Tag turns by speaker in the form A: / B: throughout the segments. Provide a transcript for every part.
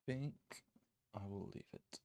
A: think I will leave it.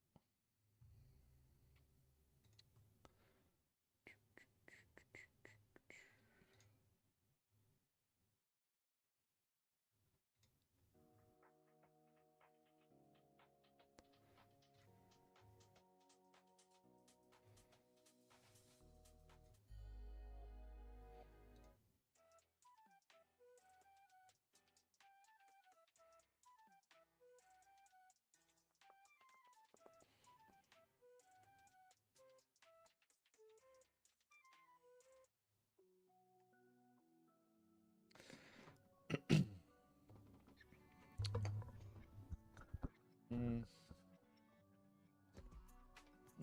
A: No.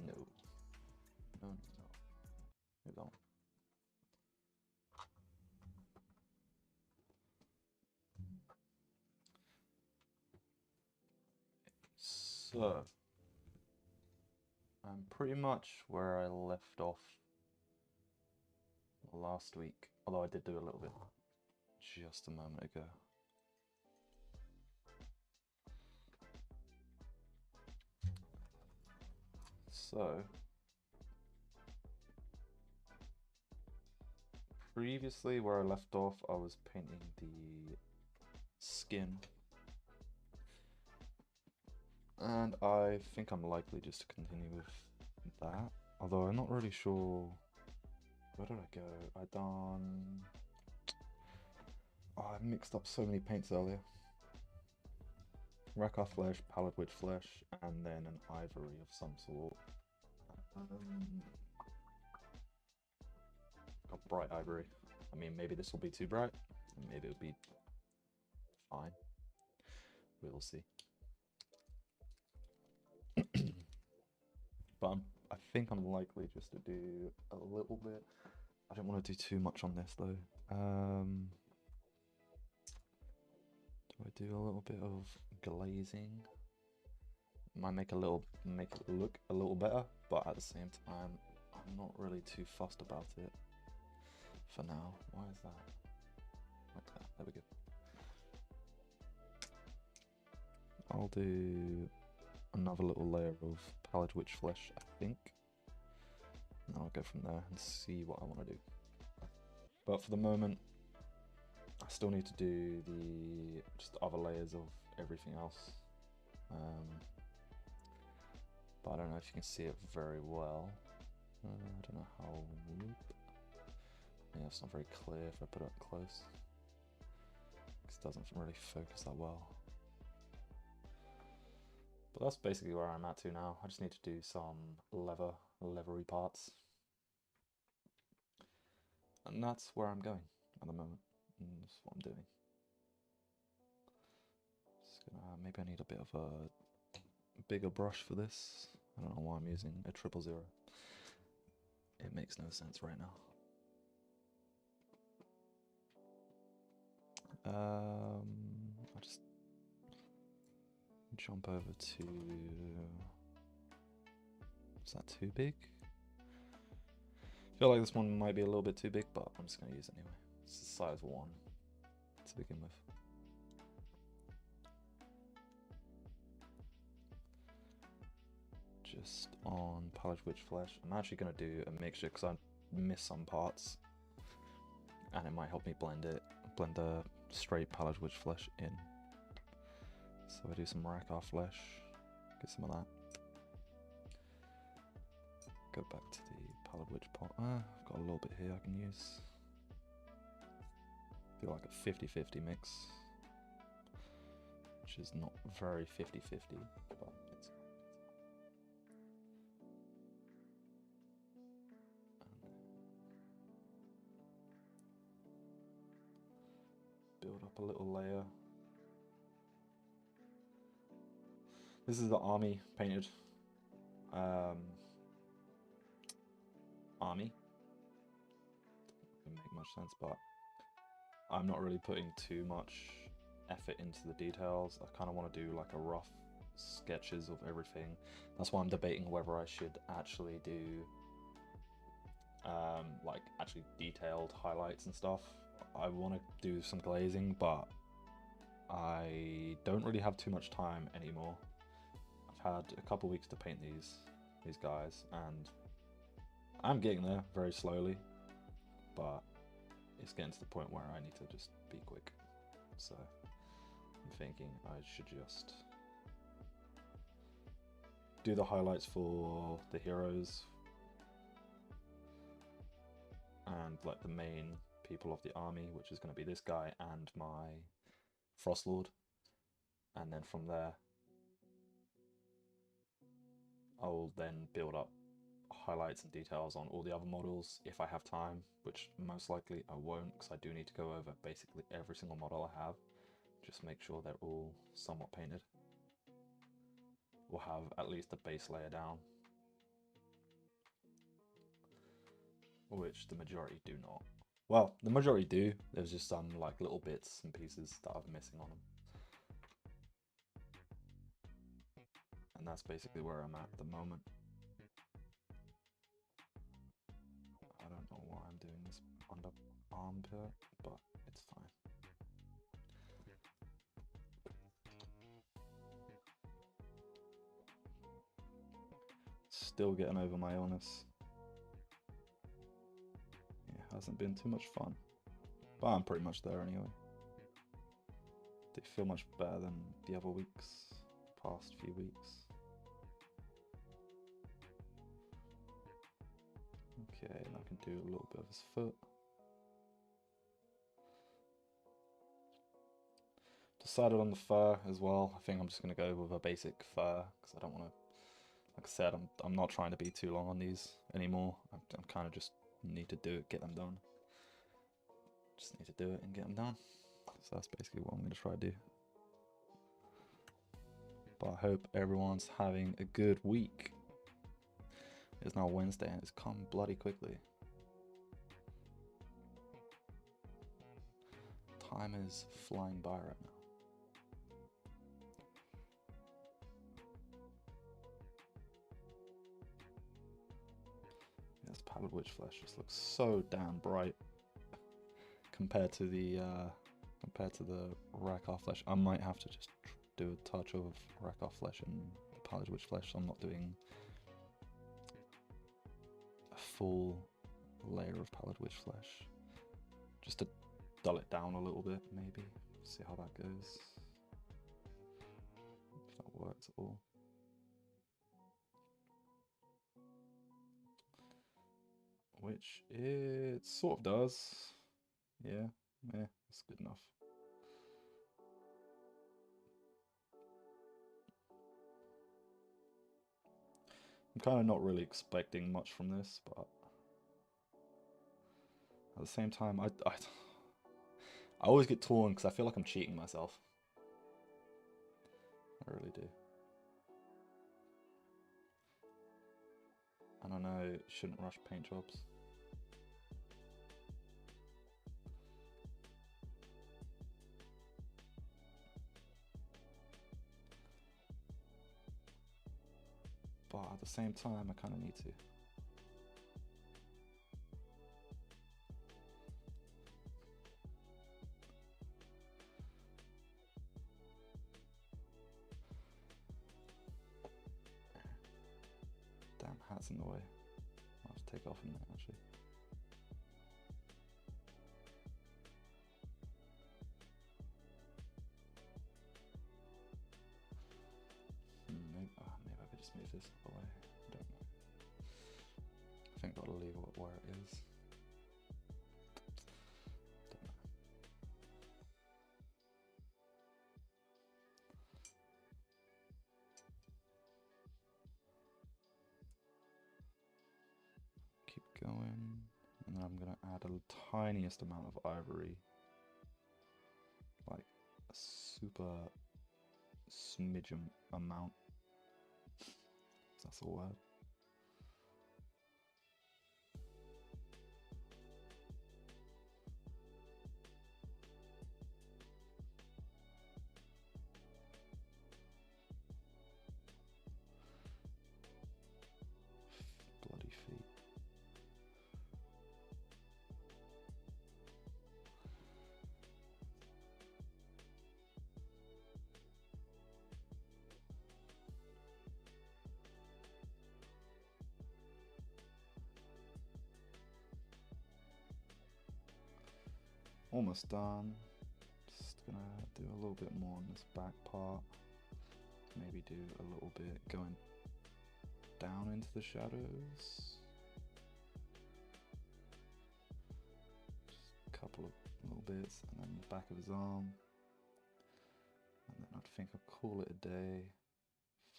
A: No. No. Move on. So, I'm pretty much where I left off last week, although I did do a little bit just a moment ago. So, previously where I left off, I was painting the skin. And I think I'm likely just to continue with that. Although I'm not really sure. Where did I go? Oh, I mixed up so many paints earlier. Rakar flesh, pallid witch flesh, and then an ivory of some sort. Got bright ivory. I mean, maybe this will be too bright, and maybe it'll be fine. We'll see. But I think I'm likely just to do a little bit. I don't want to do too much on this though. Do I do a little bit of glazing? Might make it look a little better, but at the same time, I'm not really too fussed about it for now. Why is that? Like that. There we go. I'll do another little layer of pallid witch flesh, I think. And I'll go from there and see what I want to do. But for the moment, I still need to do the just other layers of everything else. But I don't know if you can see it very well. I don't know how. Yeah, it's not very clear if I put it up close. It doesn't really focus that well. But that's basically where I'm at to now. I just need to do some leathery parts. And that's where I'm going at the moment. And that's what I'm doing. Just gonna, maybe I need a bit of a bigger brush for this. I don't know why I'm using a 000. It makes no sense right now. I'll just jump over to... Is that too big? I feel like this one might be a little bit too big, but I'm just going to use it anyway. It's the size 1 to begin with. Just on pallid witch flesh. I'm actually going to do a mixture because I missed some parts. And it might help me blend the straight pallid witch flesh in. So I do some Rakar flesh, get some of that. Go back to the pallid witch pot. I've got a little bit here I can use. Do like a 50-50 mix, which is not very 50-50, but it's. Build up a little layer. This is the army painted. Army. Doesn't make much sense, but I'm not really putting too much effort into the details. I kind of want to do like a rough sketches of everything. That's why I'm debating whether I should actually do like actually detailed highlights and stuff. I want to do some glazing, but I don't really have too much time anymore. I've had a couple weeks to paint these guys, and I'm getting there very slowly, but it's getting to the point where I need to just be quick. So I'm thinking I should just do the highlights for the heroes and like the main people of the army, which is going to be this guy and my Frost Lord, and then from there I'll then build up highlights and details on all the other models if I have time, which most likely I won't, because I do need to go over basically every single model I have, just make sure they're all somewhat painted. We'll have at least a base layer down, which the majority do not. Well, the majority do, there's just some like little bits and pieces that I'm missing on them. And that's basically where I'm at the moment. I don't know why I'm doing this under armpit, but it's fine. Still getting over my illness. It hasn't been too much fun, but I'm pretty much there anyway. They feel much better than the other weeks, past few weeks. Okay, and I can do a little bit of his foot. Decided on the fur as well. I think I'm just going to go with a basic fur because I don't want to, like I said, I'm not trying to be too long on these anymore. I'm kind of just need to do it, get them done. Just need to do it and get them done. So that's basically what I'm going to try to do. But I hope everyone's having a good week. It's now Wednesday and it's come bloody quickly. Time is flying by right now. This pallid witch flesh just looks so damn bright compared to the Rakar flesh. I might have to just do a touch of Rakar flesh and the pallid witch flesh. So I'm not doing a full layer of pallid witch flesh, just to dull it down a little bit, maybe. See how that goes. If that works at all. Which it sort of does. Yeah, that's good enough. I'm kind of not really expecting much from this, but at the same time, I always get torn because I feel like I'm cheating myself. I really do. And I know shouldn't rush paint jobs. But at the same time, I kind of need to. Damn, hat's in the way. I'll have to take off in a minute, actually. Maybe I could just move this away. I don't know. I think I'll leave it where it is. Don't know. Keep going, and then I'm gonna add a tiniest amount of ivory, like a super smidgen amount. That's a word. Bloody feet. almost done. Just gonna do a little bit more on this back part. Maybe do a little bit going down into the shadows. Just a couple of little bits, and then the back of his arm. And then I think I'll call it a day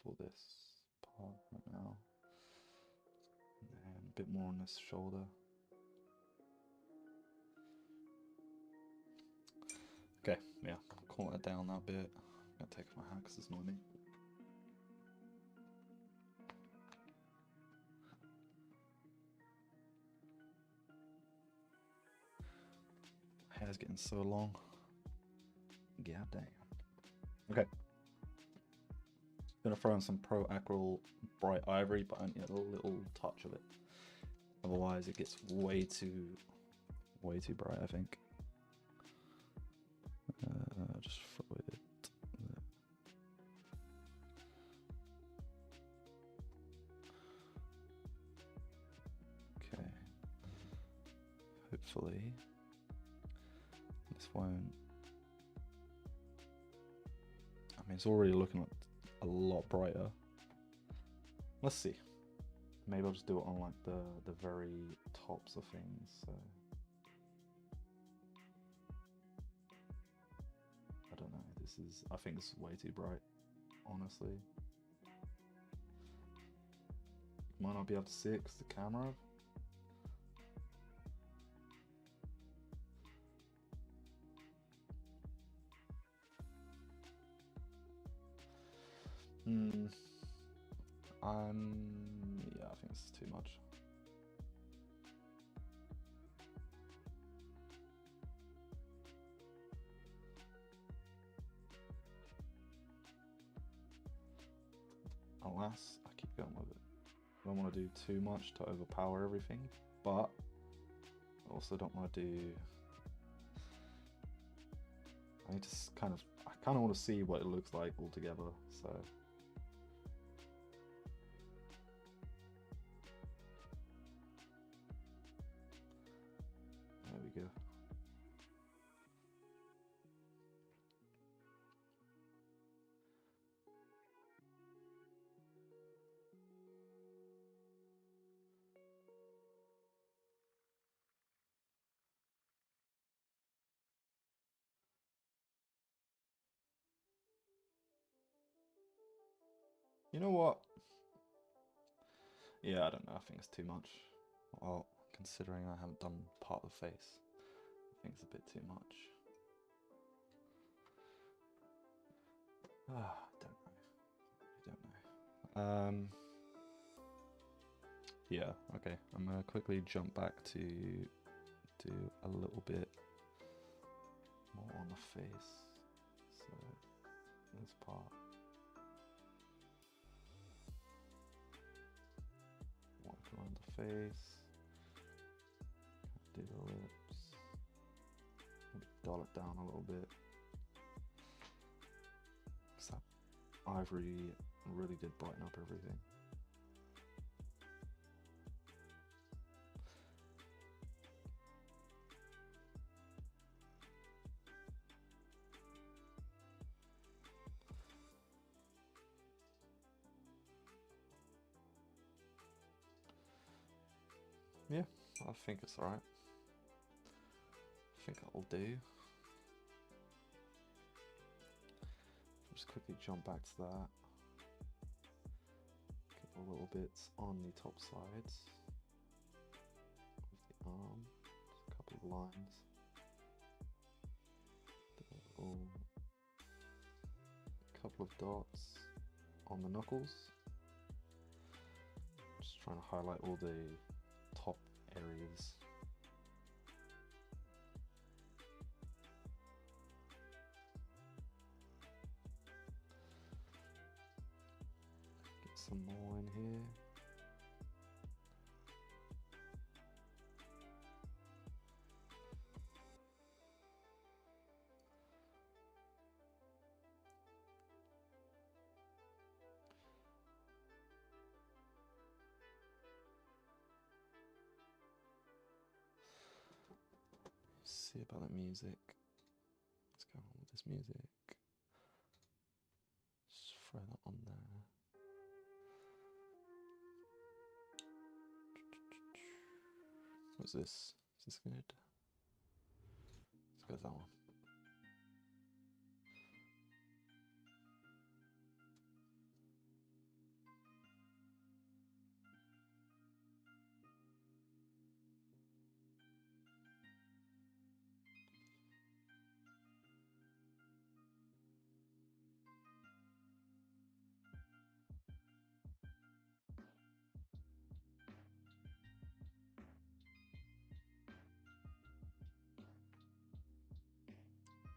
A: for this part right now. And a bit more on this shoulder. Okay, yeah, call it down that bit. I'm gonna take off my hat because it's annoying me. Hair's getting so long. God damn. Okay. Gonna throw in some Pro Acryl Bright Ivory, but only a little touch of it. Otherwise, it gets way too bright, I think. Just throw it there. Okay. Hopefully, this won't. I mean, it's already looking a lot brighter. Let's see. Maybe I'll just do it on like the very tops of things. So I don't know. I think this is way too bright, honestly. Might not be able to see it because the camera. Yeah, I think this is too much. Alas, I keep going with it. I don't want to do too much to overpower everything, but I also don't want to do. I kind of want to see what it looks like altogether. So. There we go. You know what? Yeah, I don't know. I think it's too much. Well, considering I haven't done part of the face, I think it's a bit too much. I don't know. Yeah, okay. I'm gonna quickly jump back to do a little bit more on the face. So this part. Work around the face. Do the lips. Maybe dull it down a little bit. Because that ivory really did brighten up everything. Yeah, I think it's alright. I think that'll do. Just quickly jump back to that. Get a little bits on the top sides of the arm. Just a couple of lines. Do a couple of dots on the knuckles. Just trying to highlight all the top areas. Get some more in here. see about that music. What's going on with this music? Just throw that on there. What's this? Is this good? Let's go with that one.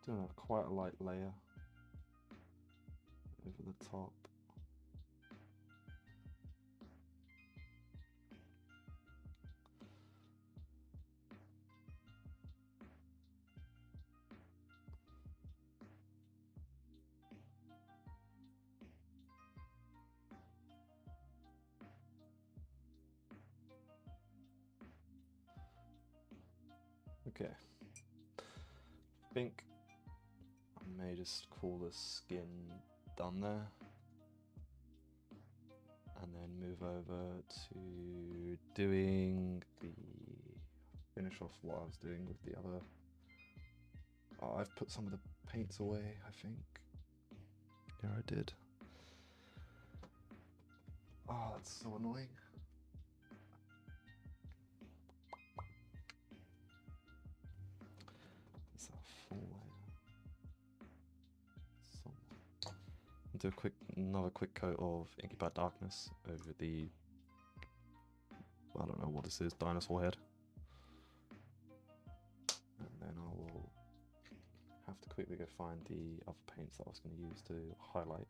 A: Doing quite a light layer over the top. Okay, I think I may just call the skin done there, and then move over to doing the finish off what I was doing with the other. Oh, I've put some of the paints away, I think. Yeah, I did. Oh, that's so annoying. It's a full layer. Do another quick coat of Inky Black Darkness over the, I don't know what this is, dinosaur head. And then I will have to quickly go find the other paints that I was going to use to highlight.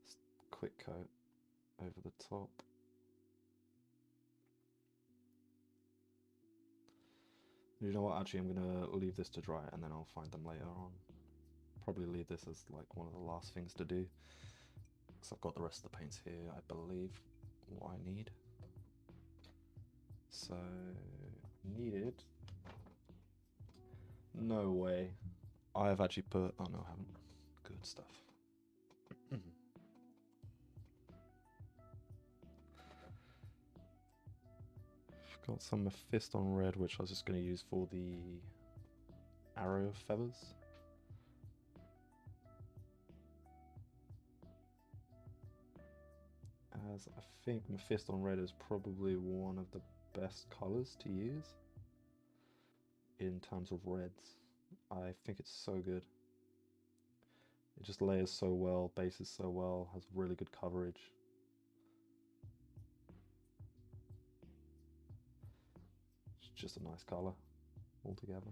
A: Just quick coat over the top. You know what, actually I'm going to leave this to dry and then I'll find them later on. Probably leave this as like one of the last things to do, because I've got the rest of the paints here, I believe, what I need. So, needed. No way. I've actually put, oh no I haven't. Good stuff. Got some Mephisto on red, which I was just going to use for the arrow feathers. As I think Mephisto on red is probably one of the best colors to use in terms of reds. I think it's so good. It just layers so well, bases so well, has really good coverage. It's just a nice color altogether.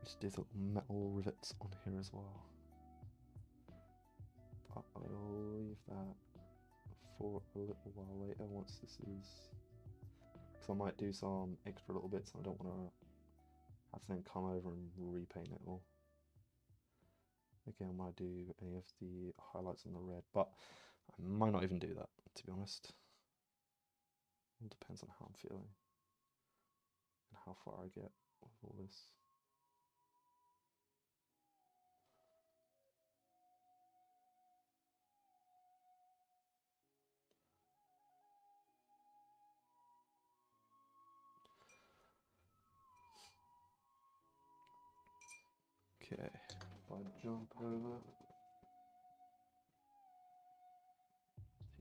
A: Just these little metal rivets on here as well. But I'll leave that for a little while later once this is, because I might do some extra little bits and I don't want to have to then come over and repaint it all. Again, I might do any of the highlights on the red, but I might not even do that, to be honest. It all depends on how I'm feeling and how far I get with all this. Okay, if I jump over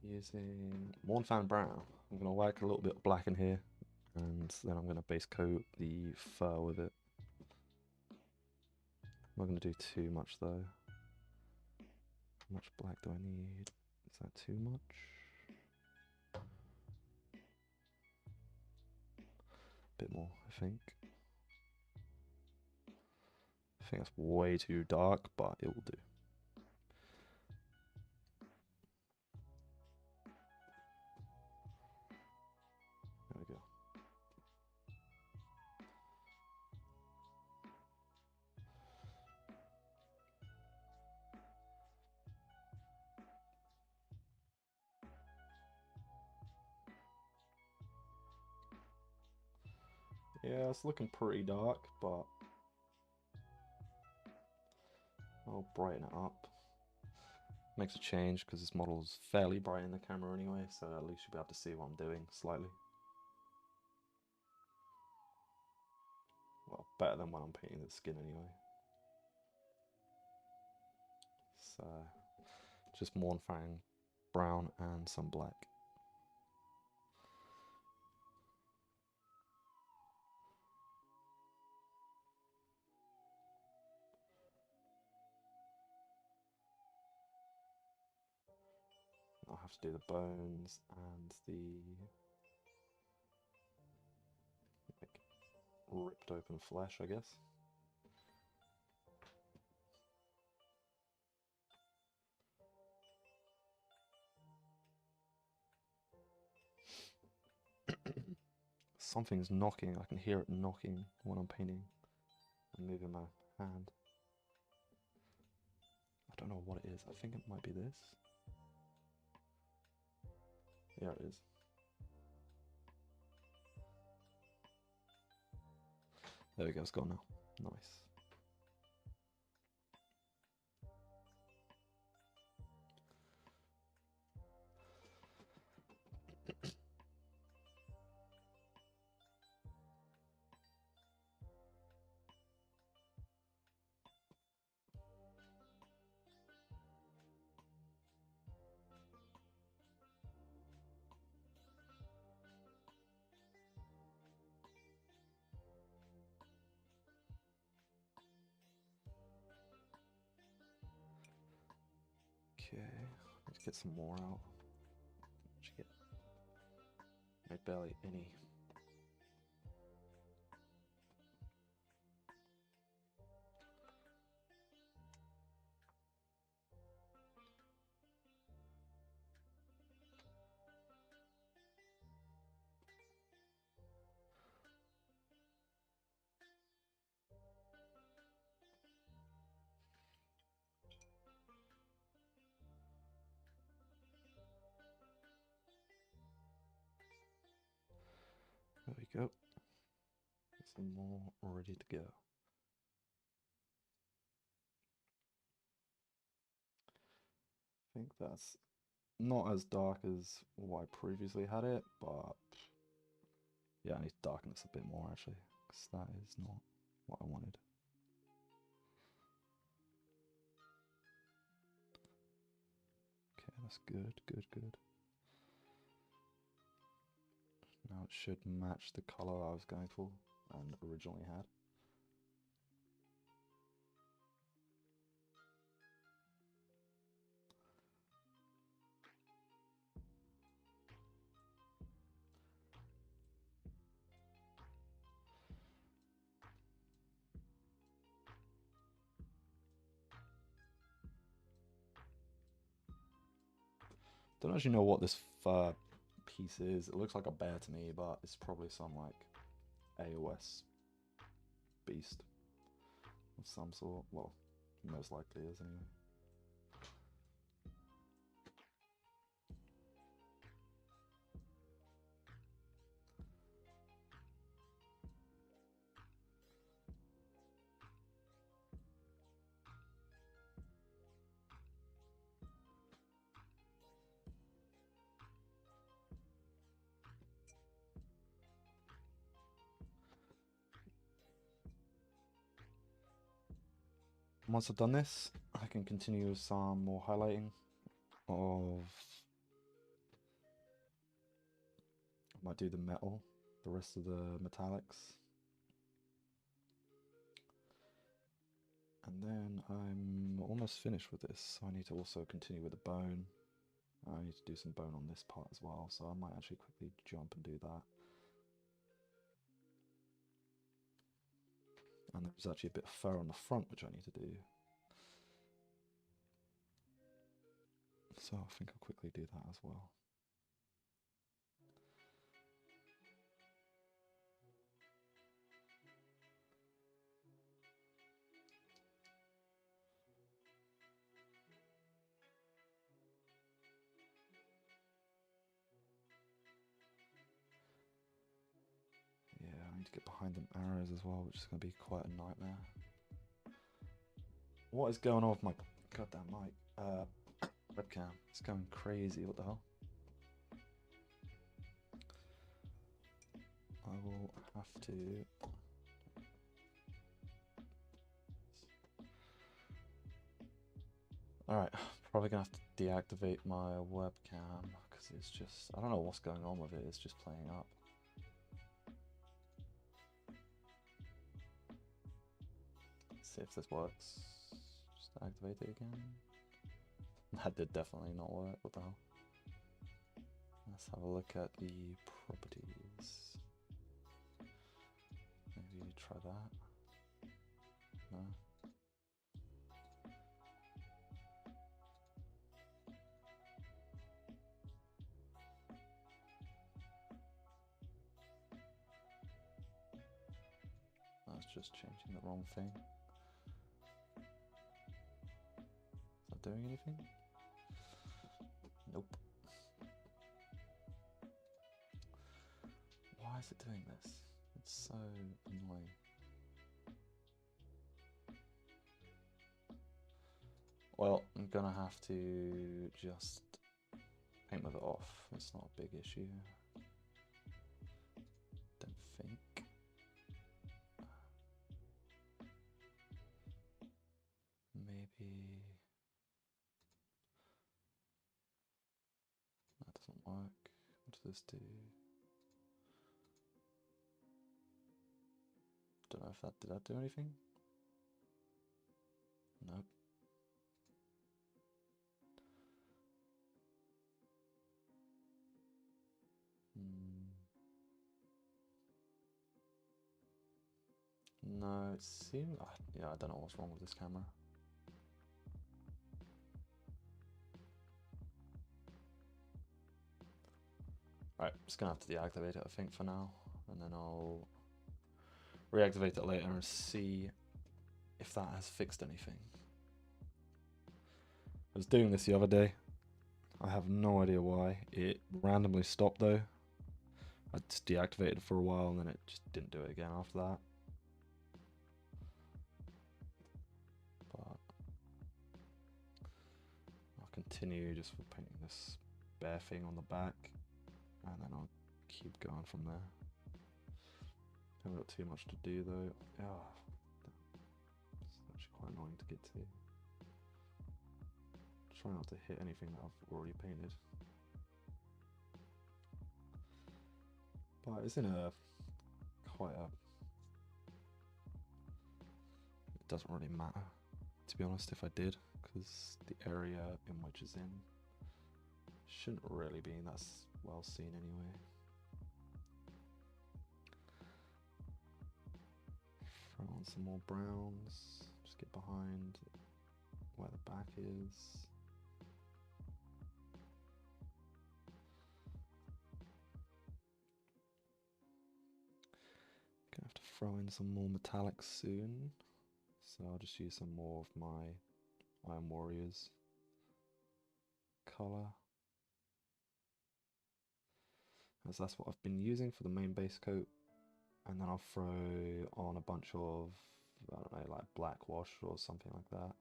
A: using Mornfan Brown, I'm going to whack a little bit of black in here And then I'm going to base coat the fur with it. I'm not going to do too much though. How much black do I need? Is that too much? A bit more, I think. I think that's way too dark, but it will do. There we go. Yeah, it's looking pretty dark, but I'll brighten it up. Makes a change because this model is fairly bright in the camera anyway, so at least you'll be able to see what I'm doing slightly. Well, better than when I'm painting the skin anyway. So, just Mornfang brown and some black. I'll have to do the bones and the like ripped open flesh, I guess. Something's knocking. I can hear it knocking when I'm painting. I'm moving my hand. I don't know what it is. I think it might be this. Yeah, it is. There we go, it's gone now. Nice. Okay, let's get some more out. What'd you get? Made barely any. There we go. Some more ready to go. I think that's not as dark as what I previously had it, but yeah, I need to darken this a bit more actually, because that is not what I wanted. Okay, that's good, good, good. Now it should match the color I was going for and originally had. Don't actually know what this fur piece is. It looks like a bear to me, but it's probably some like AOS beast of some sort. Well, most likely is anyway. Once I've done this, I can continue with some more highlighting of... I might do the metal the rest of the metallics. And then I'm almost finished with this, so I need to also continue with the bone. I need to do some bone on this part as well, so I might actually quickly jump and do that. And there's actually a bit of fur on the front which I need to do. So I think I'll quickly do that as well. Yeah, I need to get behind them arrows as well, which is going to be quite a nightmare. What is going on with my goddamn mic? Webcam. It's going crazy. What the hell? I will have to. Alright, probably gonna have to deactivate my webcam because it's just. I don't know what's going on with it. It's just playing up. Let's see if this works. Just activate it again. That did definitely not work. What the hell? Let's have a look at the properties. Maybe try that. No. That's just changing the wrong thing. Is that doing anything? Nope. Why is it doing this? It's so annoying. Well, I'm gonna have to just paint with it off. It's not a big issue. Don't think. Maybe that doesn't work. What does this do? Don't know if that did that do anything? Nope. No, it seemed. Yeah, I don't know what's wrong with this camera. Right, just gonna have to deactivate it, I think, for now, and then I'll reactivate it later and see if that has fixed anything. I was doing this the other day. I have no idea why. It randomly stopped though. I just deactivated it for a while and then it just didn't do it again after that. But I'll continue just with painting this bear thing on the back, and then I'll keep going from there. Haven't got too much to do though. Oh, it's actually quite annoying to get to. Try not to hit anything that I've already painted. But it's in a quite a. It doesn't really matter, to be honest, if I did, because the area in which it's in shouldn't really be that well seen anyway. Throw on some more browns. Just get behind where the back is. Gonna have to throw in some more metallics soon, so I'll just use some more of my Iron Warriors colour, as that's what I've been using for the main base coat, and then I'll throw on a bunch of, I don't know, like black wash or something like that.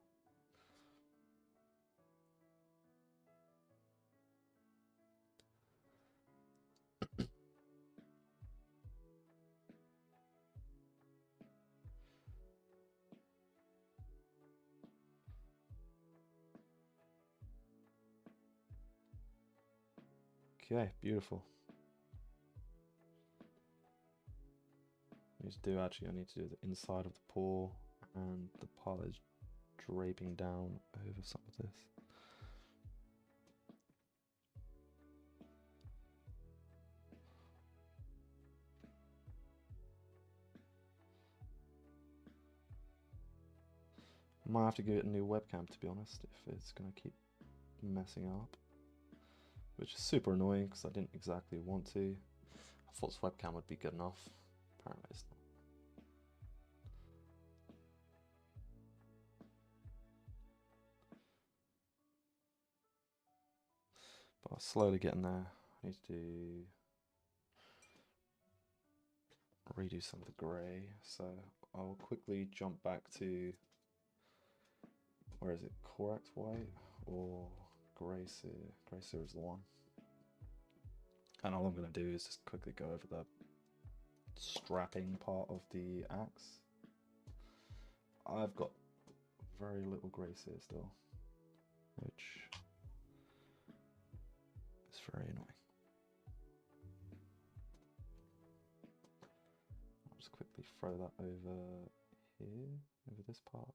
A: Okay, beautiful. need to do actually, I need to do the inside of the paw, and the part is draping down over some of this. Might have to give it a new webcam, to be honest, if it's going to keep messing up. Which is super annoying, because I didn't exactly want to. I thought this webcam would be good enough. Apparently it's not. But I'm slowly getting there. I need to redo some of the grey, so I'll quickly jump back to, where is it, Corax White or Grey Seer? Grey Seer is the one. And all I'm going to do is just quickly go over the strapping part of the axe. I've got very little Grey Seer still, which is very annoying. I'll just quickly throw that over here, over this part.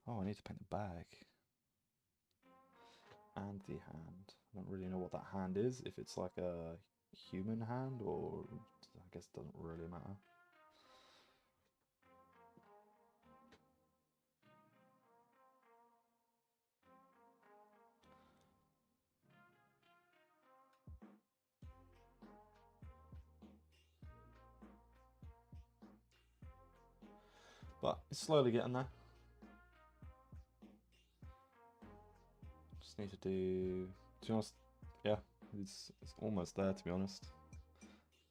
A: Oh, I need to paint the bag and the hand. I don't really know what that hand is, if it's like a human hand, or I guess it doesn't really matter. But it's slowly getting there. Just need to do, to be honest, yeah, it's almost there, to be honest.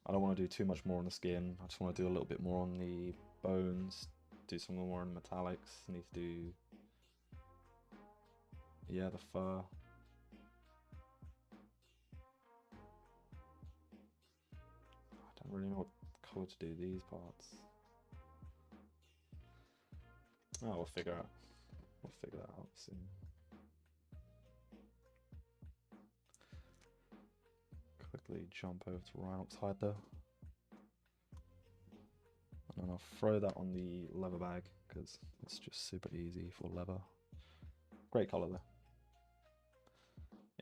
A: I don't want to do too much more on the skin. I just want to do a little bit more on the bones, do some more on the metallics. Need to do, yeah, the fur. I don't really know what colour to do these parts. Oh, we'll figure out. We'll figure that out soon. Quickly jump over to Rhinox hide though. And then I'll throw that on the leather bag, because it's just super easy for leather. Great colour though.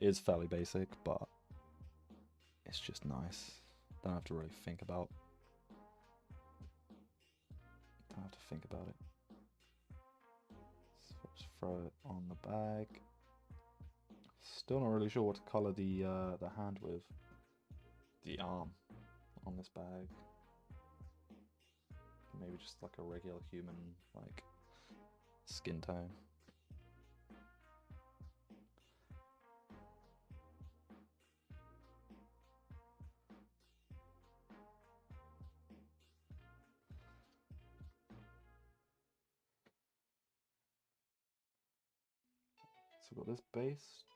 A: It is fairly basic, but it's just nice. Don't have to really think about. Don't have to think about it. So just throw it on the bag. Still not really sure what to colour the hand with. The arm on this bag. Maybe just like a regular human, like, skin tone. So we've got this based,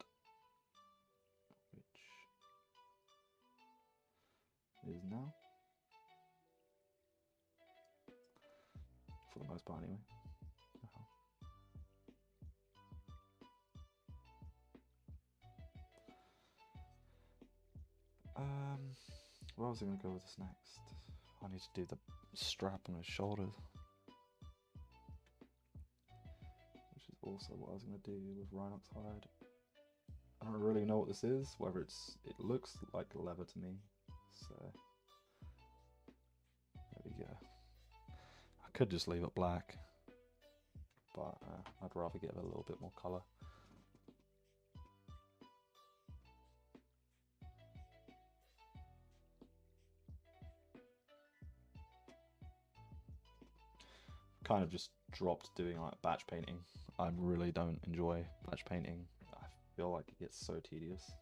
A: which is now, for the most part anyway. Where was I going to go with this next? I need to do the strap on his shoulders, which is also what I was going to do with Rhinox hide. I don't really know what this is, whether it looks like leather to me, so there we go. I could just leave it black, but I'd rather give it a little bit more colour. Kind of just dropped doing like batch painting. I really don't enjoy batch painting. I feel like it gets so tedious.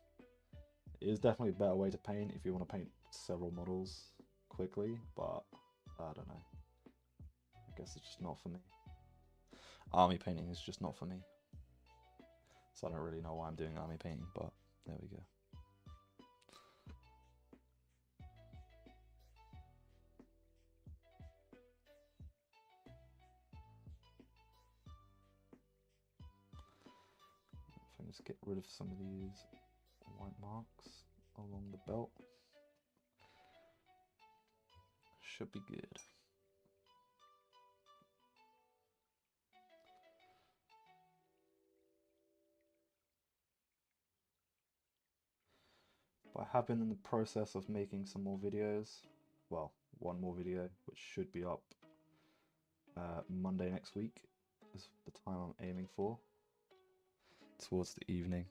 A: It is definitely a better way to paint if you want to paint several models quickly, but I don't know. I guess it's just not for me. Army painting is just not for me. So I don't really know why I'm doing army painting, but there we go. If I can just get rid of some of these white marks along the belt. should be good. But I have been in the process of making some more videos. Well, one more video, which should be up Monday next week, is the time I'm aiming for. Towards the evening.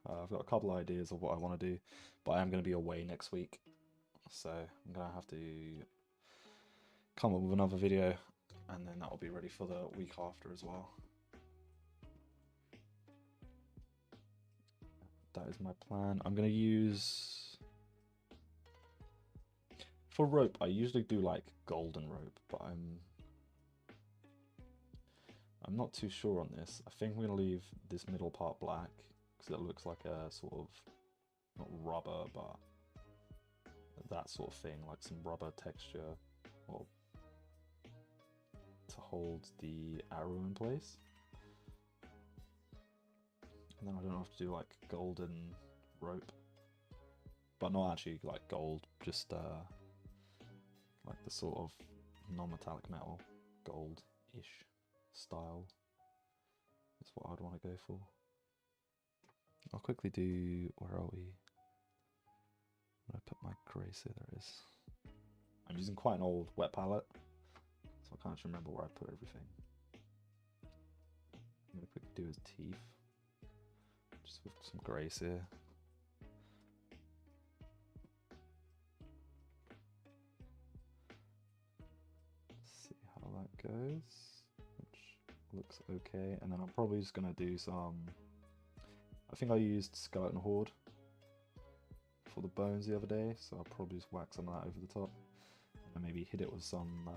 A: I've got a couple of ideas of what I want to do, but I am going to be away next week. So I'm going to have to come up with another video, and then that will be ready for the week after as well. That is my plan. I'm going to use... For rope, I usually do like golden rope, but I'm not too sure on this. I think I'm going to leave this middle part black, because it looks like a sort of, not rubber, but that sort of thing, like some rubber texture, or to hold the arrow in place. And then I don't have to do like golden rope, but not actually like gold, just like the sort of non-metallic metal, gold-ish style is what I'd want to go for. I'll quickly do, where are we? Where did I put my grace here? There it is. I'm using quite an old wet palette, so I can't actually remember where I put everything. I'm going to quickly do his teeth, just with some grace here. See how that goes, which looks okay. And then I'm probably just going to do some, I think I used Skeleton Horde for the bones the other day, so I'll probably just whack some of that over the top. And maybe hit it with some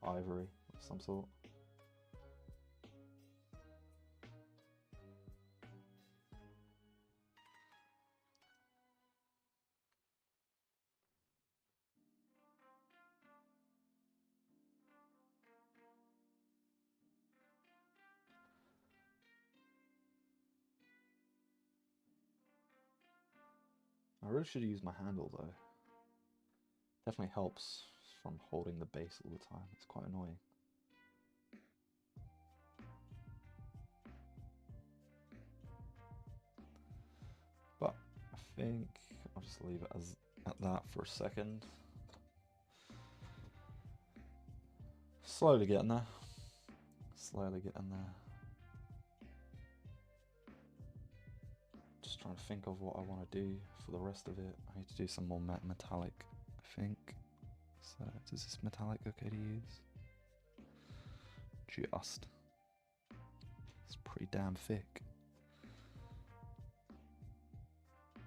A: ivory of some sort. I really should use my handle though. Definitely helps from holding the base all the time. It's quite annoying. But I think I'll just leave it as at that for a second. Slowly getting there. Slowly getting there. Just trying to think of what I want to do for the rest of it. I need to do some more metallic, I think. So, is this metallic okay to use? Just. It's pretty damn thick. I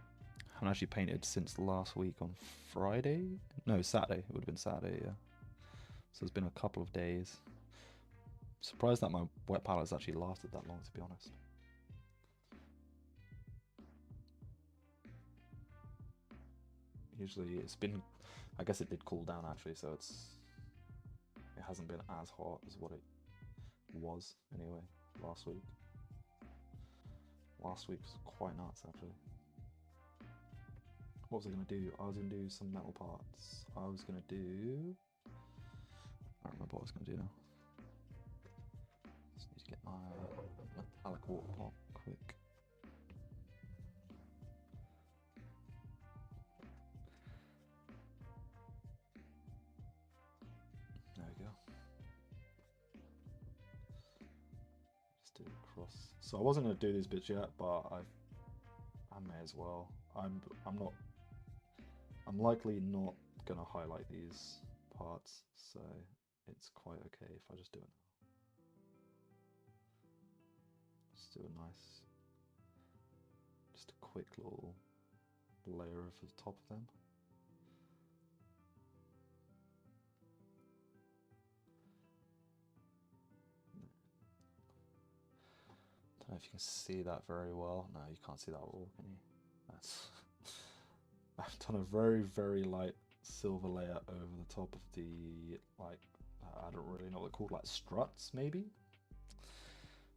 A: haven't actually painted since last week on Friday? No, Saturday. It would have been Saturday, yeah. So it's been a couple of days. Surprised that my wet palette's actually lasted that long, to be honest. Usually it's been, I guess it did cool down actually, so it hasn't been as hot as what it was anyway last week. Last week was quite nuts actually. What was I going to do? I was going to do some metal parts. I was going to do... I don't remember what I was going to do now. Just need to get my metallic water pot quick. There we go. Just do it across. So I wasn't going to do these bits yet, but I may as well. I'm likely not going to highlight these parts, so it's quite okay if I just do it now. Just do a nice, just a quick little layer over the top of them. Don't know if you can see that very well. No, you can't see that at all, can you? That's I've done a very, very light silver layer over the top of the, like, I don't really know what they're called, like struts, maybe?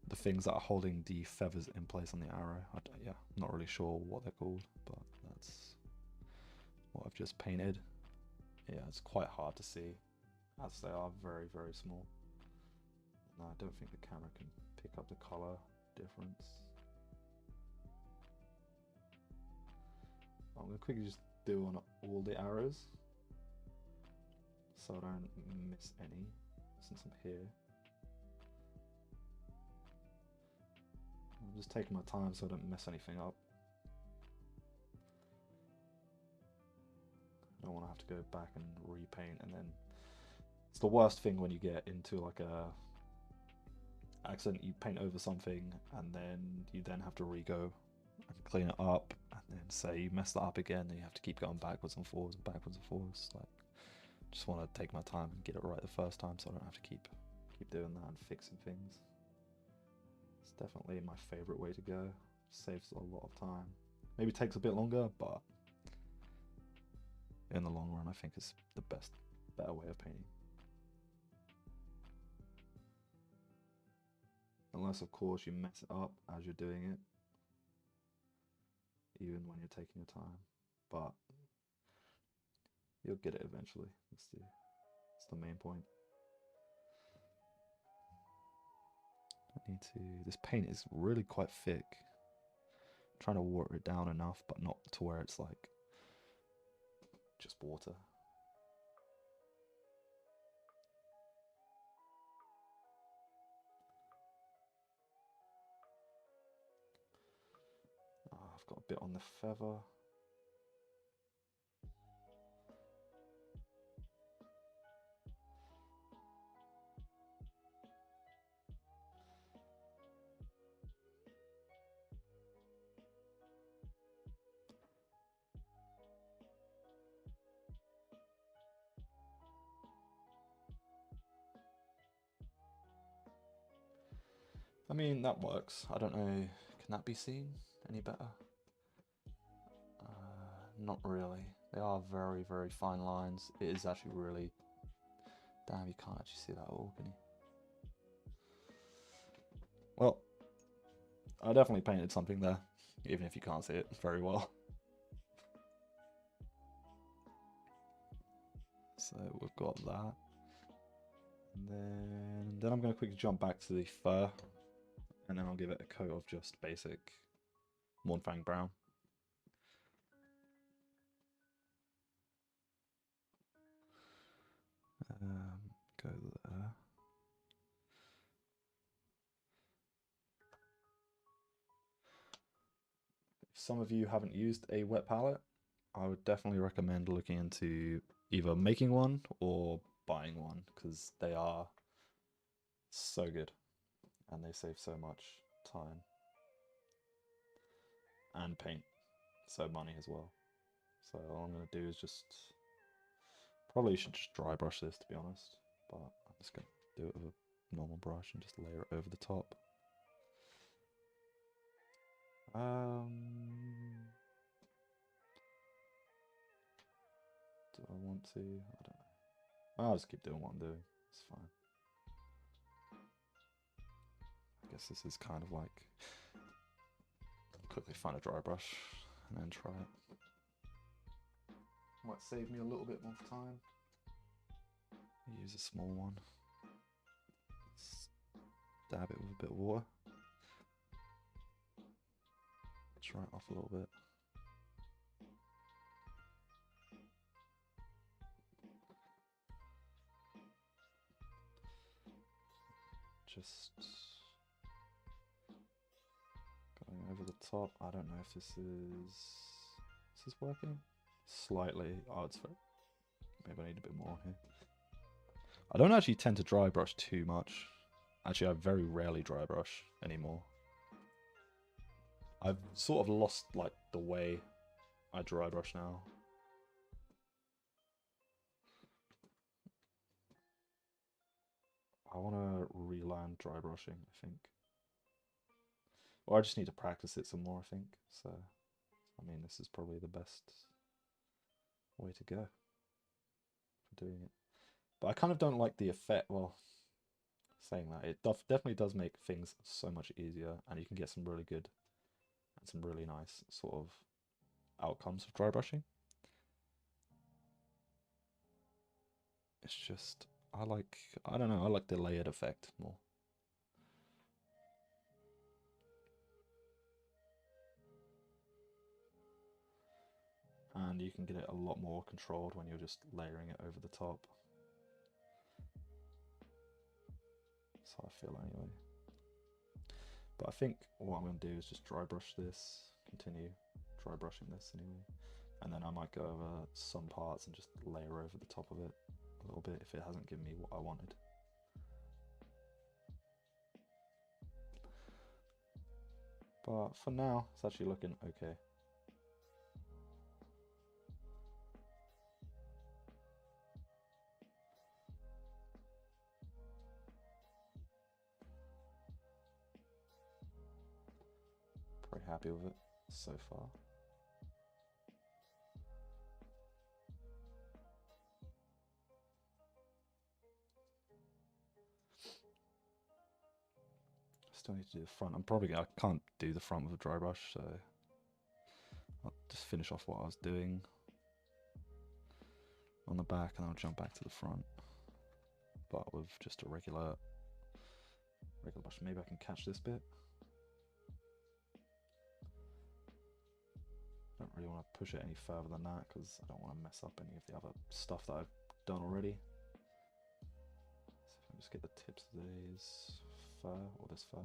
A: The things that are holding the feathers in place on the arrow. Yeah, I'm not really sure what they're called, but that's what I've just painted. Yeah, it's quite hard to see as they are very, very small. And I don't think the camera can pick up the color difference. I'm going to quickly just do on all the arrows so I don't miss any since I'm here. I'm just taking my time so I don't mess anything up. I don't want to have to go back and repaint, and then it's the worst thing when you get into like a accident, you paint over something and then you then have to re-go and clean it up, and then say you mess that up again and you have to keep going backwards and forwards and backwards and forwards. Like, just want to take my time and get it right the first time so I don't have to keep doing that and fixing things. It's definitely my favorite way to go. Saves a lot of time. Maybe takes a bit longer, but in the long run I think it's the better way of painting. Unless of course you mess it up as you're doing it, even when you're taking your time, but you'll get it eventually. That's the main point. This paint is really quite thick. I'm trying to water it down enough, but not to where it's like just water. I've got a bit on the feather. I mean, that works. I don't know, can that be seen any better? Not really. They are very, very fine lines. It is actually really... Damn, you can't actually see that at all, can you? Well, I definitely painted something there, even if you can't see it very well. So we've got that. And then I'm going to quickly jump back to the fur, and then I'll give it a coat of just basic Mornfang brown. Go there. If some of you haven't used a wet palette, I would definitely recommend looking into either making one or buying one, because they are so good and they save so much time and paint, so money as well. So all I'm going to do is just, probably should just dry brush this to be honest, but I'm just going to do it with a normal brush and just layer it over the top. Do I want to? I don't know. I'll just keep doing what I'm doing. It's fine. I guess this is kind of like, quickly find a dry brush and then try it. Might save me a little bit more time. Use a small one. Dab it with a bit of water. Dry it off a little bit. Just going over the top. I don't know if this is working? Slightly. Oh, it's very, maybe I need a bit more here. I don't actually tend to dry brush too much. Actually, I very rarely dry brush anymore. I've sort of lost like the way I dry brush now. I want to relearn dry brushing, I think. Or I just need to practice it some more, I think. So, I mean, this is probably the best way to go for doing it. But I kind of don't like the effect. Well, saying that, it definitely does make things so much easier, and you can get some really good and some really nice sort of outcomes of dry brushing. It's just, I don't know, I like the layered effect more. And you can get it a lot more controlled when you're just layering it over the top. So I feel anyway. But I think what I'm going to do is just dry brush this, continue dry brushing this anyway. And then I might go over some parts and just layer over the top of it a little bit if it hasn't given me what I wanted. But for now, it's actually looking okay. Pretty happy with it so far. Still need to do the front. I can't do the front with a dry brush, so I'll just finish off what I was doing on the back and I'll jump back to the front. But with just a regular brush. Maybe I can catch this bit. Don't really want to push it any further than that because I don't want to mess up any of the other stuff that I've done already. So if I just get the tips of these fur, or this fur.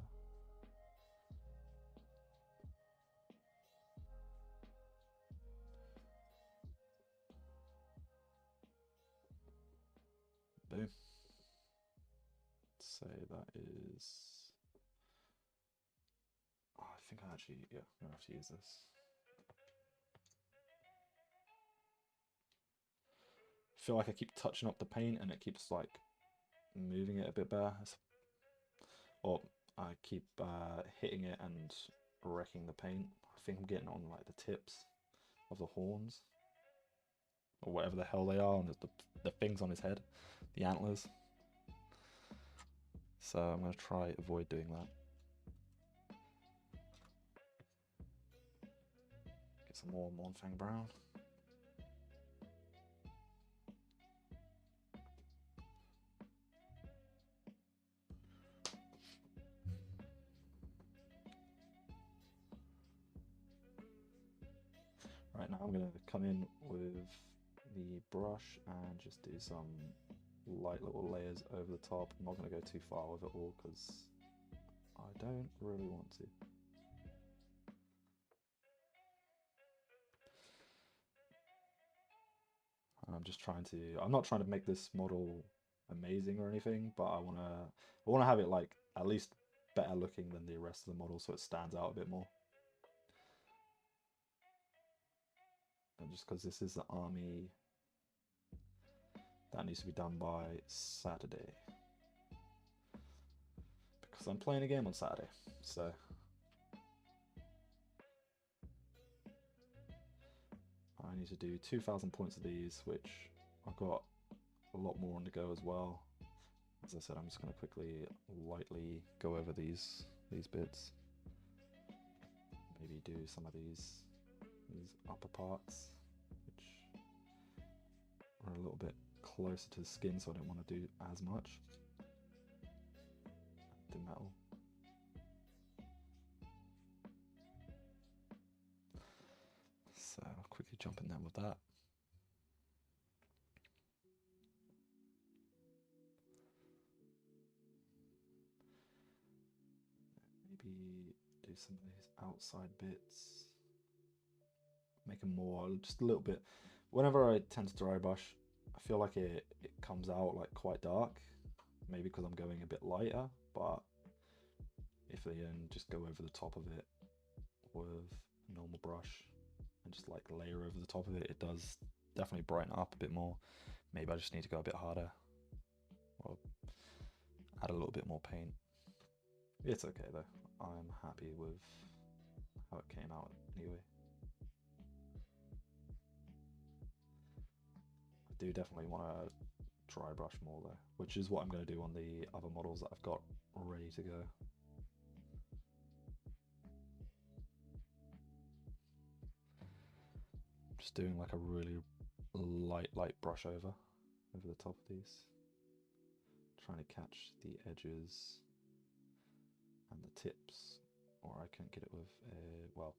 A: Boom. Say that is... Oh, I think I actually, yeah, I'm gonna have to use this. I feel like I keep touching up the paint and it keeps like moving it a bit better. Or I keep hitting it and wrecking the paint. I think I'm getting on like the tips of the horns. Or whatever the hell they are, and the things on his head. The antlers. So I'm going to try avoid doing that. Get some more Mournfang Brown. Right, now I'm going to come in with the brush and just do some light little layers over the top. I'm not going to go too far with it all because I don't really want to. I'm not trying to make this model amazing or anything, but I want to have it like at least better looking than the rest of the model so it stands out a bit more. And just because this is the army, that needs to be done by Saturday. Because I'm playing a game on Saturday, so... I need to do 2,000 points of these, which I've got a lot more on the go as well. As I said, I'm just going to quickly, lightly go over these bits. Maybe do some of these upper parts, which are a little bit closer to the skin, so I don't want to do as much. The metal. So I'll quickly jump in there with that. Maybe do some of these outside bits. Make them more, just a little bit. Whenever I tend to dry brush, I feel like it comes out like quite dark. Maybe because I'm going a bit lighter, but if I then just go over the top of it with a normal brush and just like layer over the top of it, it does definitely brighten up a bit more. Maybe I just need to go a bit harder or add a little bit more paint. It's okay though. I'm happy with how it came out anyway. I do definitely want to dry brush more though, which is what I'm going to do on the other models that I've got ready to go. Just doing like a really light brush over over the top of these. Trying to catch the edges and the tips, or I can't get it with well,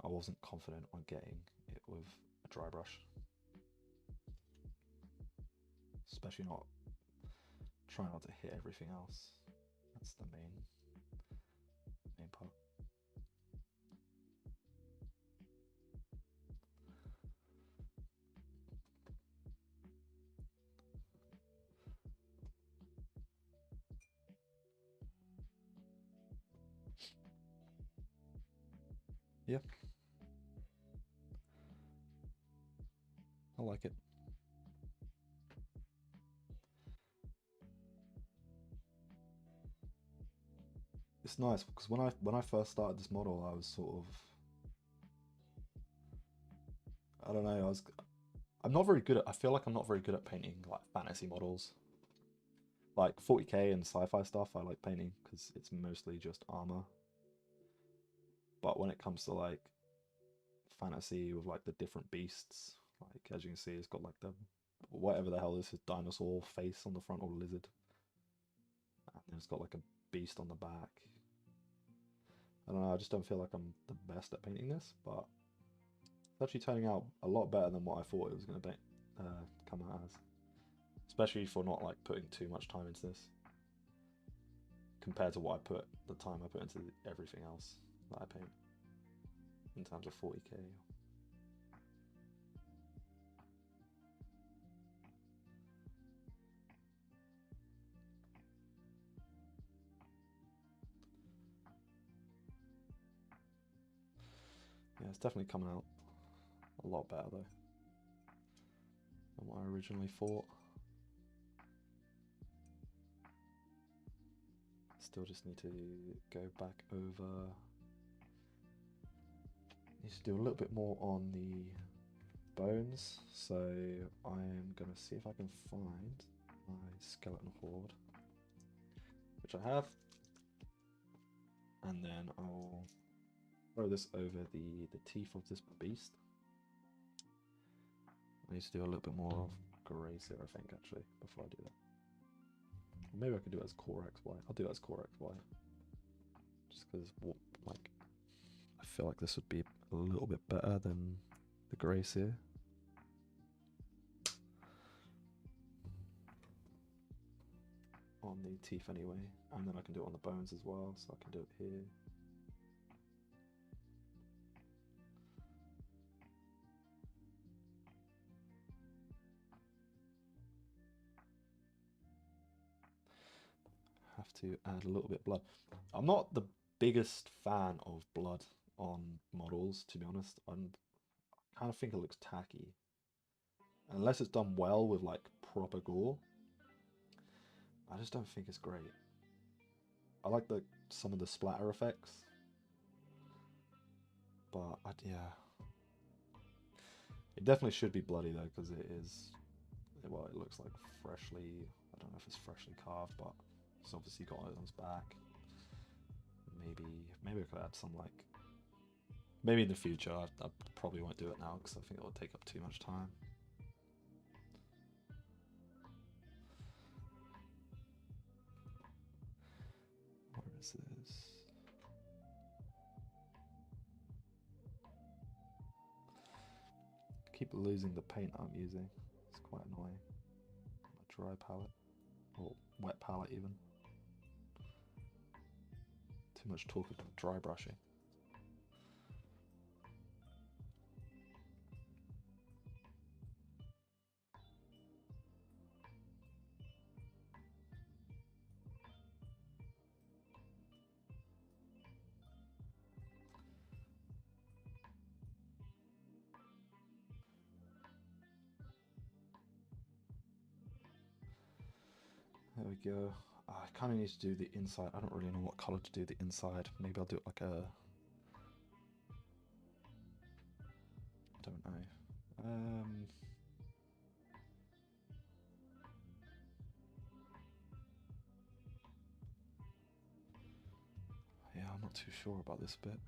A: I wasn't confident on getting it with a dry brush, especially not trying not to hit everything else. That's the main part. Yeah, I like it. It's nice because when I first started this model, I was sort of, I don't know, I'm not very good at, I feel like I'm not very good at painting like fantasy models. Like 40k and sci-fi stuff I like painting because it's mostly just armor. But when it comes to like fantasy with like the different beasts, like as you can see, it's got like the whatever the hell this is, dinosaur face on the front or lizard, and then it's got like a beast on the back. I don't know, I just don't feel like I'm the best at painting this, but it's actually turning out a lot better than what I thought it was going to be come out as, especially for not like putting too much time into this compared to what the time I put into everything else that I paint in terms of 40k. Yeah, it's definitely coming out a lot better though than what I originally thought. Still just need to go back over. Need to do a little bit more on the bones, so I'm gonna see if I can find my skeleton horde, which I have, and then I'll throw this over the teeth of this beast. I need to do a little bit more of grace here, I think, actually, before I do that. Maybe I could do it as core XY. I'll do it as core XY. Just because, like, I feel like this would be a little bit better than the grace here. On the teeth anyway. And then I can do it on the bones as well, so I can do it here. Have to add a little bit of blood. I'm not the biggest fan of blood on models, to be honest. I kind of think it looks tacky. Unless it's done well with like proper gore, I just don't think it's great. I like some of the splatter effects, but yeah, it definitely should be bloody though, because it is, well, it looks like freshly, I don't know if it's freshly carved, but it's obviously got it on its back. Maybe I could add some like, maybe in the future. I probably won't do it now because I think it will take up too much time. Where is this? I keep losing the paint I'm using. It's quite annoying. A dry palette, or wet palette even. Too much talk about dry brushing. There we go. I kind of need to do the inside. I don't really know what color to do the inside. Maybe I'll do it like a... I don't know. Yeah, I'm not too sure about this bit.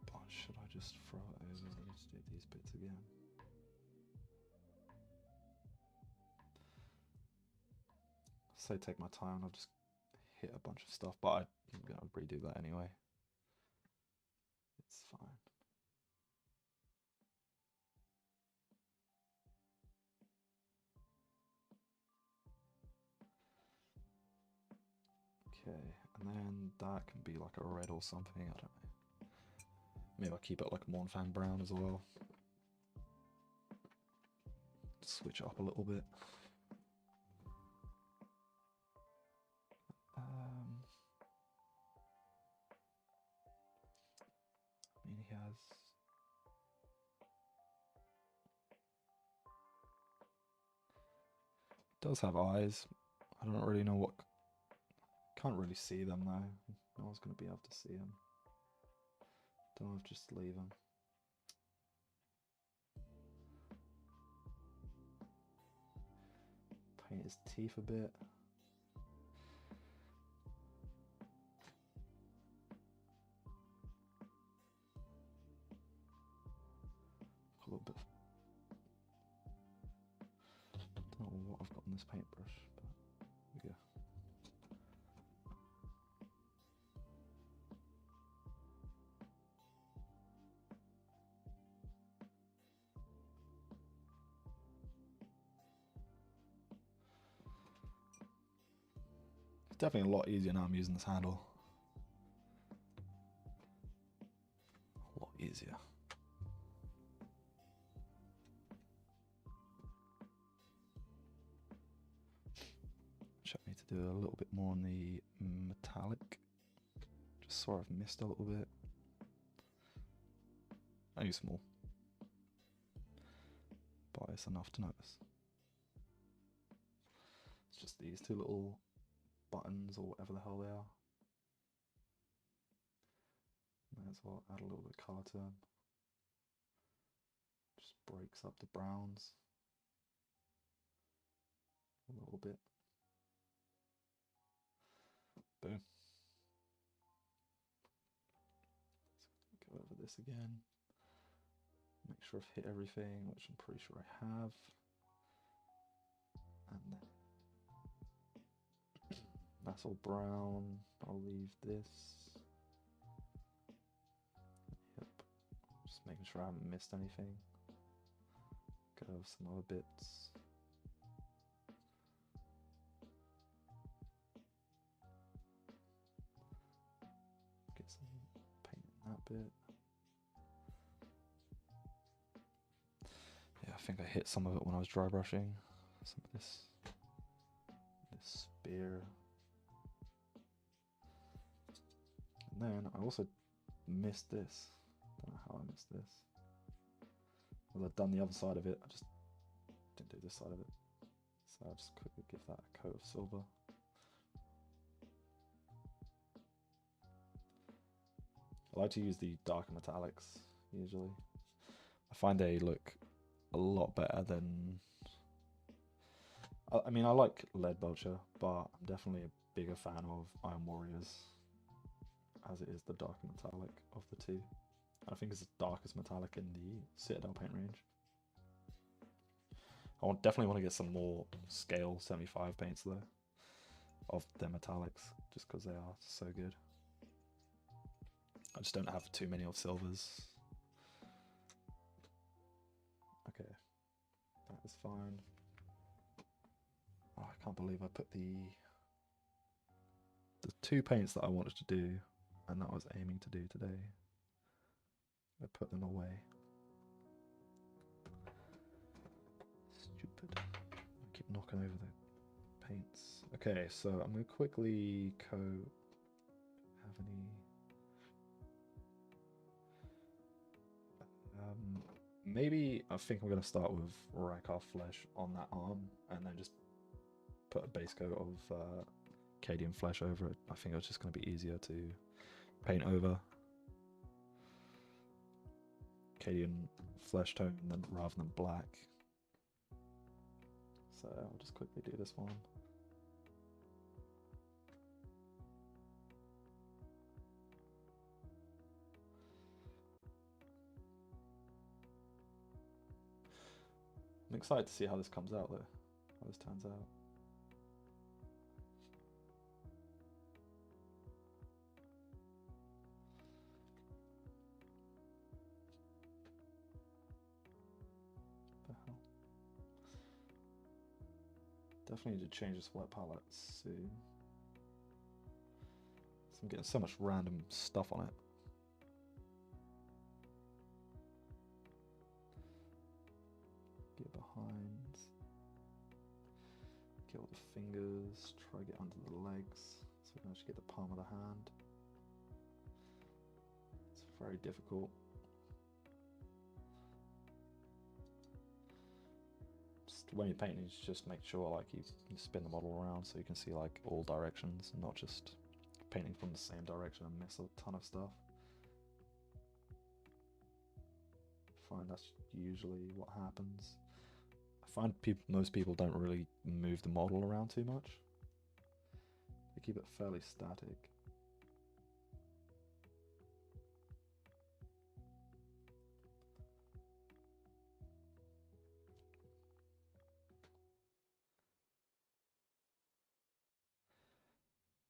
A: But should I just throw it over? say take my time. I'll just hit a bunch of stuff, but I'm gonna redo that anyway. It's fine. Okay, and then that can be like a red or something, I don't know. Maybe I'll keep it like Mournfang brown as well. Switch it up a little bit. I mean, he does have eyes. I don't really know what. Can't really see them though. No one's going to be able to see them. Don't know if just leave them. Paint his teeth a bit. A little bit. Don't know what I've got on this paintbrush, but there we go. It's definitely a lot easier now I'm using this handle. A lot easier. Check me to do a little bit more on the metallic. Just sort of missed a little bit. Only small, but it's enough to notice. It's just these two little buttons or whatever the hell they are. May as well add a little bit of colour to them. Just breaks up the browns a little bit. Boom. Let's go over this again. Make sure I've hit everything, which I'm pretty sure I have. And then that's all brown. I'll leave this. Yep. Just making sure I haven't missed anything. Go over some other bits. Get some paint in that bit. Yeah, I think I hit some of it when I was dry brushing. Some of this spear. And then I also missed this. Don't know how I missed this. Well, I've done the other side of it. I just didn't do this side of it. So I'll just quickly give that a coat of silver. I like to use the darker metallics usually. I find they look a lot better than. I mean, I like Lead Belcher, but I'm definitely a bigger fan of Iron Warriors, as it is the darker metallic of the two. I think it's the darkest metallic in the Citadel paint range. I definitely want to get some more scale 75 paints though, of their metallics, just because they are so good. I just don't have too many of silvers. Okay, that is fine. Oh, I can't believe I put the two paints that I wanted to do and that I was aiming to do today. I put them away. Stupid. I keep knocking over the paints. Okay, so I'm going to quickly have any... maybe I think I'm going to start with Rackar Flesh on that arm and then just put a base coat of Cadian Flesh over it. I think it's just going to be easier to paint over. Cadian Flesh tone rather than black. So I'll just quickly do this one. I'm excited to see how this comes out though, how this turns out. Definitely need to change this wet palette soon. So I'm getting so much random stuff on it. Get behind. Get all the fingers. Try to get under the legs. So we can actually get the palm of the hand. It's very difficult. When you're painting, just make sure like you spin the model around so you can see like all directions, not just painting from the same direction and miss a ton of stuff. I find that's usually what happens. I find most people don't really move the model around too much. They keep it fairly static.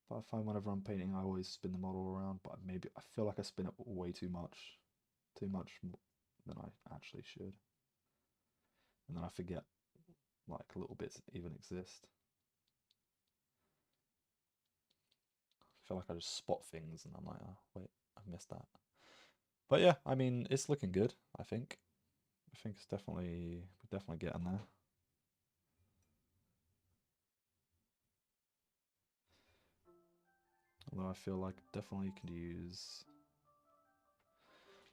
A: But I find whenever I'm painting, I always spin the model around, but maybe I feel like I spin it way too much than I actually should. And then I forget like little bits even exist. I feel like I just spot things and I'm like, oh, wait, I've missed that. But yeah, I mean, it's looking good, I think. I think it's we're definitely getting there. Although I feel like definitely could use...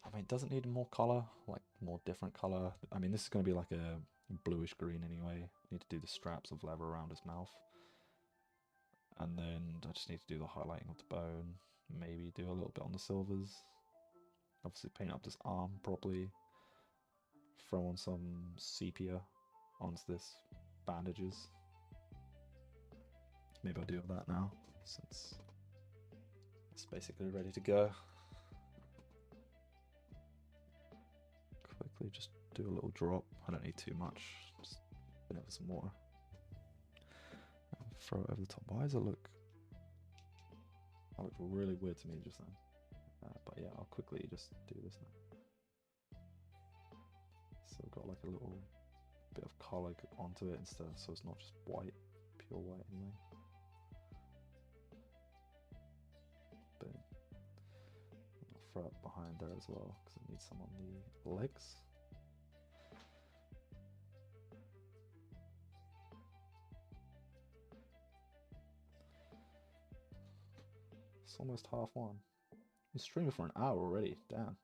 A: I mean, it doesn't need more color, like more different color. I mean, this is going to be like a bluish green anyway. Need to do the straps of leather around his mouth. And then I just need to do the highlighting of the bone. Maybe do a little bit on the silvers. Obviously paint up this arm properly. Throw on some sepia onto this bandages. Maybe I'll do all that now, since it's basically ready to go. Quickly just do a little drop. I don't need too much. Just put over some water. And throw it over the top. Why does it look... That looked really weird to me just then. But yeah, I'll quickly just do this now. So I've got like a little bit of colour onto it instead, so it's not just white, pure white anyway. Boom. I'll throw it behind there as well, because it needs some on the legs. It's almost half one. Been streaming for an hour already, damn.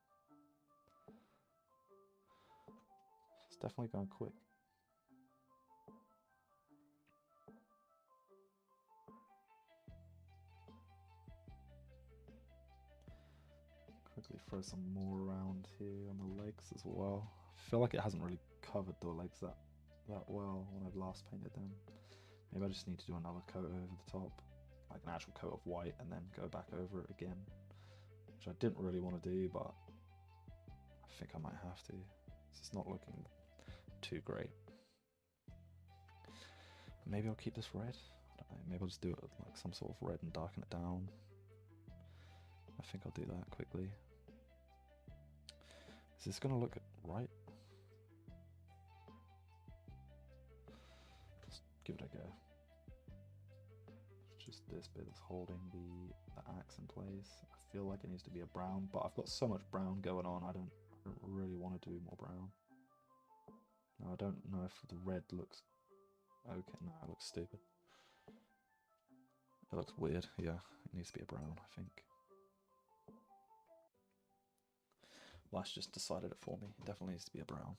A: It's definitely going quick. Quickly throw some more around here on the legs as well. I feel like it hasn't really covered the legs that well when I've last painted them. Maybe I just need to do another coat over the top, like an actual coat of white, and then go back over it again, which I didn't really want to do, but I think I might have to. It's not looking too great. Maybe I'll keep this red. I don't know, maybe I'll just do it with like some sort of red and darken it down. I think I'll do that quickly. Is this gonna look right? Just give it a go. It's just this bit that's holding the axe in place. I feel like it needs to be a brown, but I've got so much brown going on, I don't really want to do more brown. No, I don't know if the red looks okay. No, it looks stupid. It looks weird. Yeah, it needs to be a brown, I think. Lash just decided it for me. It definitely needs to be a brown.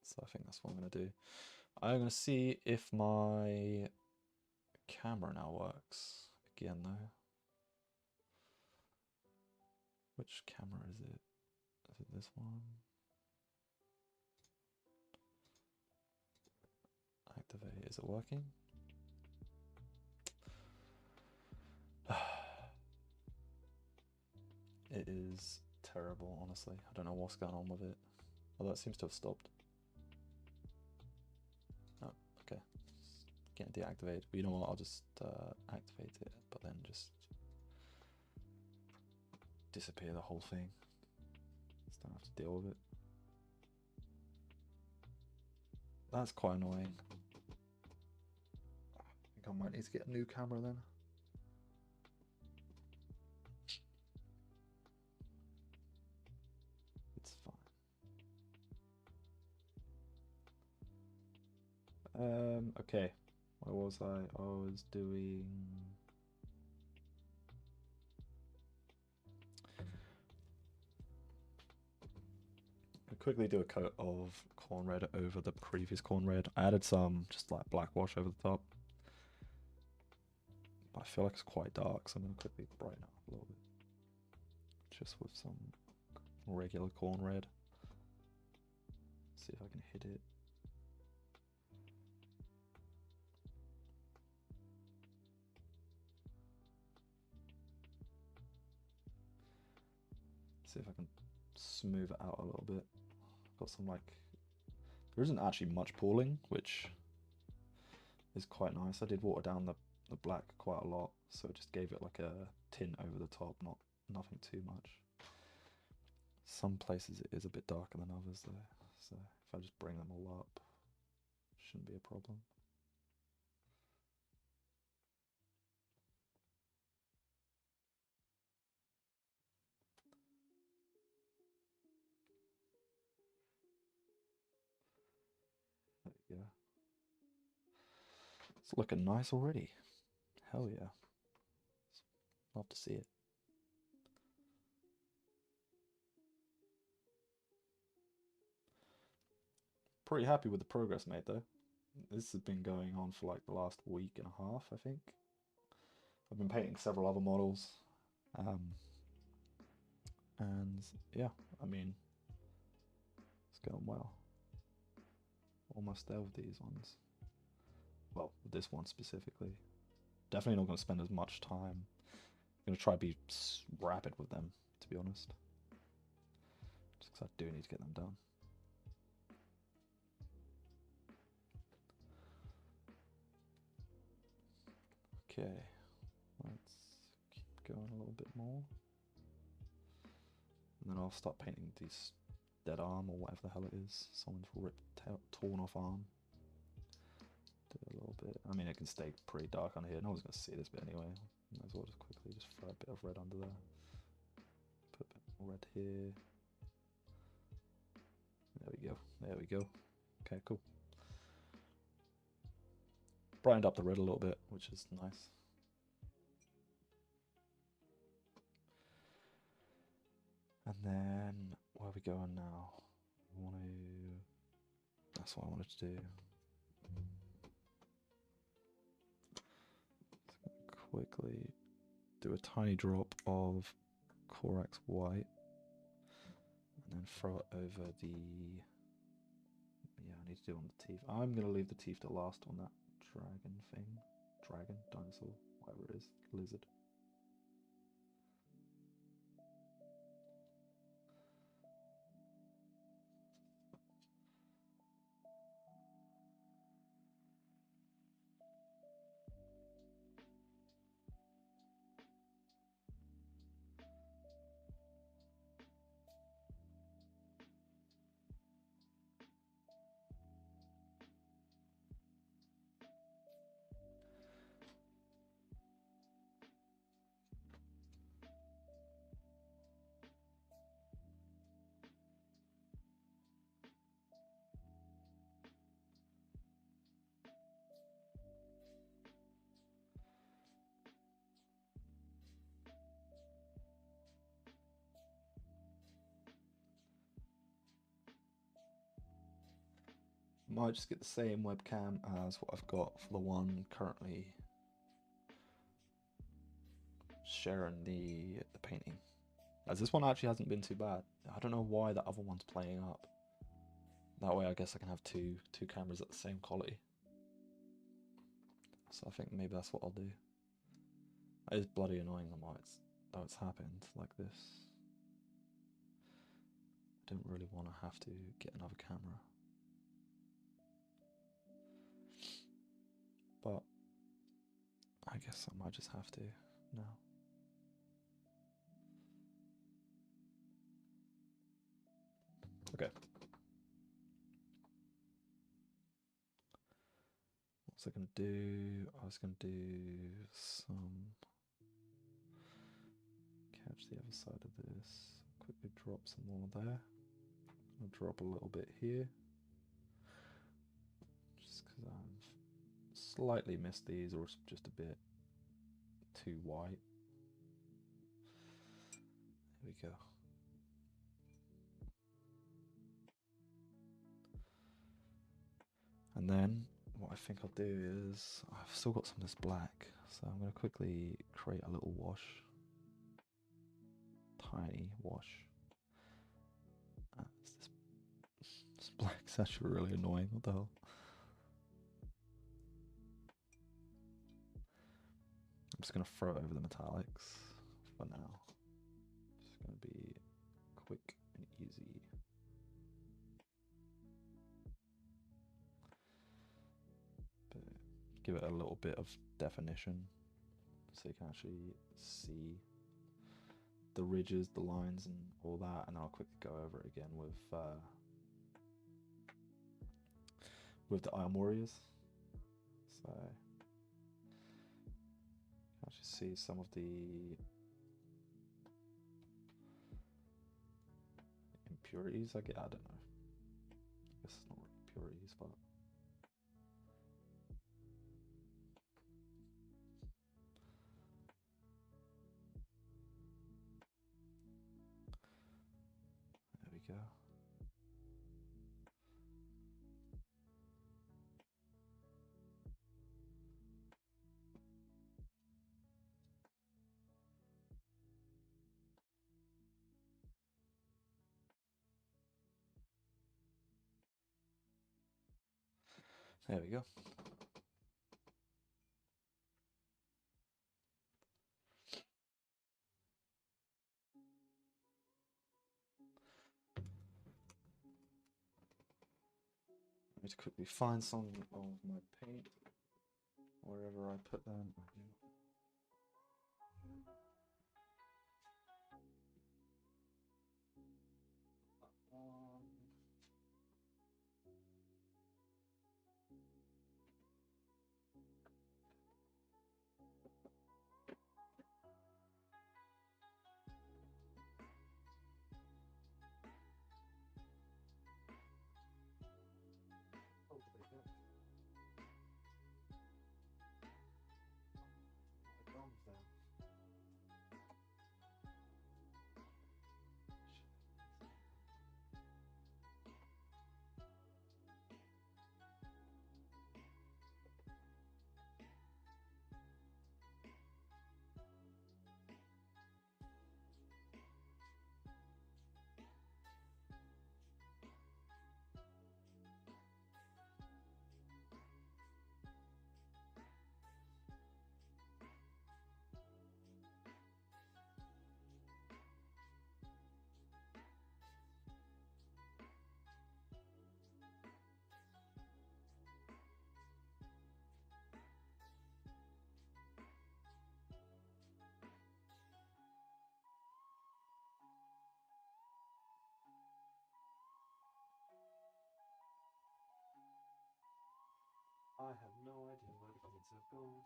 A: So I think that's what I'm going to do. I'm going to see if my camera now works again though. Which camera is it? Is it this one? Activate. Is it working? It is terrible, honestly. I don't know what's going on with it. Although it seems to have stopped. Oh, okay. It's getting deactivated. But you know what? I'll just activate it, but then just disappear the whole thing. Just don't have to deal with it. That's quite annoying. I might need to get a new camera then. It's fine. Okay. Where was I? I was doing... I'll quickly do a coat of corn red over the previous corn red. I added some just like black wash over the top. But I feel like it's quite dark, so I'm going to quickly brighten it up a little bit. Just with some regular corn red. See if I can hit it. See if I can smooth it out a little bit. Got some like, there isn't actually much pooling, which is quite nice. I did water down the black quite a lot, so it just gave it like a tint over the top, nothing too much. Some places it is a bit darker than others though, so if I just bring them all up, shouldn't be a problem. There we go. It's looking nice already. Hell yeah. Love to see it. Pretty happy with the progress made though. This has been going on for like the last week and a half, I think. I've been painting several other models. And yeah, I mean, it's going well. Almost there with these ones. Well, with this one specifically. Definitely not going to spend as much time. I'm going to try to be rapid with them, to be honest. Just because I do need to get them done. Okay, let's keep going a little bit more. And then I'll start painting these dead arm or whatever the hell it is. Someone's ripped, torn off arm. Do a little bit. I mean, it can stay pretty dark on here. No one's going to see this bit anyway. Might as well just quickly just throw a bit of red under there. Put a bit more red here. There we go. There we go. Okay, cool. Brightened up the red a little bit, which is nice. And then, where are we going now? I want to... That's what I wanted to do. Quickly do a tiny drop of Corax White. And then throw it over the... Yeah, I need to do it on the teeth. I'm going to leave the teeth to last on that dragon thing. Dragon, dinosaur, whatever it is. Lizard. Might just get the same webcam as what I've got for the one currently sharing the painting. As this one actually hasn't been too bad. I don't know why the other one's playing up. That way I guess I can have two cameras at the same quality. So I think maybe that's what I'll do. It is bloody annoying though it's happened like this. I don't really want to have to get another camera. But I guess I might just have to now. Okay. was I going to do? I was going to do some... Catch the other side of this. Quickly drop some more there. I'll drop a little bit here. Just because I've slightly missed these, or it's just a bit too white. There we go. And then what I think I'll do is, I've still got some of this black, so I'm going to quickly create a little wash. Tiny wash. This black's actually really annoying, what the hell? I'm just going to throw it over the metallics for now. It's going to be quick and easy. But give it a little bit of definition so you can actually see the ridges, the lines and all that, and I'll quickly go over it again with the Iron Warriors. So actually see some of the impurities I get. I don't know. I guess it's not really impurities, but there we go. There we go. Let me just quickly find some of my paint wherever I put them. I have no idea where the paints have gone.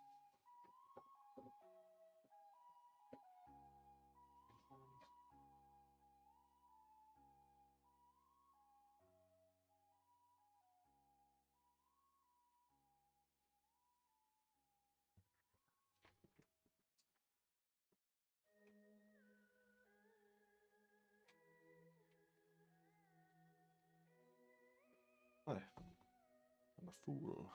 A: Oh, I'm a fool.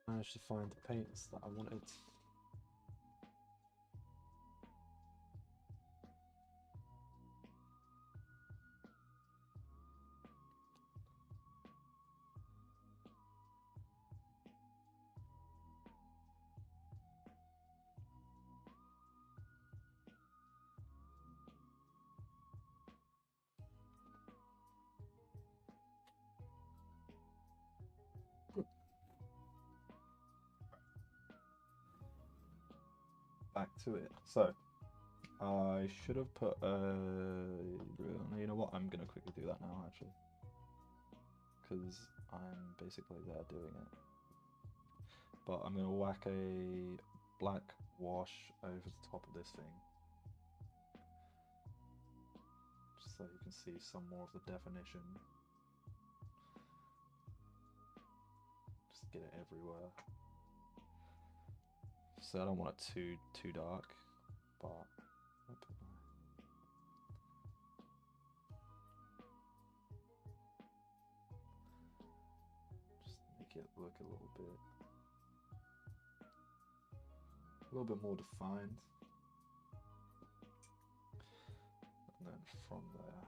A: I managed to find the paints that I wanted. back to it. So I should have put you know what, I'm gonna quickly do that now actually, because I'm basically there doing it. But I'm gonna whack a black wash over the top of this thing, just so you can see some more of the definition. Just get it everywhere. So I don't want it too dark, but just make it look a little bit more defined. And then from there,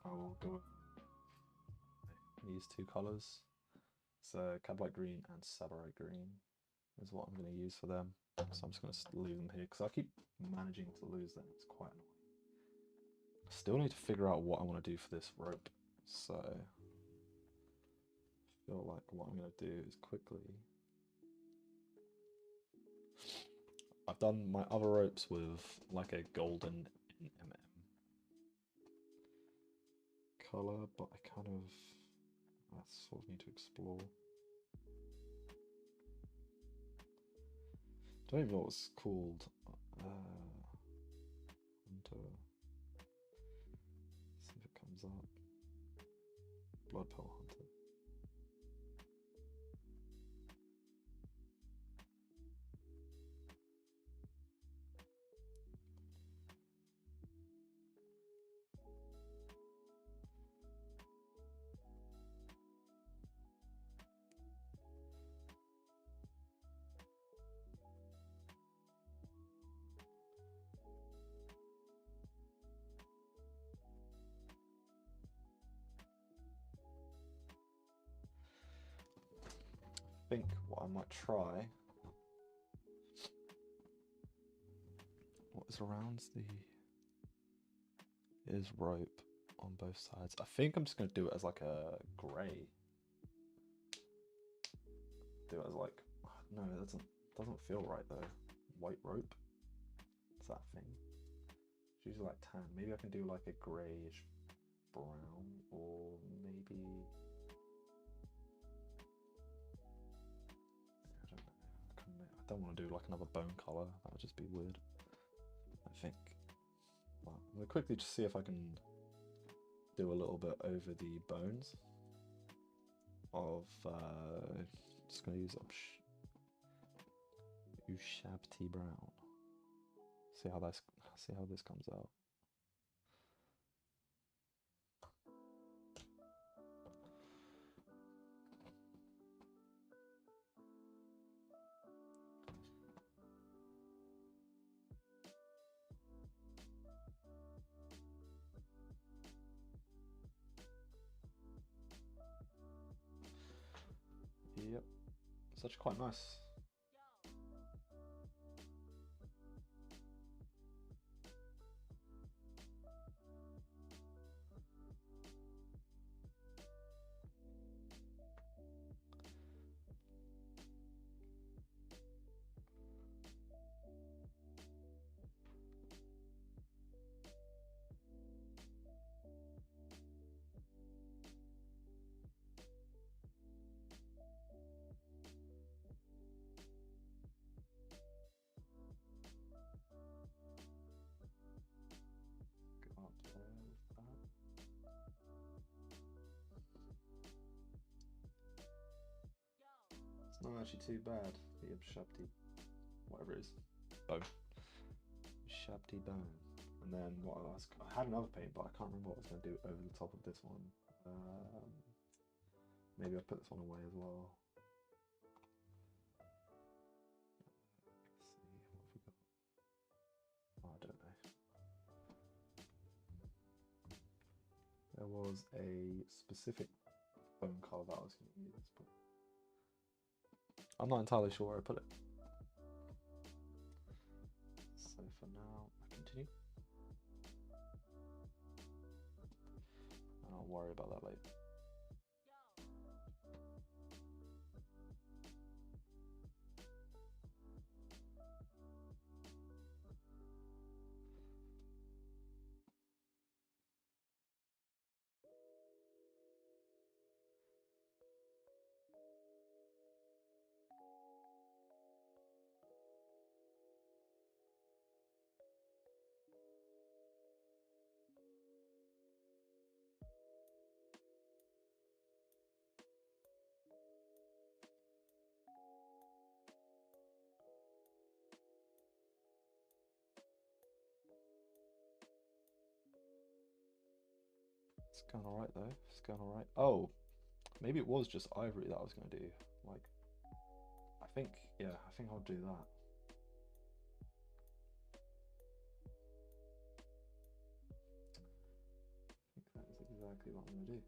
A: I will go these two colors. So Cadlight Green and Samurai Green is what I'm going to use for them. So I'm just going to leave them here because I keep managing to lose them. It's quite annoying. Still need to figure out what I want to do for this rope. So I feel like what I'm going to do is quickly. I've done my other ropes with like a golden MM color, but I kind of sort of need to explore. Don't even know what it's called. Hunter. See if it comes up. Blood Pearl Hunter. I think what I might try, what is around the is rope on both sides. I think I'm just going to do it as like a grey. Do it as like, no, it doesn't feel right though. White rope. It's that thing. It's usually like tan. Maybe I can do like a greyish brown, or maybe. I don't want to do like another bone color. That would just be weird, I think. Well, I'm going to quickly just see if I can do a little bit over the bones of, just going to use Ushabti brown. See how this comes out. Yep, it's actually quite nice. It's not actually too bad, the Ushabti, whatever it is, bone. Ushabti bone. And then what else? I had another paint, but I can't remember what I was going to do over the top of this one. Maybe I'll put this one away as well. Let's see, what have we got? Oh, I don't know. There was a specific bone colour that I was going to use, but I'm not entirely sure where I put it. So for now, I continue. And I'll worry about that later. It's going alright though. It's going alright. Oh, maybe it was just ivory that I was going to do. Like, I think, yeah, I think I'll do that. I think that is exactly what I'm going to do.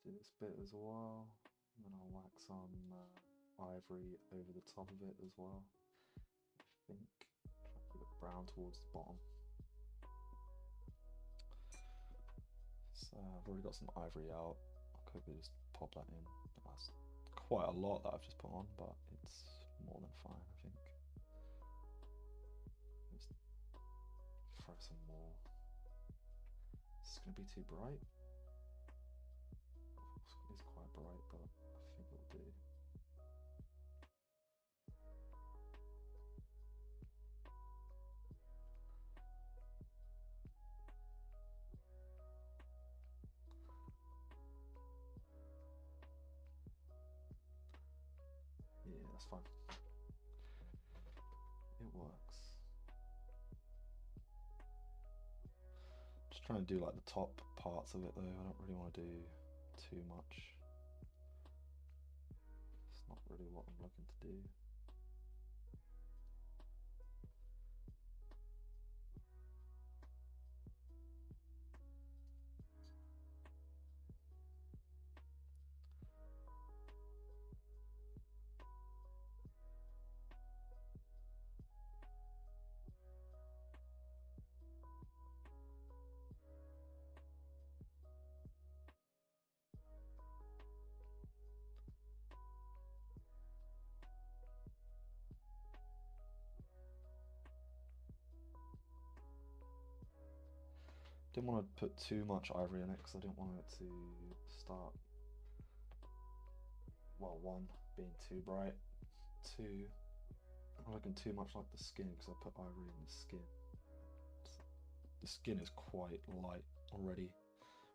A: Do this bit as well, and then I'll whack some ivory over the top of it as well. I think try to keep it brown towards the bottom. So I've already got some ivory out. I'll quickly just pop that in. That's quite a lot that I've just put on, but it's more than fine, I think. Just throw some more. Is this going to be too bright? It's quite bright, but I think it'll do. Yeah, that's fine. It works. Just trying to do like the top parts of it though. I don't really want to do too much. It's not really what I'm looking to do. Didn't want to put too much ivory in it because I didn't want it to start, well, one, being too bright, two, I'm looking too much like the skin because I put ivory in the skin. The skin is quite light already,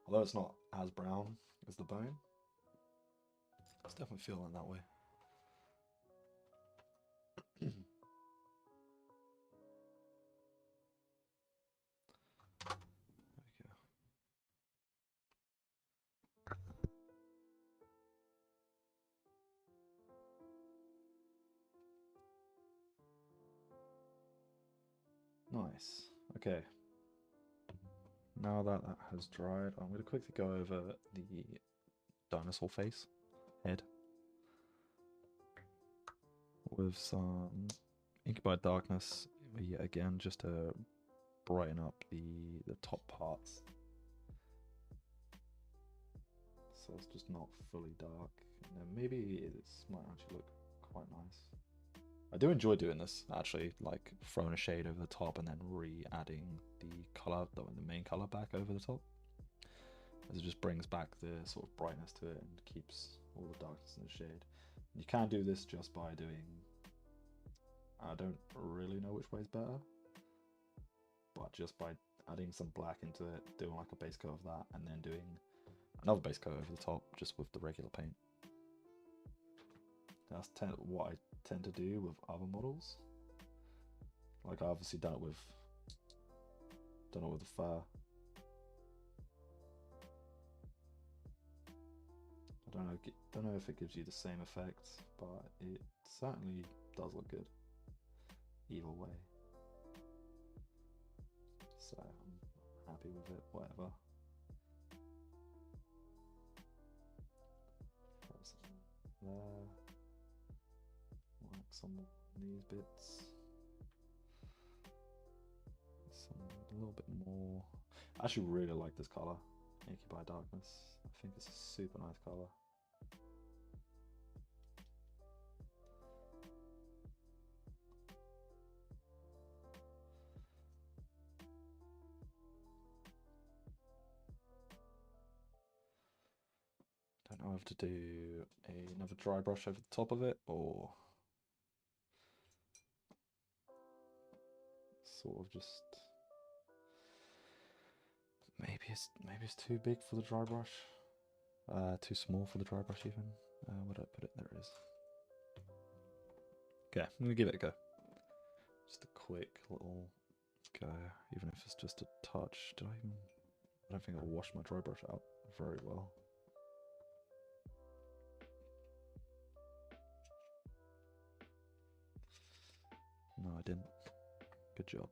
A: although it's not as brown as the bone. It's definitely feeling that way. Nice. Okay. Now that that has dried, I'm going to quickly go over the dinosaur face, head, with some ink by darkness, yet again, just to brighten up the top parts. So it's just not fully dark, and then maybe this might actually look quite nice. I do enjoy doing this, actually, like throwing a shade over the top and then re-adding the color, the main color back over the top. As it just brings back the sort of brightness to it and keeps all the darkness in the shade. You can do this just by doing, I don't really know which way is better, but just by adding some black into it, doing like a base coat of that, and then doing another base coat over the top just with the regular paint. That's what I tend to do with other models. Like I obviously done it with the fur. I don't know if it gives you the same effect, but it certainly does look good either way. So I'm happy with it, whatever. There. Like some of these bits. A little bit more. I actually really like this color, Inky by Darkness. I think it's a super nice color. Don't know if to do another dry brush over the top of it or sort of just maybe it's too big for the dry brush, too small for the dry brush even. Where did I put it? There it is. Okay, I'm gonna give it a go. Just a quick little go, even if it's just a touch. I don't think I'll wash my dry brush out very well. No, I didn't. Good job.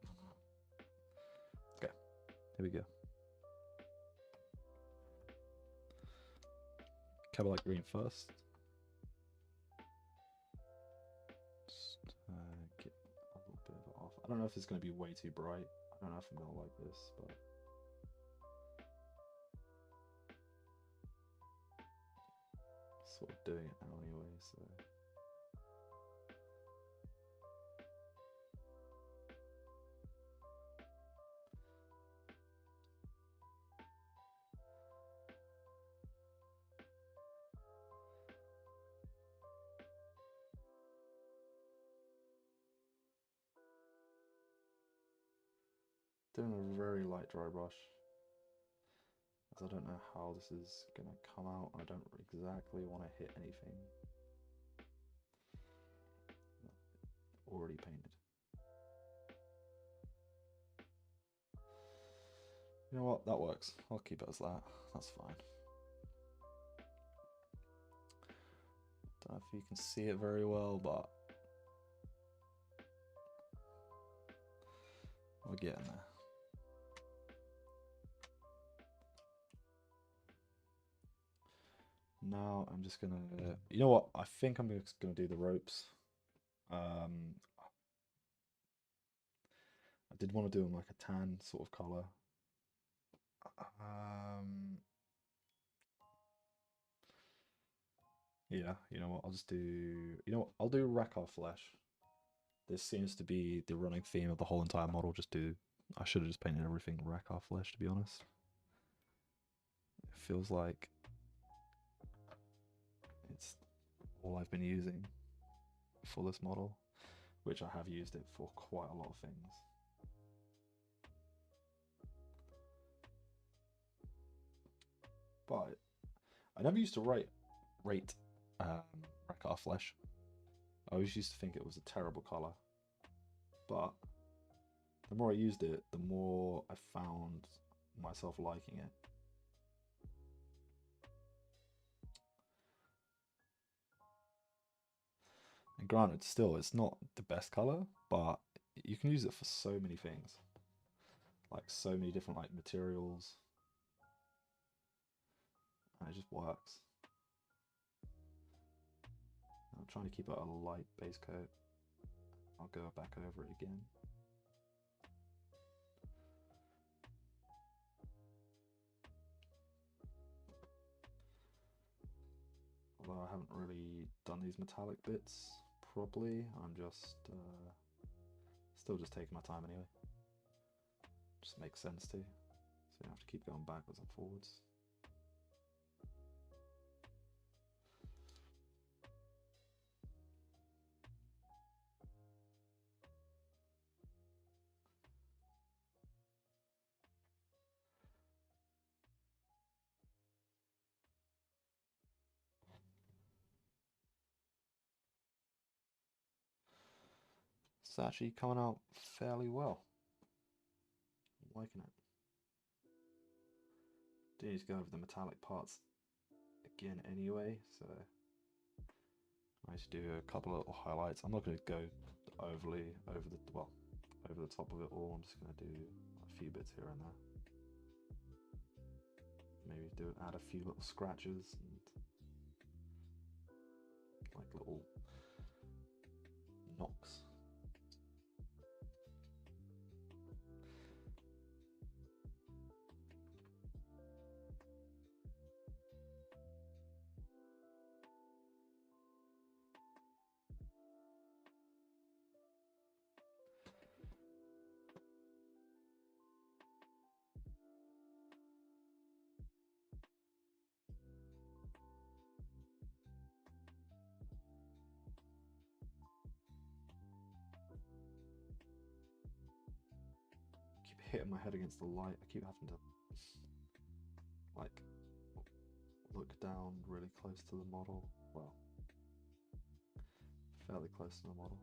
A: Okay, here we go. Cabalite green first. Just get a little bit of it off. I don't know if it's going to be way too bright. I don't know if I'm going to like this, but sort of doing it now anyway, so. Doing a very light dry brush, as I don't know how this is going to come out. I don't exactly want to hit anything already painted. You know what, that works. I'll keep it as that. That's fine. Don't know if you can see it very well, but we're getting there. Now I'm just gonna, you know what? I think I'm just gonna do the ropes. I did want to do them like a tan sort of color. Yeah, you know what? I'll just do, you know what? I'll do Rackar flesh. This seems to be the running theme of the whole entire model. I should have just painted everything Rackar flesh, to be honest. It feels like it's all I've been using for this model, which I have used it for quite a lot of things. But I never used to rate Rackar flesh. I always used to think it was a terrible color, but the more I used it, the more I found myself liking it. And granted, still, it's not the best color, but you can use it for so many things, like so many different like materials, and it just works. I'm trying to keep it a light base coat. I'll go back over it again. Although I haven't really done these metallic bits properly, I'm just still just taking my time anyway. Just makes sense to, so you don't have to keep going backwards and forwards. It's actually coming out fairly well. I'm liking it. Do need to go over the metallic parts again anyway, so I need to do a couple of little highlights. I'm not going to go overly over the top of it all. I'm just going to do a few bits here and there. Maybe add a few little scratches and like little knocks. Hitting my head against the light. I keep having to like look down really close to the model. Well, fairly close to the model.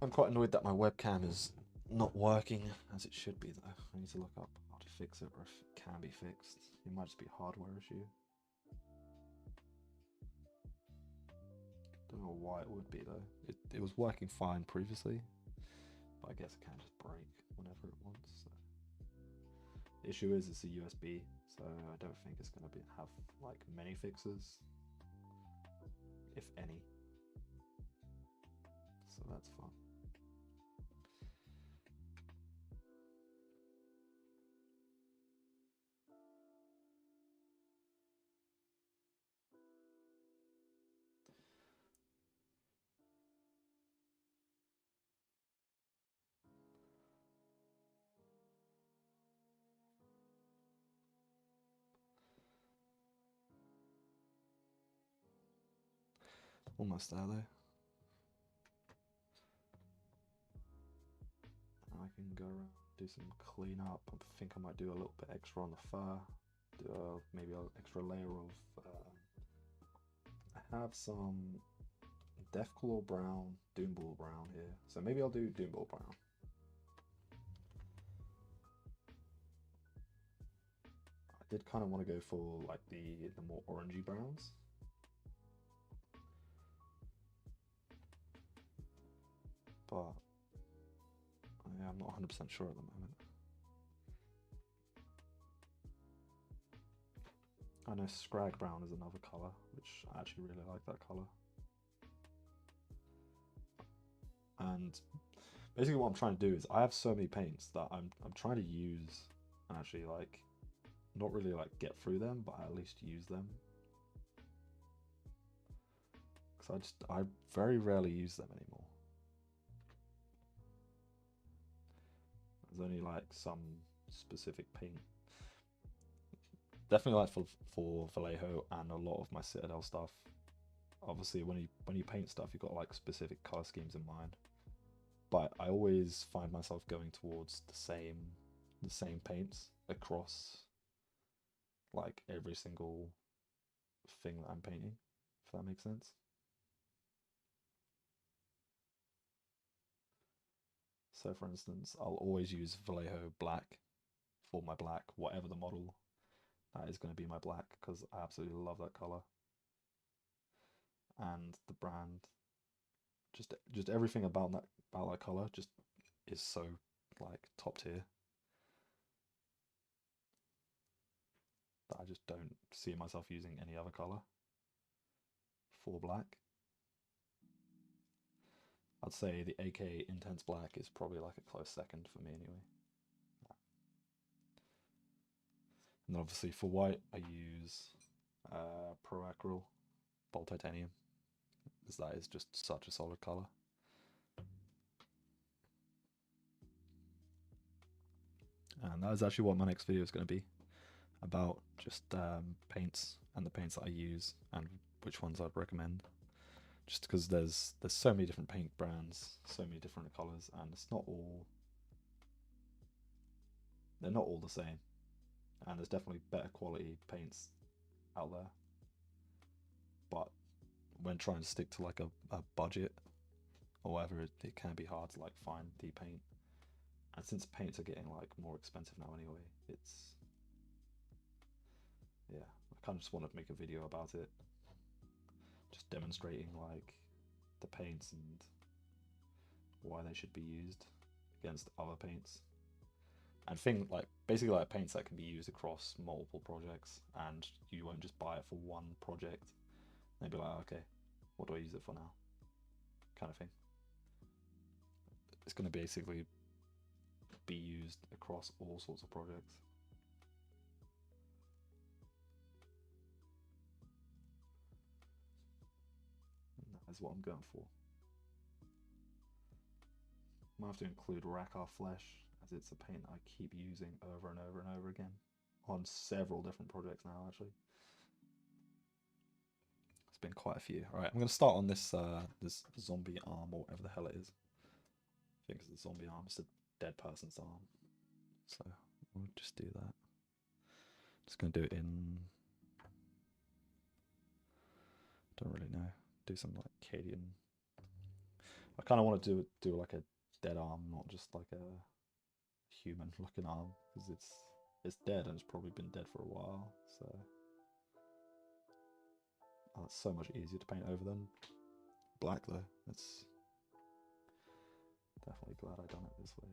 A: I'm quite annoyed that my webcam is not working as it should be though. I need to look up how to fix it or if it can be fixed. It might just be a hardware issue. Don't know why it would be though. It was working fine previously, but I guess it can just break whenever it wants. So. The issue is it's a USB, so I don't think it's going to have like many fixes, if any. So that's fun. Almost there though. And I can go around, do some clean up. I think I might do a little bit extra on the fur. Do maybe an extra layer of. I have some Deathclaw brown, Doomball brown here, so maybe I'll do Doomball brown. I did kind of want to go for like the more orangey browns. But yeah, I'm not 100% sure at the moment. I know Scrag Brown is another colour, which I actually really like that colour. And basically what I'm trying to do is I have so many paints that I'm trying to use and actually like not really like get through them, but at least use them. Because I very rarely use them anymore. There's only like some specific paint. Definitely like for Vallejo and a lot of my Citadel stuff. Obviously when you paint stuff you've got like specific color schemes in mind. But I always find myself going towards the same paints across like every single thing that I'm painting, if that makes sense. So for instance, I'll always use Vallejo black for my black, whatever the model, that is going to be my black, because I absolutely love that color. And the brand, just everything about that color just is so like top tier that I just don't see myself using any other color for black. I'd say the AK Intense Black is probably like a close second for me anyway. And then obviously for white I use Pro Acryl Bold Titanium, because that is just such a solid color. And that is actually what my next video is going to be about, just paints and the paints that I use and which ones I'd recommend. Just because there's so many different paint brands, so many different colors, and they're not all the same. And there's definitely better quality paints out there. But when trying to stick to like a budget However, it can be hard to like find the paint, and since paints are getting like more expensive now anyway, it's yeah. I kind of just wanted to make a video about it, just demonstrating like the paints and why they should be used against other paints. And thing like basically like paints that can be used across multiple projects, and you won't just buy it for one project. They'd be like, okay, what do I use it for now? Kind of thing. It's going to basically be used across all sorts of projects. And that is what I'm going for. Might have to include Rakar Flesh, as it's a paint I keep using over and over and over again on several different projects now, actually. It's been quite a few. Alright, I'm going to start on this this zombie arm, or whatever the hell it is. I think it's the zombie arm, it's a dead person's arm. So we'll just do that. Just going to do it in... don't really know. Do some like Cadian. I kind of want to do like a dead arm, not just like a human looking arm, because it's dead and it's probably been dead for a while. So it's so much easier to paint over than black though. It's definitely glad I done it this way.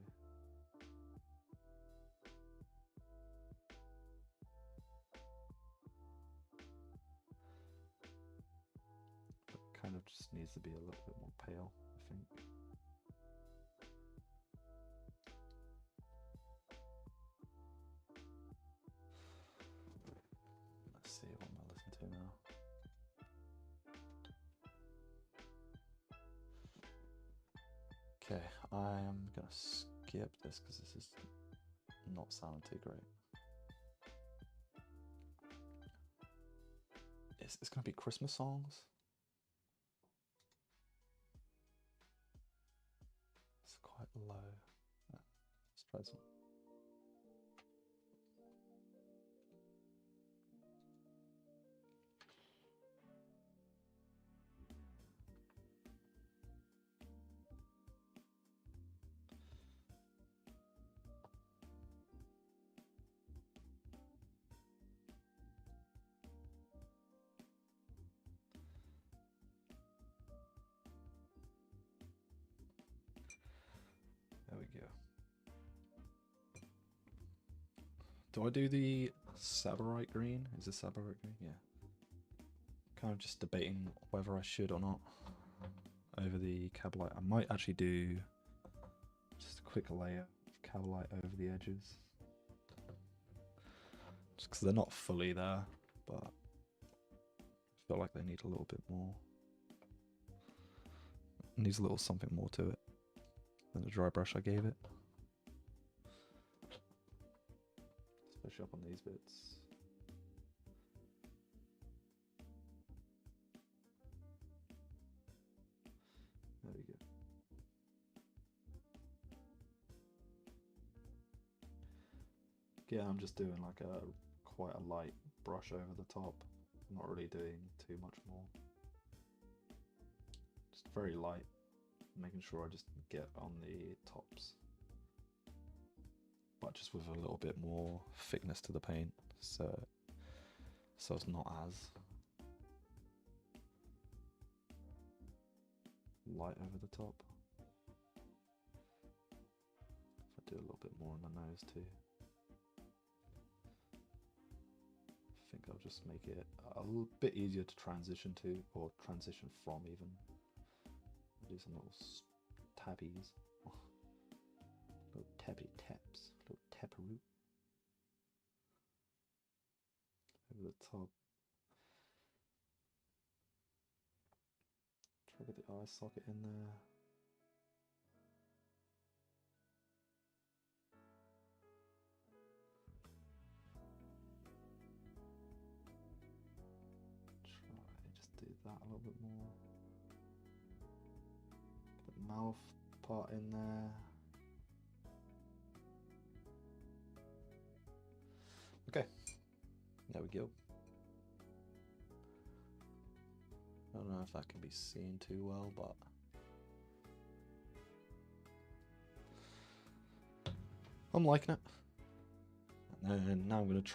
A: It kind of just needs to be a little bit more pale, I think. Let's see, what am I listening to now? Okay, I am gonna skip this because this is not sounding too great. It's gonna be Christmas songs. It's quite low. Let's try some. There we go. Do I do the Sabarite green? Is this Sabarite green? Yeah. Kind of just debating whether I should or not over the Cabalite. I might actually do just a quick layer of Cabalite over the edges. Just because they're not fully there, but I feel like they need a little bit more. It needs a little something more to it than the dry brush I gave it. Especially up on these bits. There we go. Yeah, I'm just doing like quite a light brush over the top. I'm not really doing too much more. Just very light, making sure I just get on the tops. But just with a little bit more thickness to the paint, so it's not as light over the top. If I do a little bit more on the nose too, I think I'll just make it a little bit easier to transition to, or transition from even. I'll do some little tabbies. Little tabby taps, little taparoo over the top. Try to get the eye socket in there. Try just do that a little bit more. Get the mouth part in there. Okay, there we go. I don't know if that can be seen too well, but I'm liking it. And then now I'm going to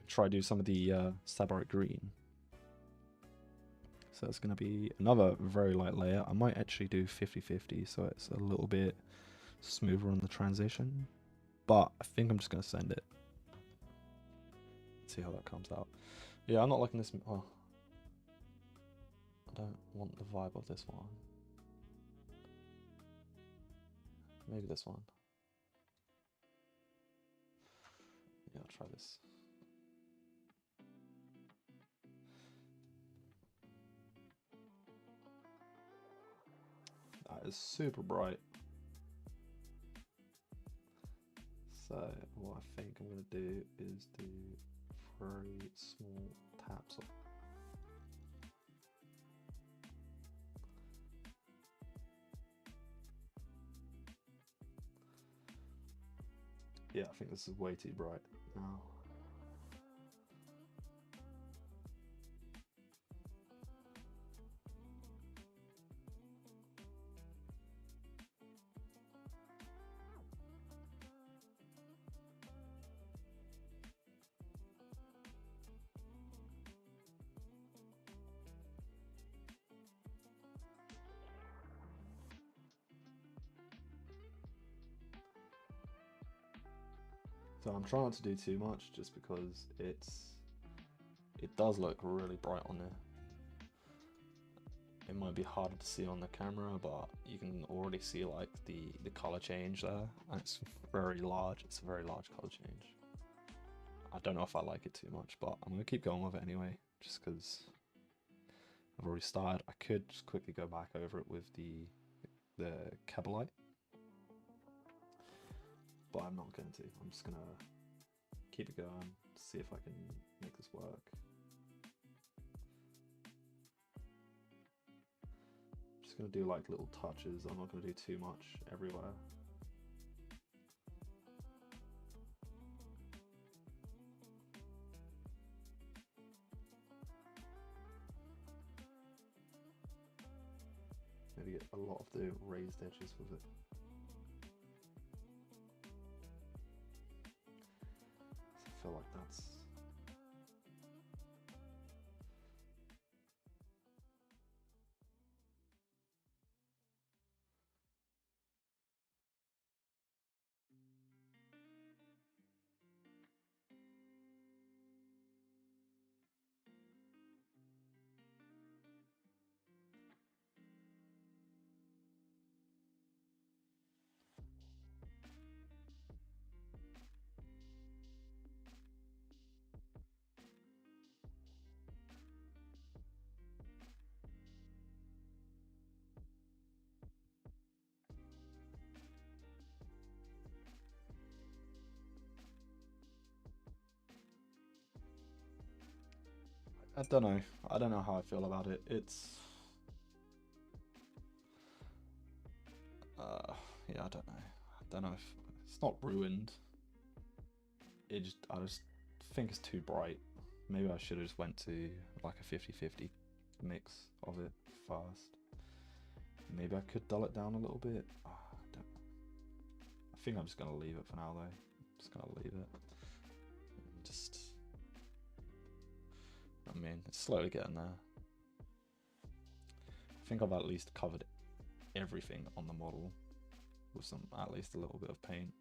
A: try do some of the Sabarite green. So it's going to be another very light layer. I might actually do 50-50 so it's a little bit smoother on the transition. But I think I'm just going to send it. See how that comes out. Yeah, I'm not liking this. Oh, I don't want the vibe of this one. Maybe this one. Yeah, I'll try this. That is super bright. So what I think I'm going to do is do very small taps of. Yeah, I think this is way too bright now. So I'm trying not to do too much just because it does look really bright on there. It might be harder to see on the camera, but you can already see like the color change there, and it's very large. It's a very large color change. I don't know if I like it too much, but I'm gonna keep going with it anyway, just because I've already started. I could just quickly go back over it with the Kebalite, but I'm not going to. I'm just gonna keep it going, see if I can make this work. Just gonna do like little touches. I'm not gonna do too much everywhere. Maybe get a lot of the raised edges with it. I feel like that's I don't know. I don't know how I feel about it. It's yeah, I don't know. I don't know if it's not ruined. I just think it's too bright. Maybe I should have just went to like a 50-50 mix of it first. Maybe I could dull it down a little bit. I think I'm just gonna leave it for now though. I'm just gonna leave it. Just, I mean, it's slowly getting there. I think I've at least covered everything on the model with at least a little bit of paint.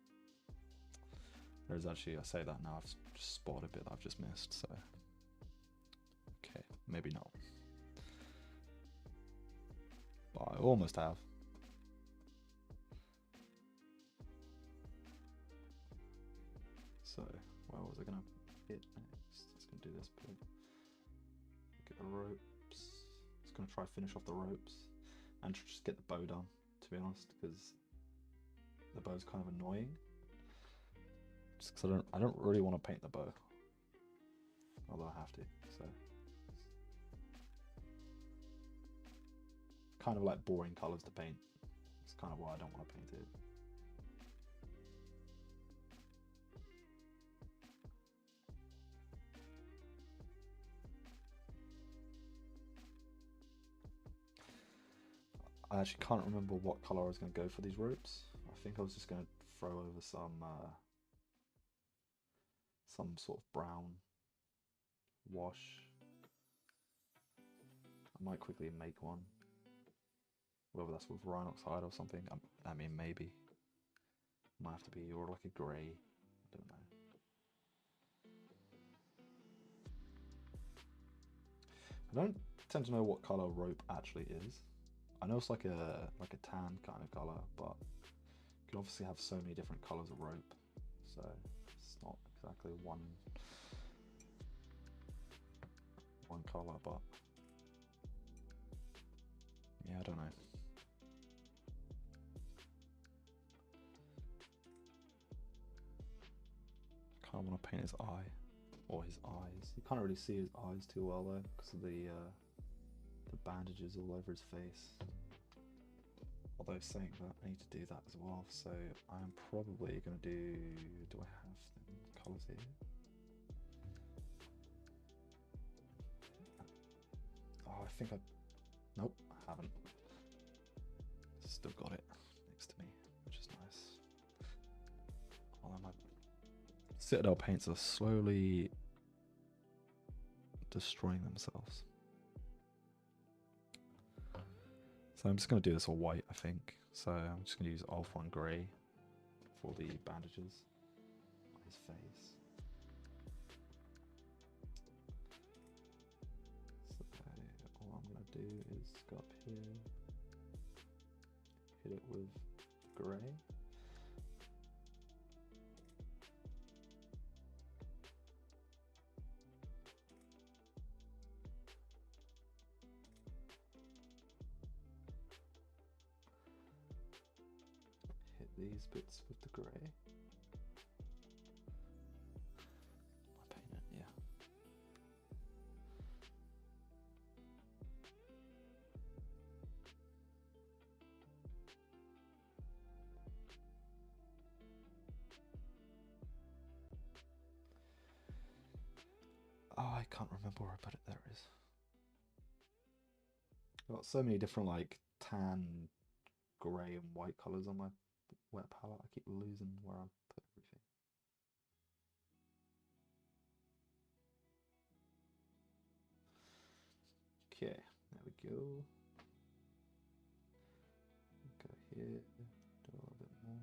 A: There's actually, I say that now, I've just spotted a bit that I've just missed, so. Okay, maybe not. But I almost have. So, where was I gonna hit next? It's gonna do this bit. Get the ropes. It's gonna try finish off the ropes and just get the bow done, to be honest, because the bow's kind of annoying. Just because I don't really want to paint the bow, although I have to. So kind of like boring colors to paint. It's kind of why I don't want to paint it. I actually can't remember what color I was going to go for these ropes. I think I was just going to throw over some sort of brown wash. I might quickly make one, whether that's with Rhinoxide or something. I mean, maybe. Might have to be, or like a grey. I don't know. I don't tend to know what colour rope actually is. I know it's like a tan kind of colour, but you can obviously have so many different colours of rope, so it's not exactly one colour, but yeah, I don't know. I kind of want to paint his eye, or his eyes. You can't really see his eyes too well though, because of the bandages all over his face. Although saying that, I need to do that as well, so I'm probably going to do I have the colours here? Oh, I think nope, I haven't. Still got it next to me, which is nice. Although my Citadel paints are slowly destroying themselves. So I'm just going to do this all white, I think. So I'm just going to use Alpha and Grey for the bandages on his face. So all I'm going to do is go up here, hit it with grey. Hit these bits with the grey. I paint it, yeah. Oh, I can't remember where I put it. There it is. I've got so many different like tan, grey and white colours on my wet palette. I keep losing where I put everything. Okay, there we go. Go here, do a little bit more.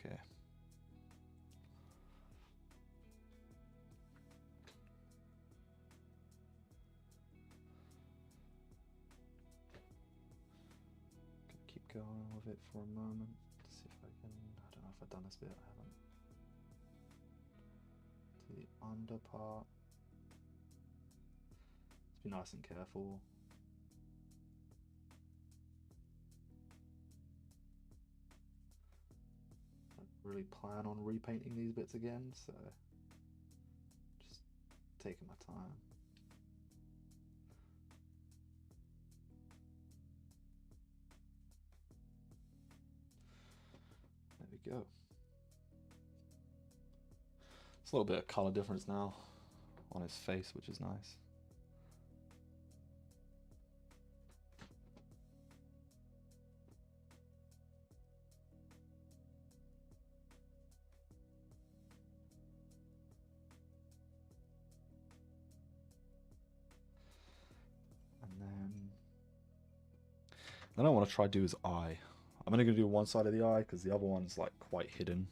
A: Okay. Keep going with it for a moment to see if I can. I don't know if I've done this bit. I haven't. To the under part. Let's be nice and careful. I don't really plan on repainting these bits again, so just taking my time. There we go. It's a little bit of colour difference now on his face, which is nice. Then I want to try to do his eye. I'm only going to do one side of the eye because the other one's like quite hidden.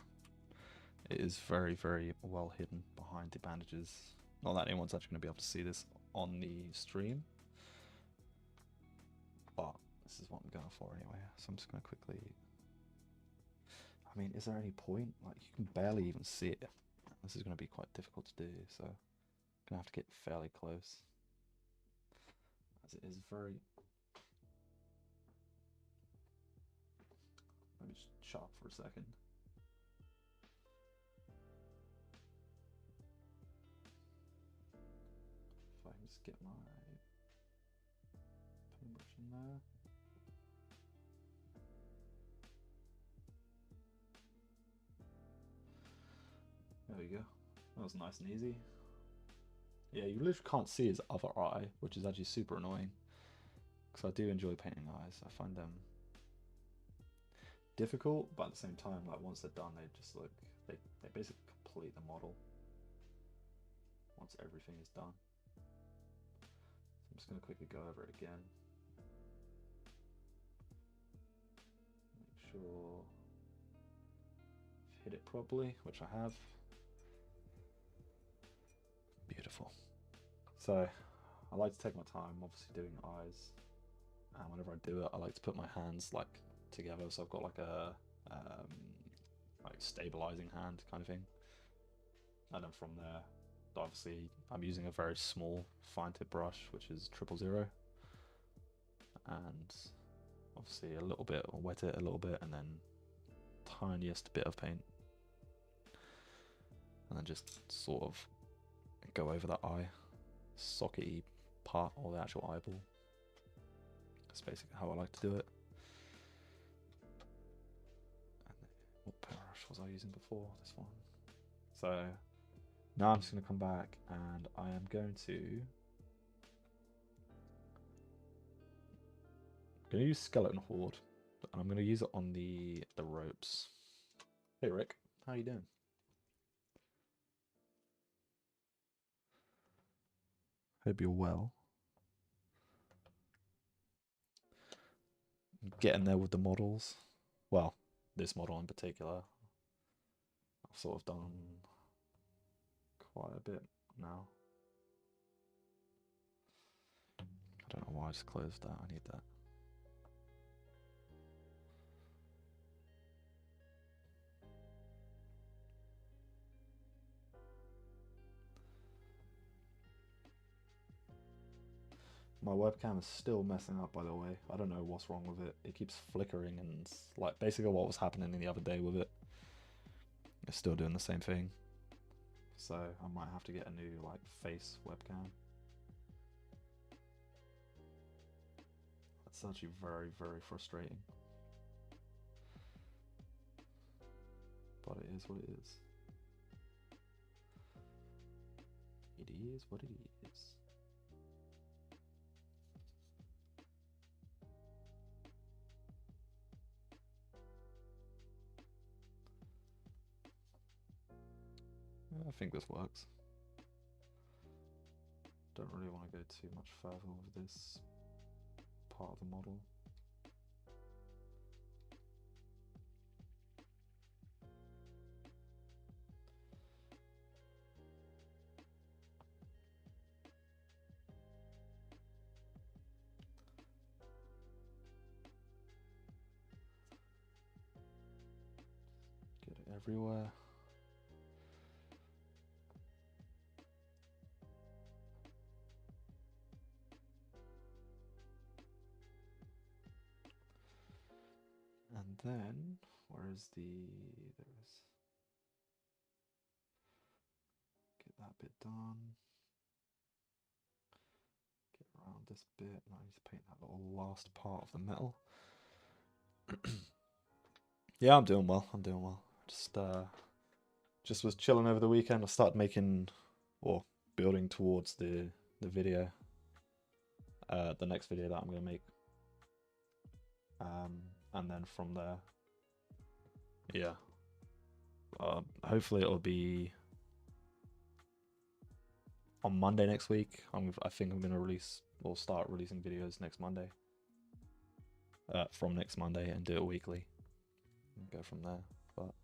A: It is very, very well hidden behind the bandages. Not that anyone's actually going to be able to see this on the stream, but this is what I'm going for anyway. So I'm just going to quickly. I mean, is there any point? Like, you can barely even see it. This is going to be quite difficult to do, so I'm going to have to get fairly close, as it is very. Let me just chop for a second. If I can just get my paintbrush in there. There we go. That was nice and easy. Yeah, you literally can't see his other eye, which is actually super annoying. Because I do enjoy painting eyes. I find them difficult, but at the same time, like once they're done, they just look, they basically complete the model. Once everything is done. So I'm just going to quickly go over it again. Make sure I've hit it properly, which I have. Beautiful. So I like to take my time, obviously doing eyes, and whenever I do it, I like to put my hands like together, so I've got like a like stabilizing hand kind of thing, and then from there, obviously I'm using a very small fine tip brush, which is 000, and obviously a little bit, I'll wet it a little bit, and then tiniest bit of paint, and then just sort of go over that eye sockety part, or the actual eyeball. That's basically how I like to do it. And what brush was I using before? This one. So now I'm just going to come back and I am going to use Skeleton Horde, and I'm going to use it on the ropes. Hey Rick, how you doing? Hope you're well. I'm getting there with the models. Well, this model in particular, I've sort of done quite a bit now. I don't know why I just closed that. I need that. My webcam is still messing up, by the way. I don't know what's wrong with it. It keeps flickering, and like basically what was happening the other day with it. It's still doing the same thing. So I might have to get a new like face webcam. That's actually very, very frustrating. But it is what it is. It is what it is. I think this works. Don't really want to go too much further with this part of the model. Get it everywhere. And then, where is there is. Get that bit done. Get around this bit, and I need to paint that little last part of the metal. Yeah, I'm doing well. I'm doing well. Just was chilling over the weekend. I started making, or building towards the video, the next video that I'm gonna make. And then from there, yeah, hopefully it'll be on Monday next week. I think I'm gonna release or start releasing videos next Monday. From next Monday, and do it weekly and go from there. But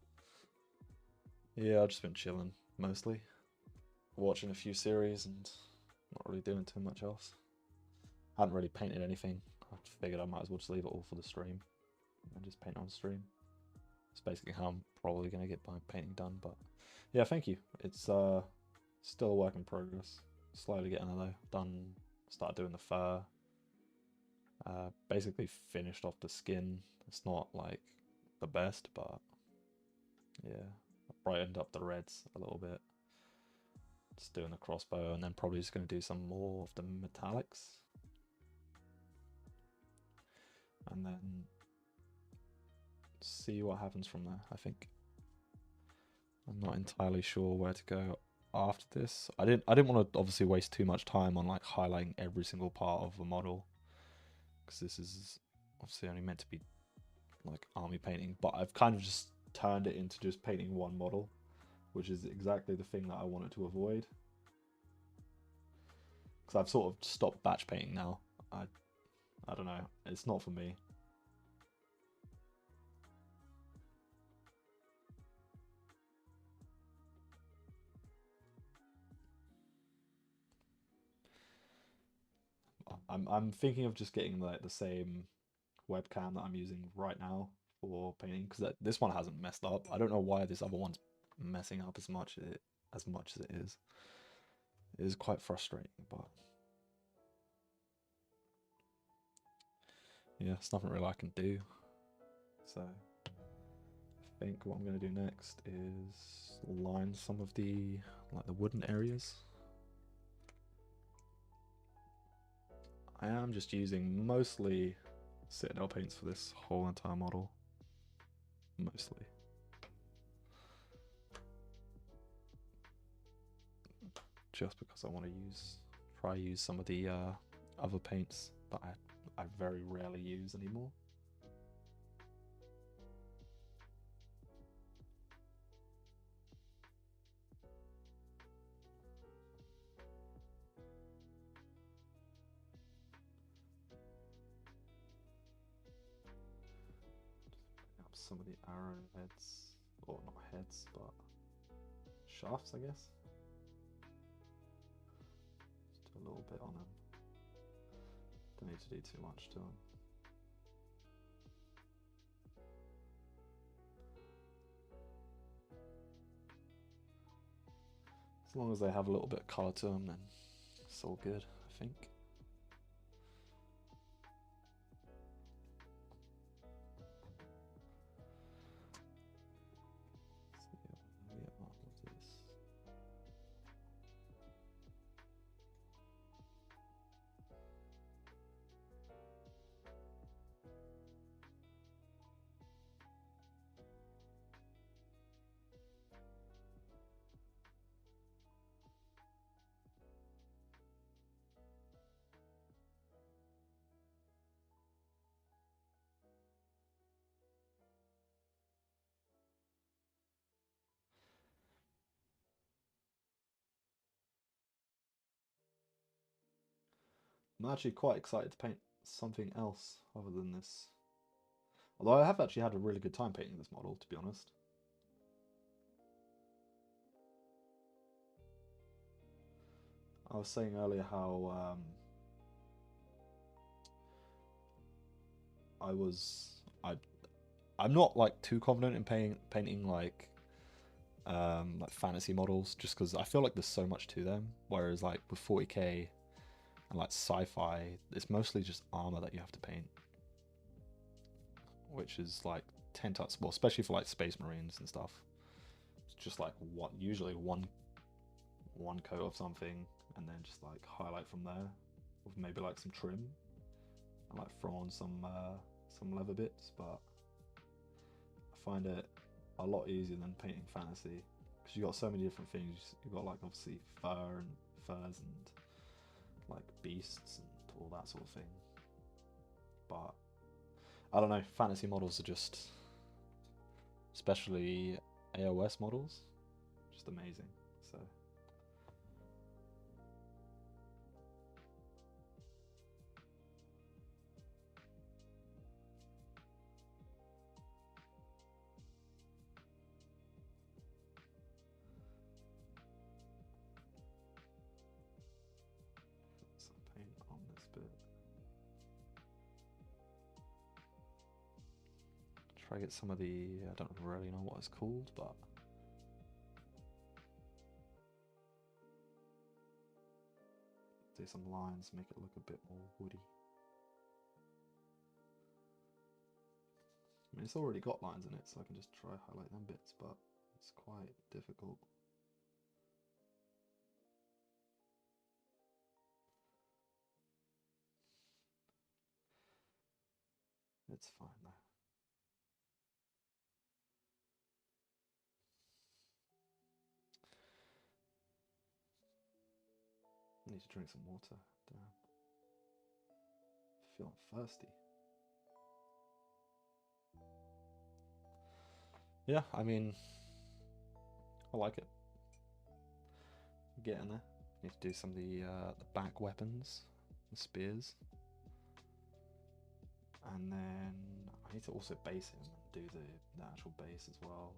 A: yeah, I've just been chilling mostly, watching a few series and not really doing too much else. I hadn't really painted anything. I figured I might as well just leave it all for the stream and just paint on stream. It's basically how I'm probably going to get my painting done. But yeah, thank you. It's still a work in progress. Slowly getting it though. Done. Started doing the fur. Basically finished off the skin. It's not like the best, but yeah, I brightened up the reds a little bit. Just doing the crossbow, and then probably just going to do some more of the metallics. And then see what happens from there, I think. I'm not entirely sure where to go after this. I didn't want to obviously waste too much time on like highlighting every single part of a model, because this is obviously only meant to be like army painting, but I've kind of just turned it into just painting one model, which is exactly the thing that I wanted to avoid, because I've sort of stopped batch painting now. I don't know, it's not for me. I'm thinking of just getting like the same webcam that I'm using right now for painting, because this one hasn't messed up. I don't know why this other one's messing up as much as it is. It is quite frustrating, but yeah, it's nothing really I can do. So I think what I'm going to do next is line some of the like the wooden areas. I am just using mostly Citadel paints for this whole entire model. Mostly. Just because I want to try use some of the other paints that I very rarely use anymore. Up some of the arrowheads, or not heads, but shafts, I guess. Just do a little bit on them. Don't need to do too much to them. As long as they have a little bit of colour to them, then it's all good, I think. I'm actually quite excited to paint something else other than this. Although I have actually had a really good time painting this model, to be honest. I was saying earlier how I'm not like too confident in painting like fantasy models, just because I feel like there's so much to them. Whereas like with 40k and like sci-fi, it's mostly just armor that you have to paint, which is like 10 times, well, especially for like space marines and stuff. It's just like usually one coat of something, and then just like highlight from there with maybe like some trim and like throw on some leather bits. But I find it a lot easier than painting fantasy, because you got so many different things. You've got like obviously furs and like beasts and all that sort of thing. But I don't know, fantasy models are just, especially AOS models, just amazing. So some paint on this bit. Try to get some of the, I don't really know what it's called, but do some lines, make it look a bit more woody. I mean, it's already got lines in it, so I can just try highlight them bits, but it's quite difficult. It's fine though. need to drink some water. Damn. Feeling thirsty. Yeah, I mean, I like it. Getting there. Need to do some of the back weapons, the spears, and then I need to also base him and do the actual base as well.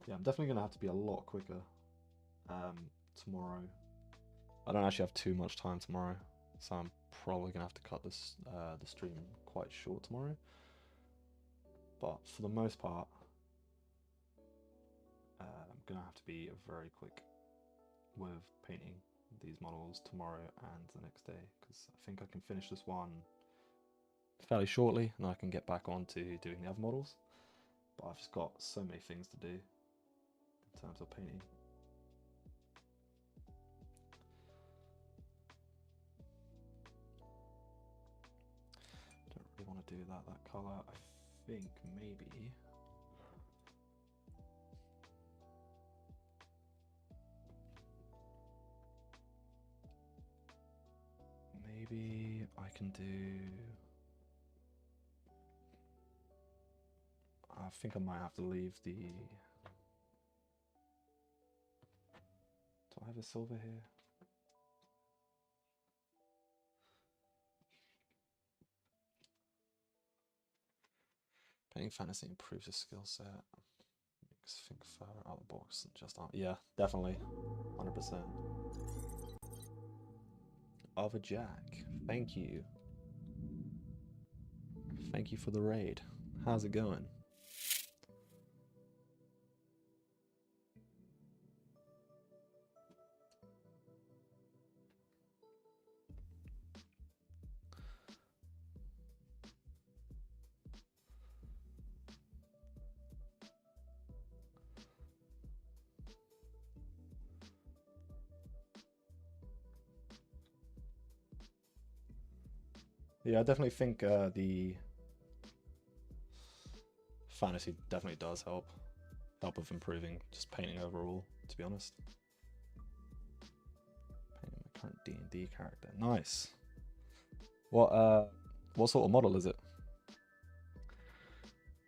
A: Yeah, I'm definitely going to have to be a lot quicker tomorrow. I don't actually have too much time tomorrow, so I'm probably going to have to cut this the stream quite short tomorrow. But for the most part, I'm going to have to be very quick with painting these models tomorrow and the next day, because I think I can finish this one fairly shortly, and then I can get back on to doing the other models. But I've just got so many things to do in terms of painting. Don't really want to do that colour. I think maybe I can do, I think I might have to leave the, do I have a silver here? Painting fantasy improves your skill set. Makes think further out of the box than just art. Yeah, definitely. 100%. Other Jack, thank you. Thank you for the raid. How's it going? Yeah, I definitely think the fantasy definitely does help with improving just painting overall, to be honest. Painting my current D&D character. Nice. What sort of model is it?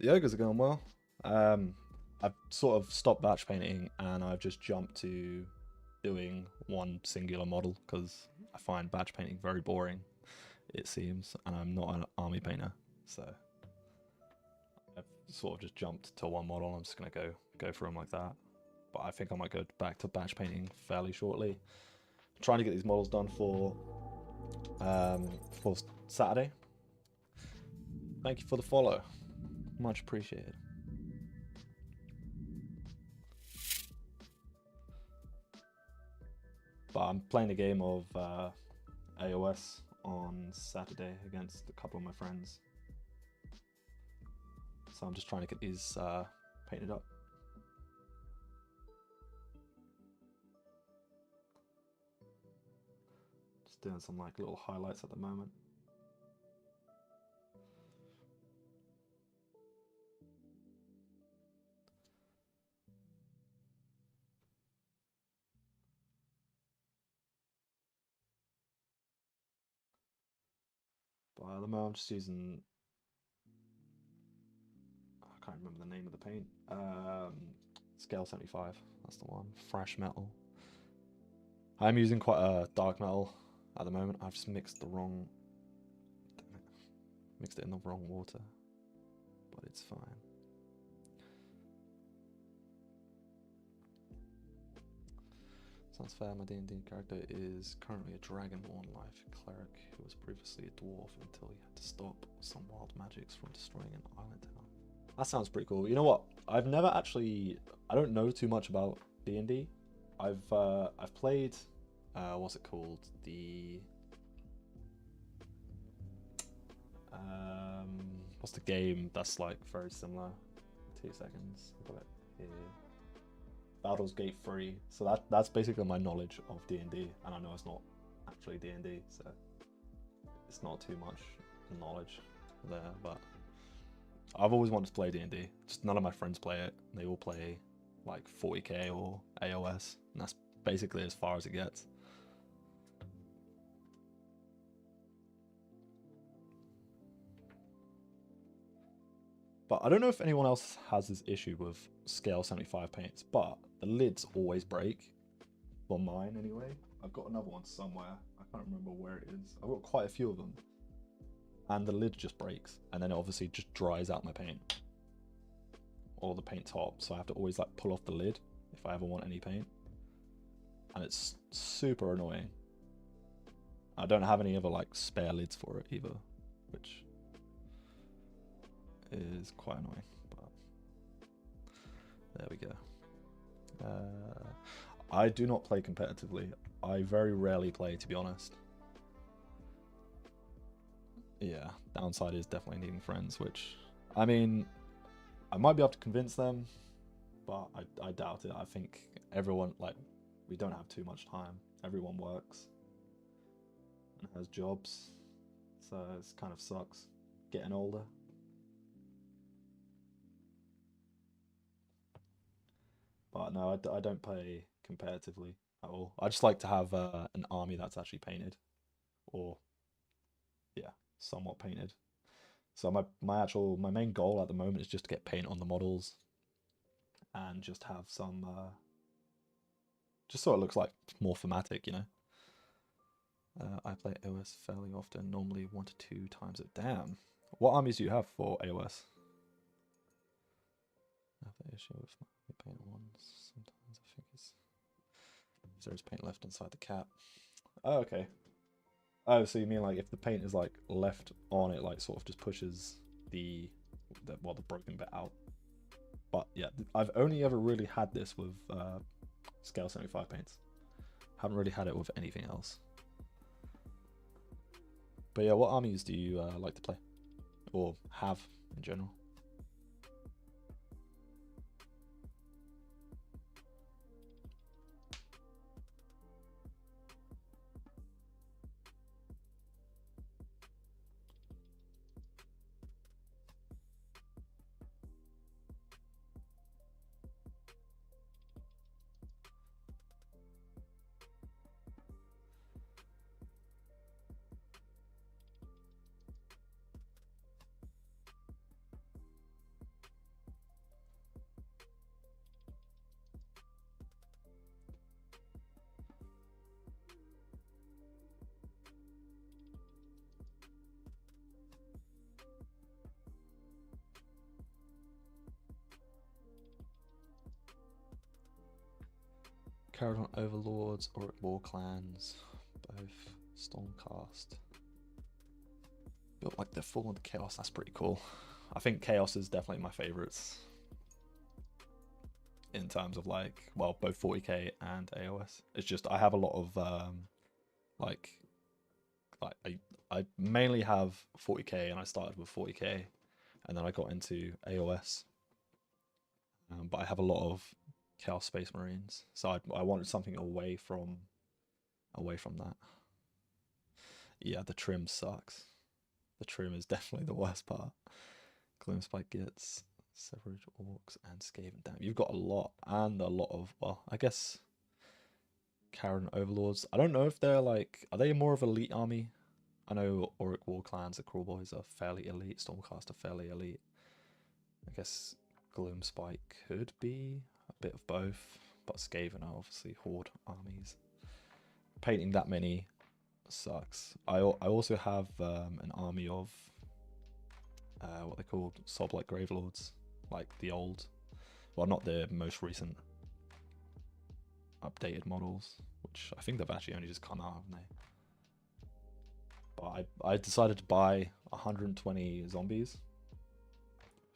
A: The ogres are going well. I've sort of stopped batch painting and I've just jumped to doing one singular model because I find batch painting very boring, it seems, and I'm not an army painter, so I've sort of just jumped to one model. I'm just gonna go through them like that. But I think I might go back to batch painting fairly shortly. I'm trying to get these models done for Saturday. Thank you for the follow, much appreciated. But I'm playing a game of AOS on Saturday against a couple of my friends. So I'm just trying to get these painted up. Just doing some like little highlights at the moment. But at the moment I'm just using, I can't remember the name of the paint. Scale 75, that's the one. Fresh metal. I'm using quite a dark metal at the moment. I've just mixed it in the wrong water, but it's fine. Sounds fair. My D&D character is currently a Dragonborn life cleric who was previously a dwarf until he had to stop some wild magics from destroying an island town. That sounds pretty cool. You know what? I've never actually, I don't know too much about D&D. I've played, what's it called? What's the game that's like very similar? 2 seconds. I've got it here. Baldur's Gate 3. So that's basically my knowledge of D&D, and I know it's not actually D&D, so it's not too much knowledge there, but I've always wanted to play D&D. Just none of my friends play it. They all play like 40k or AOS, and that's basically as far as it gets. But I don't know if anyone else has this issue with scale 75 paints, but the lids always break. Well, mine anyway. I've got another one somewhere. I can't remember where it is. I've got quite a few of them. And the lid just breaks, and then it obviously just dries out my paint. Or the paint top, so I have to always like pull off the lid if I ever want any paint. And it's super annoying. I don't have any other like spare lids for it either, which is quite annoying, but there we go. I do not play competitively. I very rarely play, to be honest. Yeah, downside is definitely needing friends, which, I mean, I might be able to convince them, but I doubt it. I think everyone, like, we don't have too much time. Everyone works and has jobs, so it kind of sucks getting older. But no, I don't play competitively at all. I just like to have an army that's actually painted, or yeah, somewhat painted. So my main goal at the moment is just to get paint on the models, and just have some, just so it looks like more thematic, you know. I play AOS fairly often, normally 1 to 2 times a damn. What armies do you have for AOS? I have the issue with my paint ones. Sometimes I think it's if there's paint left inside the cap. Oh, okay. Oh, so you mean like if the paint is like left on it, like sort of just pushes the broken bit out. But yeah, I've only ever really had this with scale 75 paints. Haven't really had it with anything else. But yeah, what armies do you like to play? Or have in general? Caradon Overlords or War Clans, both Stormcast. Built like they're full of Chaos, that's pretty cool. I think Chaos is definitely my favorites in terms of like, well, both 40k and AOS. It's just I have a lot of like I mainly have 40k, and I started with 40k, and then I got into AOS. But I have a lot of Chaos Space Marines, so I wanted something away from that. Yeah, the trim sucks. The trim is definitely the worst part. Gloomspike gets Severage Orcs and Skaven. Damn, you've got a lot, and a lot of, well, I guess Karen Overlords. I don't know if they're like, are they more of an elite army? I know Auric War Clans, the Cruel Boys are fairly elite, Stormcast are fairly elite. I guess Gloomspike could be a bit of both, but Skaven are obviously horde armies. Painting that many sucks. I also have an army of what they called Sob-like Gravelords, like the old, well, not the most recent updated models, which I think they've actually only just come out, haven't they? But I decided to buy 120 zombies,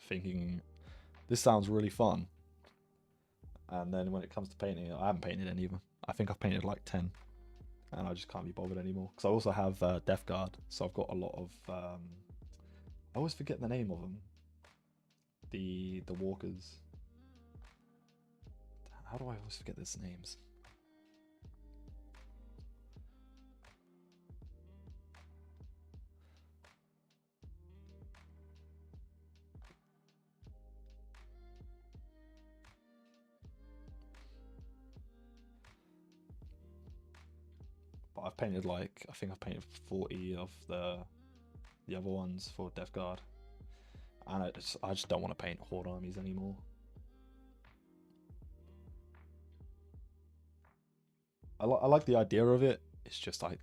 A: thinking this sounds really fun. And then when it comes to painting it, I haven't painted any of them. I think I've painted like 10. And I just can't be bothered anymore. Because I also have Death Guard, so I've got a lot of I always forget the name of them. The walkers. How do I always forget these names? But I've painted like, I think I've painted 40 of the other ones for Death Guard. And I just don't want to paint Horde armies anymore. I like the idea of it. It's just I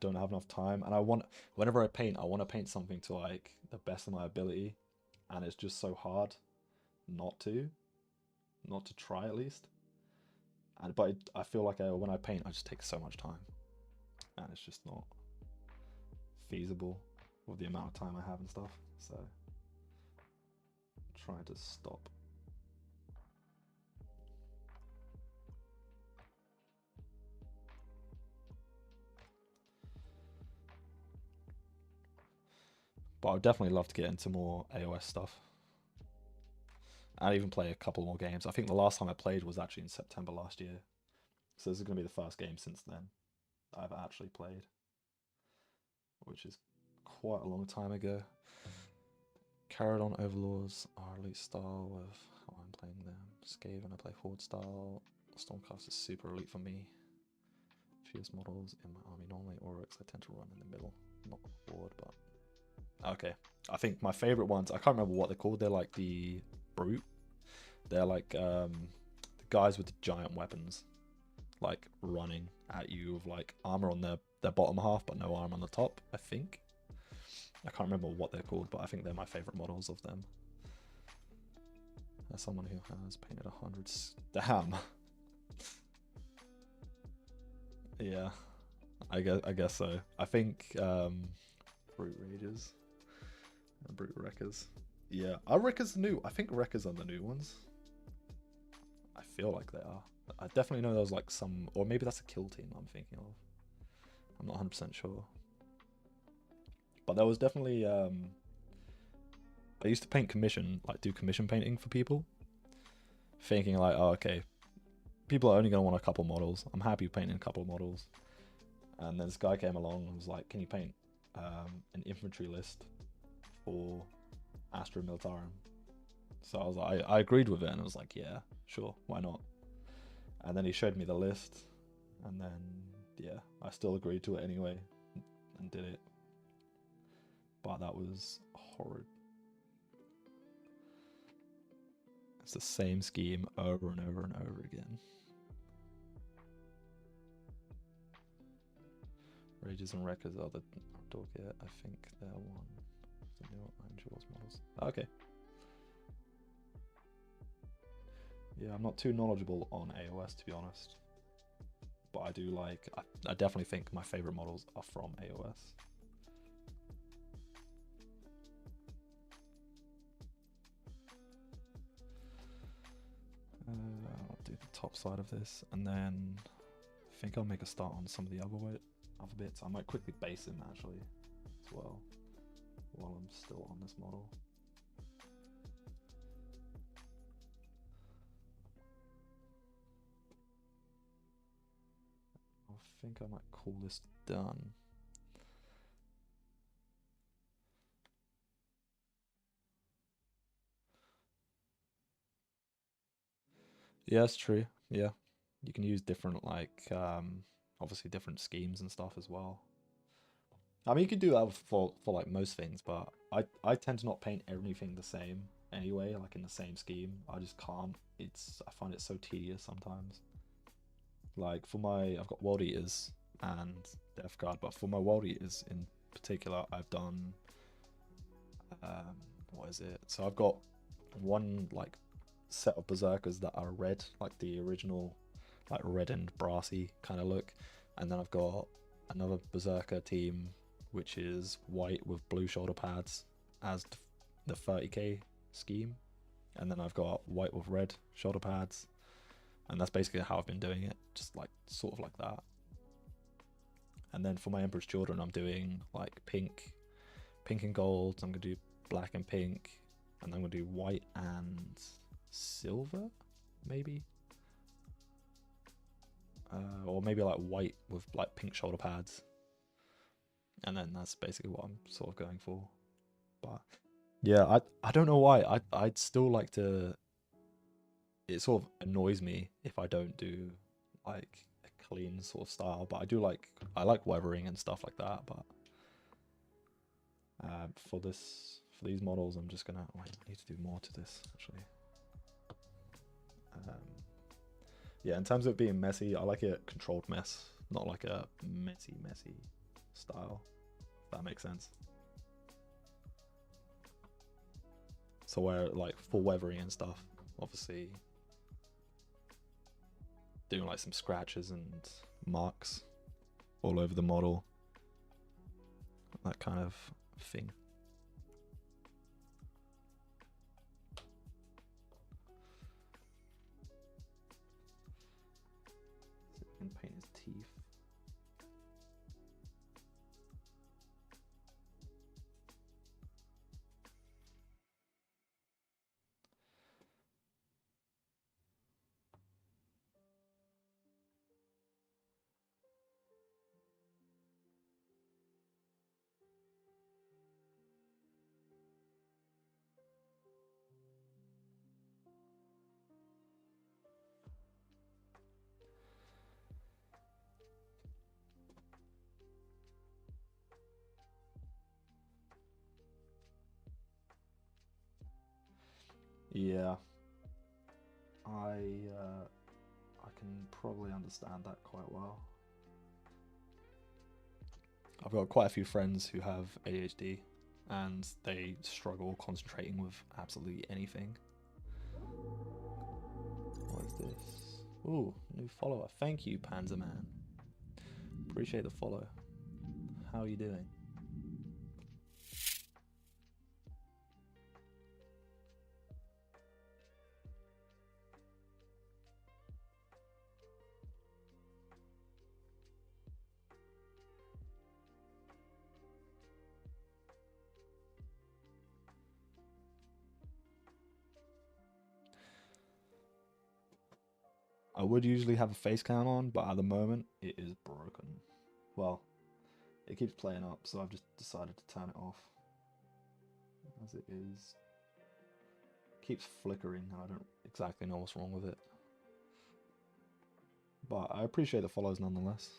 A: don't have enough time, and whenever I paint, I want to paint something to like the best of my ability, and it's just so hard not to try at least. But I feel like when I paint, I just take so much time, and it's just not feasible with the amount of time I have and stuff. So I'm trying to stop. But I would definitely love to get into more AOS stuff. And even play a couple more games. I think the last time I played was actually in September last year. So this is going to be the first game since then I've actually played. Which is quite a long time ago. Caradon Overlords are elite style with how I'm playing them. Skaven, I play Horde style. Stormcast is super elite for me. Fierce models in my army normally. Oryx, I tend to run in the middle. Not Horde, but... Okay. I think my favourite ones, I can't remember what they're called. They're like the Brute. They're like the guys with the giant weapons. Like running at you with like armor on their bottom half, but no armor on the top, I think. I can't remember what they're called, but I think they're my favourite models of them. As someone who has painted 100... Damn. Yeah. I guess so. I think Brute Rages and Brute Wreckers. Yeah. Are Wreckers new? I think Wreckers are the new ones. I feel like they are. I definitely know there was like some... Or maybe that's a kill team I'm thinking of. I'm not 100% sure. But there was definitely... I used to paint commission, like do commission painting for people. Thinking like, oh, okay, people are only going to want a couple models. I'm happy painting a couple models. And then this guy came along and was like, can you paint an infantry list for Astra Militarum? So I was like, I agreed with it, and I was like, yeah, sure, why not? And then he showed me the list, and then, yeah, I still agreed to it anyway, and did it. But that was horrid. It's the same scheme over and over and over again. Rages and Wreckers are the toolkit. I think they're one of the new Angels models. Okay. Yeah, I'm not too knowledgeable on AOS, to be honest. But I do like... I definitely think my favourite models are from AOS. I'll do the top side of this, and then I think I'll make a start on some of the other bits. I might quickly base him actually as well while I'm still on this model. I think I might call this done. Yeah, that's true. Yeah, you can use different like obviously different schemes and stuff as well. I mean, you could do that for like most things, but I tend to not paint everything the same anyway, like in the same scheme. I just can't. I find it so tedious sometimes. Like for I've got World Eaters and Death Guard, but for my World Eaters in particular, I've done what is it? So I've got one like set of Berserkers that are red, like the original, like red and brassy kind of look, and then I've got another Berserker team which is white with blue shoulder pads as the 30k scheme, and then I've got white with red shoulder pads, and that's basically how I've been doing it, just like sort of like that. And then for my Emperor's Children, I'm doing like pink, pink and gold. I'm gonna do black and pink, and then I'm gonna do white and silver, maybe. Or maybe like white with like pink shoulder pads, and then that's basically what I'm sort of going for. But yeah, I don't know why I'd still like to. It sort of annoys me if I don't do like a clean sort of style, but I like weathering and stuff like that. But for these models, I'm just gonna. Oh, I need to do more to this actually. Yeah, in terms of it being messy, I like it controlled mess, not like a messy style, if that makes sense. So where like for weathering and stuff, obviously doing like some scratches and marks all over the model, that kind of thing. And paint his teeth. Yeah, I can probably understand that quite well. I've got quite a few friends who have ADHD, and they struggle concentrating with absolutely anything. What is this? Ooh, new follower. Thank you, Panzer Man. Appreciate the follow. How are you doing? I would usually have a face cam on, but at the moment it is broken. Well, it keeps playing up, so I've just decided to turn it off. As it is. It keeps flickering, and I don't exactly know what's wrong with it. But I appreciate the follows nonetheless.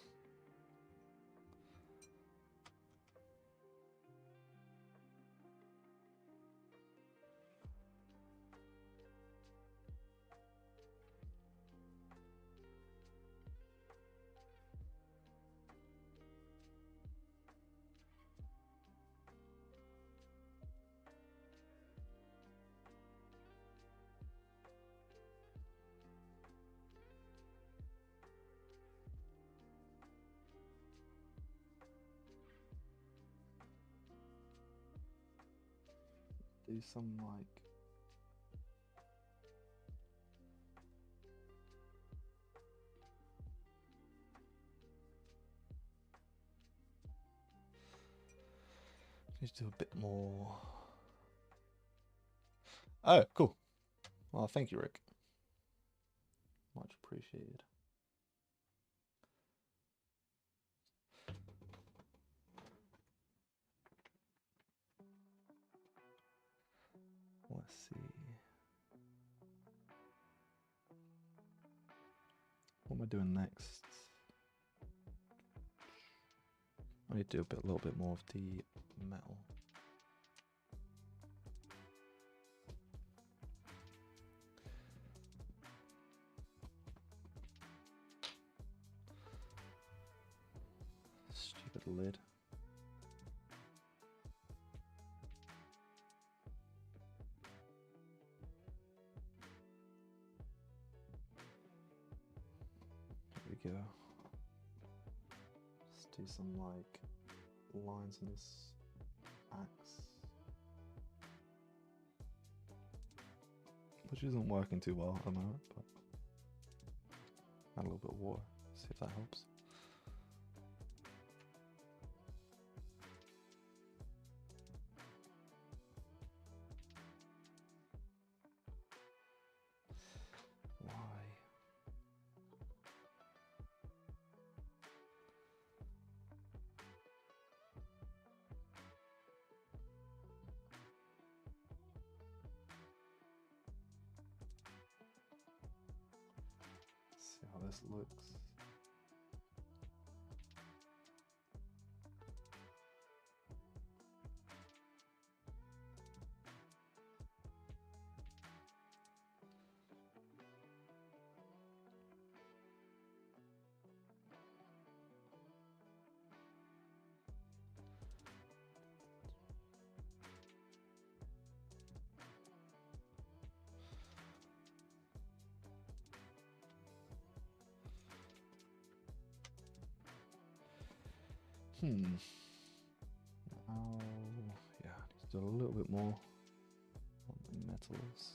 A: Do some like do a bit more. Oh, cool. Well, thank you, Rick. Much appreciated. Let's see. What am I doing next? I need to do a little bit more of the metal. Stupid lid. Here we go. Let's do some like lines on this axe, which isn't working too well at the moment, but add a little bit of water, see if that helps. this looks. Oh, yeah, I need to do a little bit more on the metals.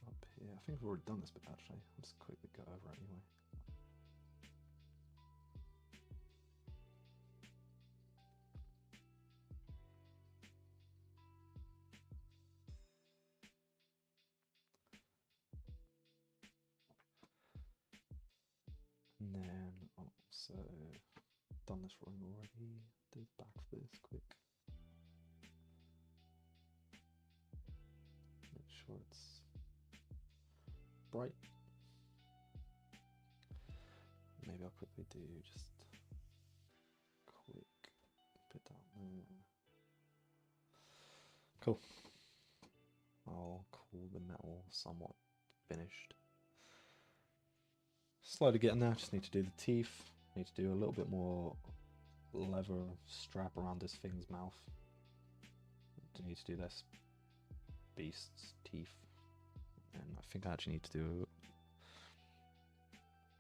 A: Up here, I think I've already done this bit actually. I'll just quickly go over it anyway. And then I'll also done this drawing already. Do the back of this quick. Make sure it's bright. Maybe I'll quickly do just quick bit down there. Cool. I'll call the metal somewhat finished. Slowly getting there, just need to do the teeth. Need to do a little bit more leather strap around this thing's mouth. Need to do this beast's teeth. And I think I actually need to do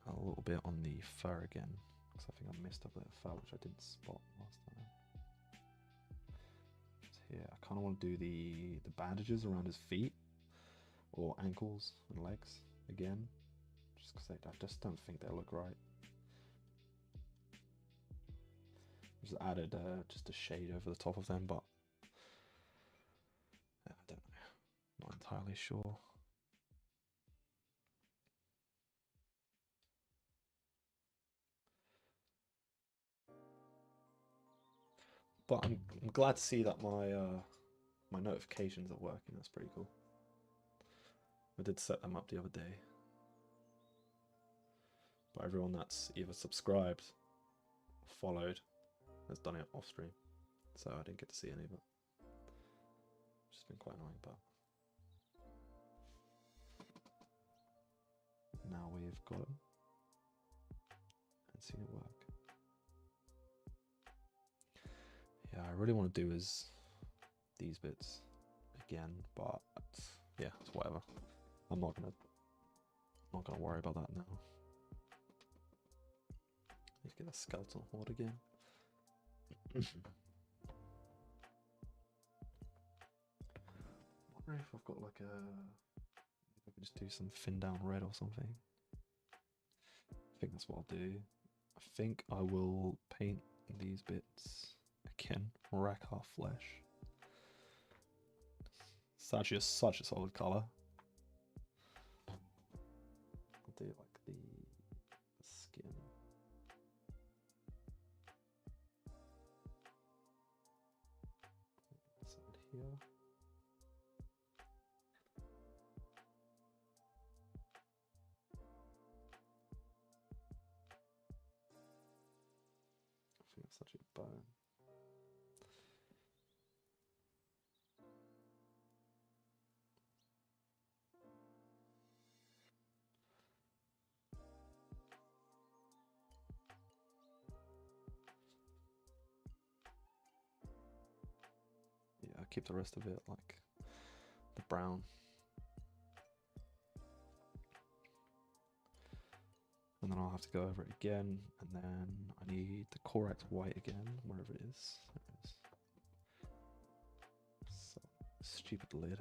A: a little bit on the fur again, because I think I missed a bit of fur which I didn't spot last time. So here, I kind of want to do the bandages around his feet or ankles and legs again, just because I just don't think they look right. Just added just a shade over the top of them, but I don't know, not entirely sure. But I'm glad to see that my my notifications are working. That's pretty cool. I did set them up the other day, but everyone that's either subscribed, followed, has done it off stream, so I didn't get to see any of it. It's just been quite annoying, but now we've got it and seen it work. Yeah, I really want to do is these bits again, but yeah, it's whatever. I'm not gonna worry about that now. Need to get a skeleton horde again. Wonder if I've got like if I could just do some thin down red or something. I think that's what I'll do. I think I will paint these bits again, wreck our flesh. It's actually such a solid color. I'll do like the skin. Side here. I think that's such a bone. Yeah, keep the rest of it like the brown. And then then I'll have to go over it again, and then I need the Corex white again, wherever it is. There it is. So, stupid lid.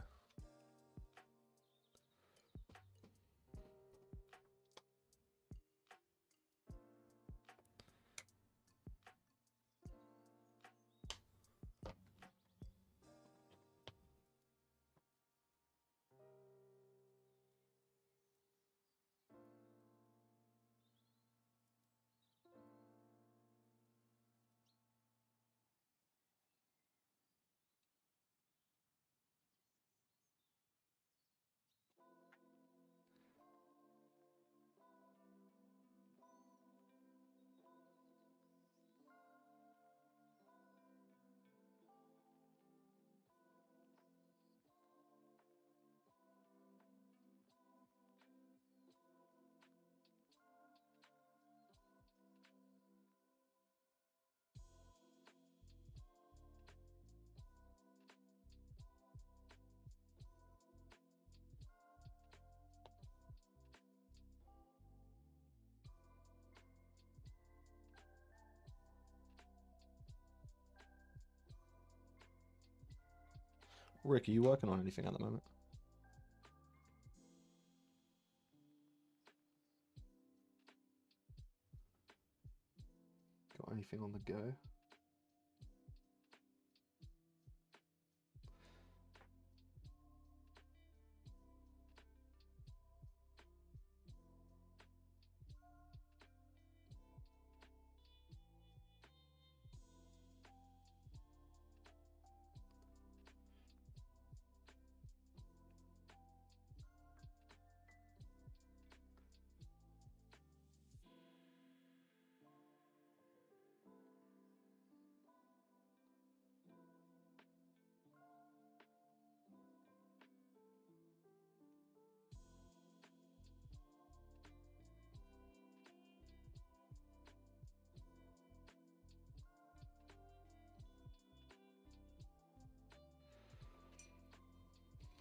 A: Rick, are you working on anything at the moment? Got anything on the go?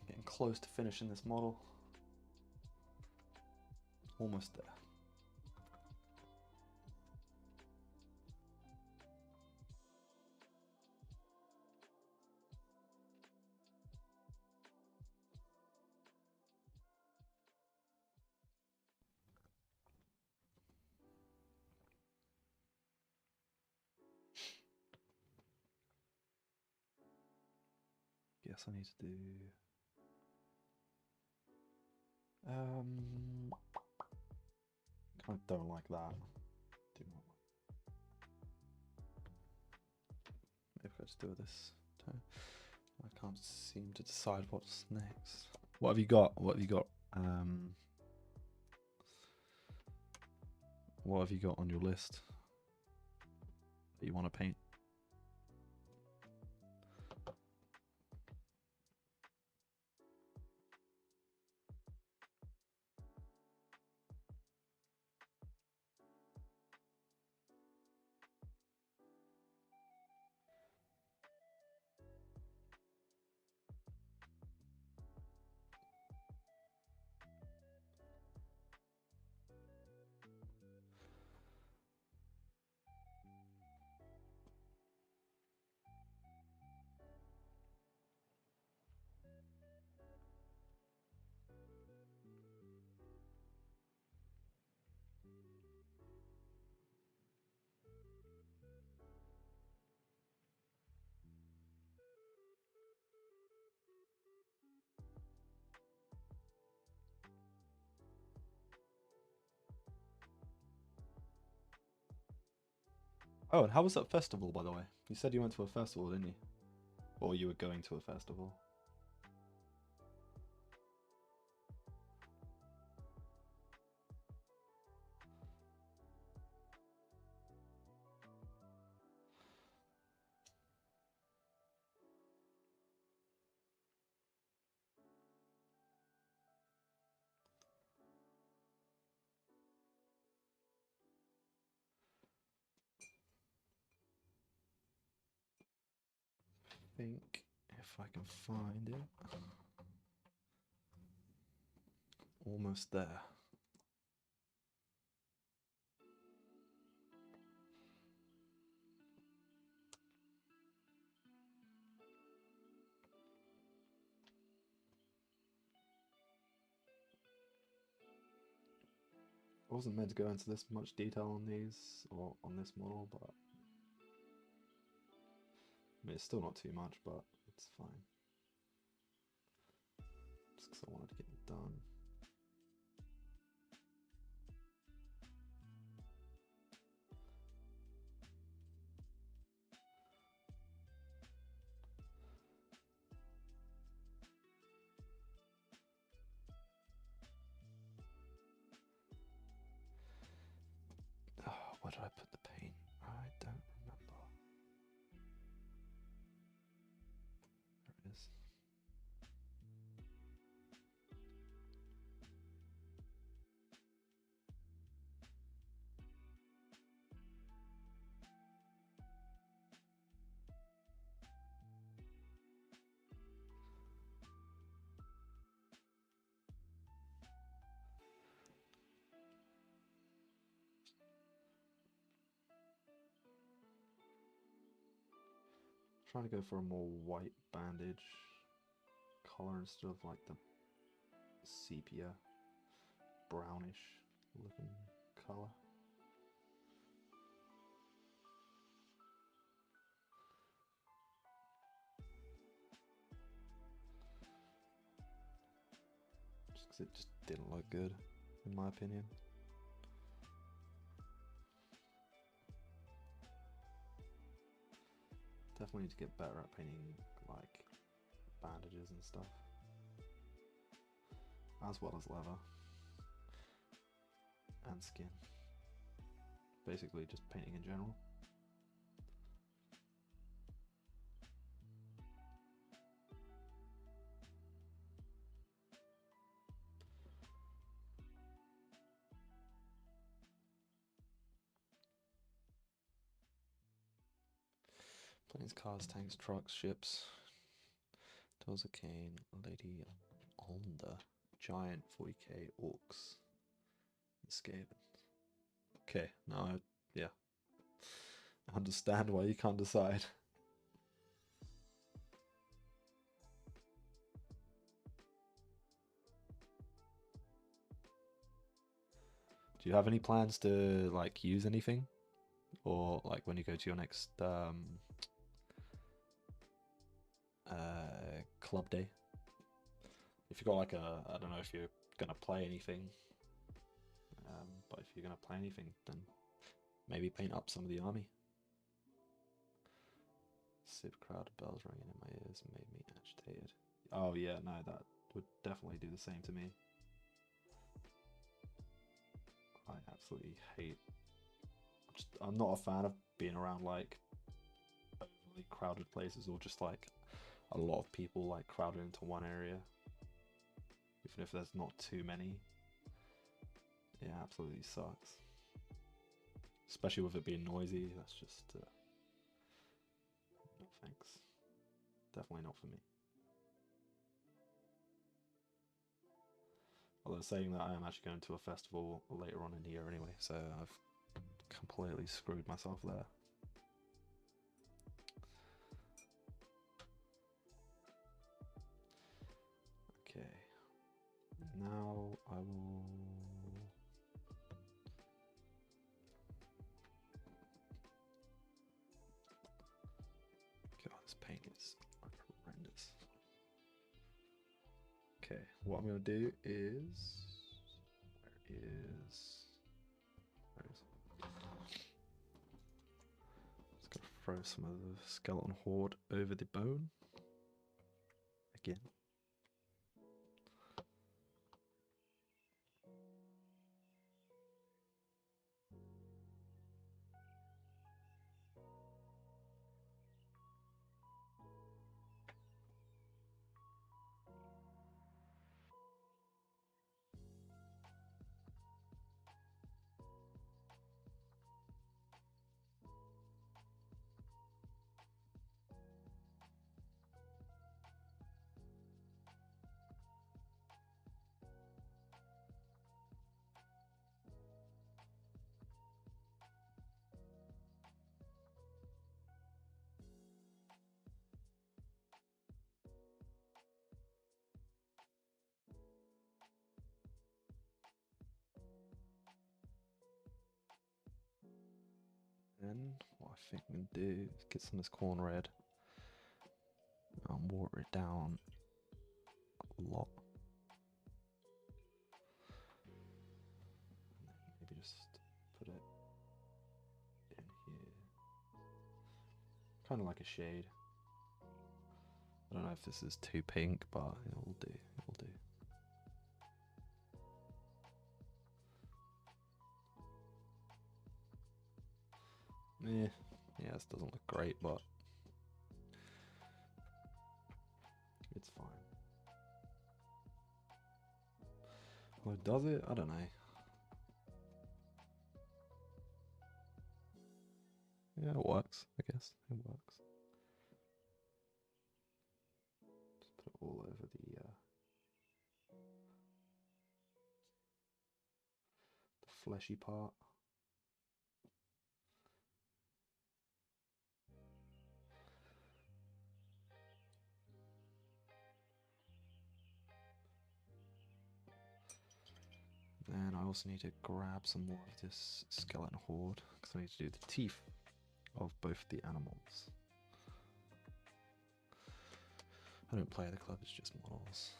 A: Getting close to finishing this model. Almost there. Guess I need to do kind of don't like that. Do not like. Maybe I just do it this time. I can't seem to decide what's next. What have you got? What have you got? What have you got on your list that you want to paint? Oh, and how was that festival, by the way? You said you went to a festival, didn't you? Or you were going to a festival. I think if I can find it. Almost there. wasn't meant to go into this much detail on these, or on this model, but I mean, it's still not too much, but it's fine. Just because I wanted to get it done. Oh, where did I put the paint? I don't remember. There it is. Trying to go for a more white bandage color instead of like the sepia brownish looking color. Just because it just didn't look good, in my opinion. Definitely need to get better at painting like bandages and stuff, as well as leather and skin. Basically just painting in general. Planes, cars, tanks, trucks, ships. Doors, a cane, Lady Alda, giant 40k orcs, and Skavens. Okay, now yeah, I understand why you can't decide. Do you have any plans to like use anything, or like when you go to your next club day? If you got like I don't know if you're gonna play anything, but if you're gonna play anything, then maybe paint up some of the army. Super crowd of bells ringing in my ears made me agitated. Oh yeah, no, that would definitely do the same to me. I absolutely hate. I'm not a fan of being around like overly crowded places, or just like a lot of people like crowded into one area, even if there's not too many. Yeah, absolutely sucks. Especially with it being noisy. That's just no thanks. Definitely not for me. Although saying that, I am actually going to a festival later on in the year anyway, so I've completely screwed myself there. Okay, now I will... God, this paint is horrendous. Okay, what I'm going to do is... Where is... Just going to throw some of the skeleton horde over the bone. Again. I think I'm gonna do is get some of this corn red and water it down a lot. And then maybe just put it in here. Kind of like a shade. I don't know if this is too pink, but it will do. It will do. Yeah, this doesn't look great, but it's fine. Well, does it? I don't know. Yeah, it works, I guess. It works. Just put it all over the fleshy part. And I also need to grab some more of this skeleton horde, because I need to do the teeth of both the animals. I don't play the club, it's just models.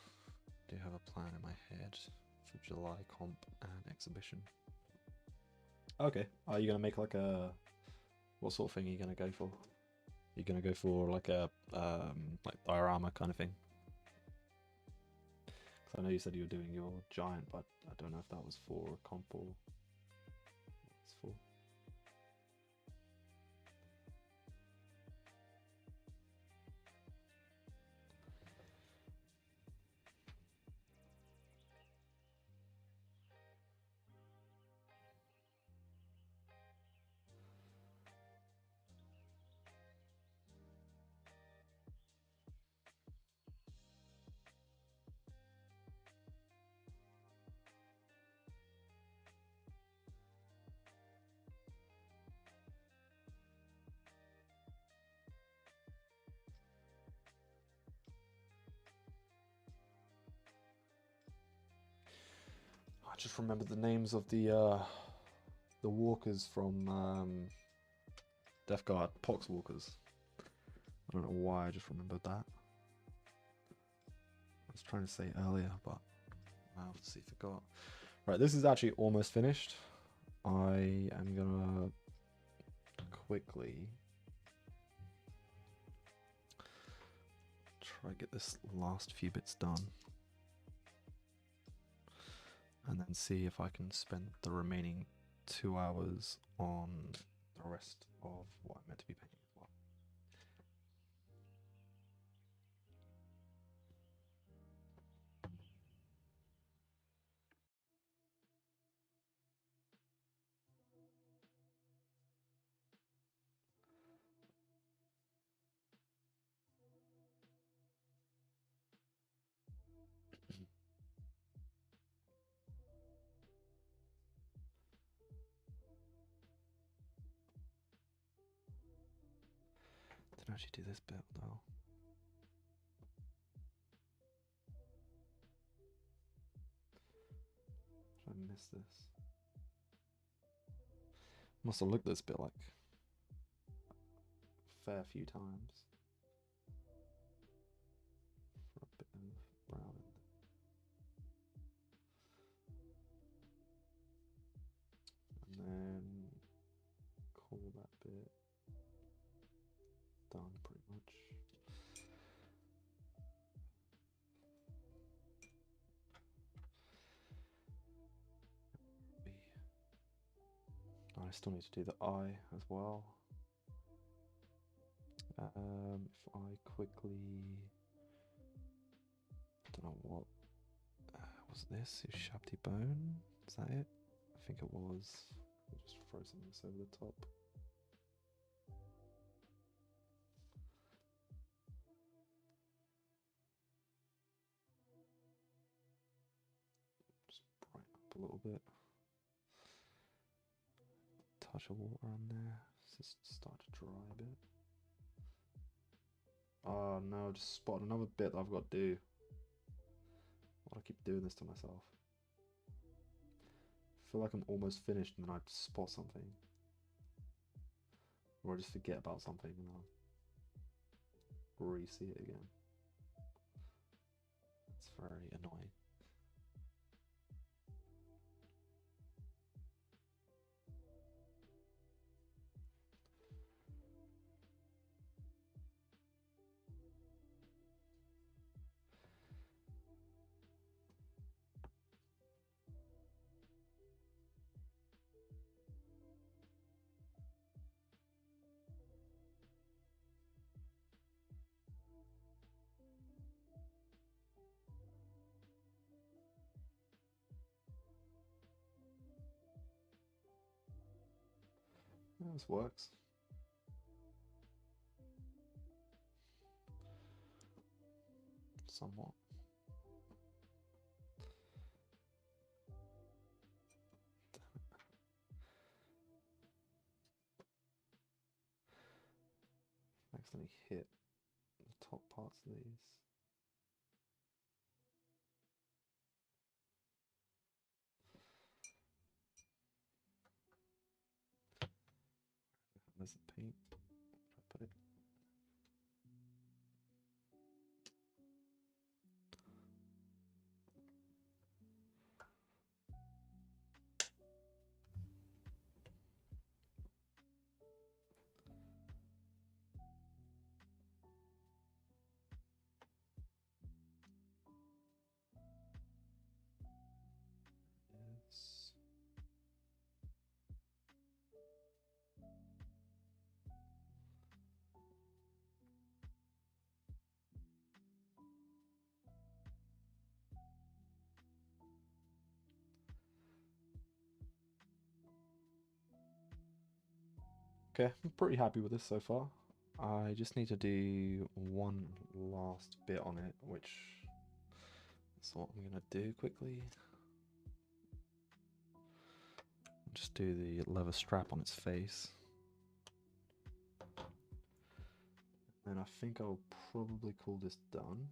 A: I do have a plan in my head for July comp and exhibition. Okay, are you going to make like a... What sort of thing are you going to go for? You're going to go for like a like diorama kind of thing? Because I know you said you were doing your giant, but I don't know if that was for a comp or what it's for. I just remembered the names of the walkers from Death Guard, Pox walkers. I don't know why I just remembered that. I was trying to say earlier, but I obviously forgot. Right, this is actually almost finished. I am gonna quickly try to get this last few bits done. And then see if I can spend the remaining 2 hours on the rest of what I'm meant to be painting as well. Didn't actually do this bit though. Did I miss this? Must have looked at this bit like a fair few times. For a bit of brown. And then call that bit done pretty much. I still need to do the eye as well. If I quickly, don't know what was this? Is Shabty Bone? Is that it? I think it was. I'll just throw some of this over the top. Just brighten up a little bit. Touch of water on there. Just start to dry a bit. Oh no, just spotted another bit that I've got to do. Why do I keep doing this to myself? I feel like I'm almost finished and then I spot something. Or I just forget about something and I'll re-see it again. It's very annoying. Yeah, this works. Somewhat. Accidentally hit the top parts of these. There's the paint. Where did I put it? Yes. Okay, I'm pretty happy with this so far. I just need to do one last bit on it, which is what I'm gonna do quickly. Just do the leather strap on its face. And I think I'll probably call this done.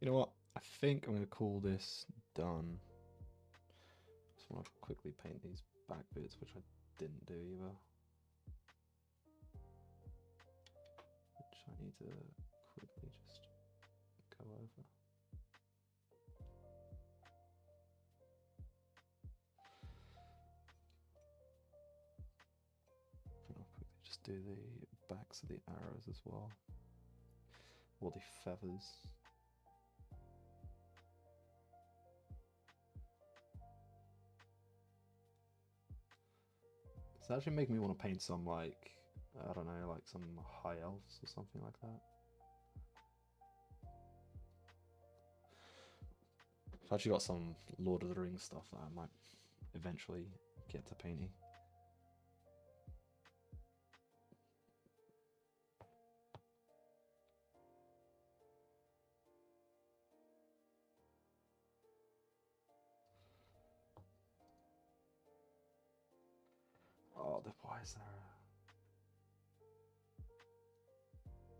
A: You know what? I think I'm going to call this done. Just want to quickly paint these back bits, which I didn't do either. Which I need to quickly just go over. And I'll quickly just do the backs of the arrows as well. Or the feathers. It's actually making me want to paint some, like, I don't know, like some high elves or something like that. I've actually got some Lord of the Rings stuff that I might eventually get to painting. Oh, why is there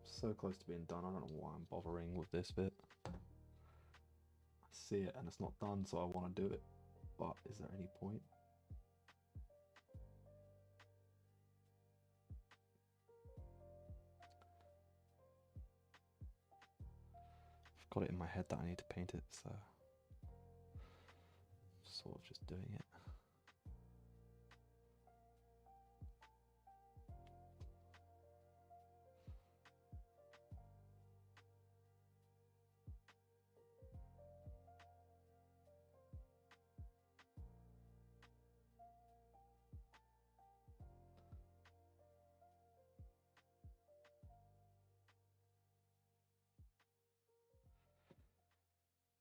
A: so close to being done? I don't know why I'm bothering with this bit. I see it and it's not done, so I want to do it. But is there any point? Of got it in my head that I need to paint it, so sort of just doing it.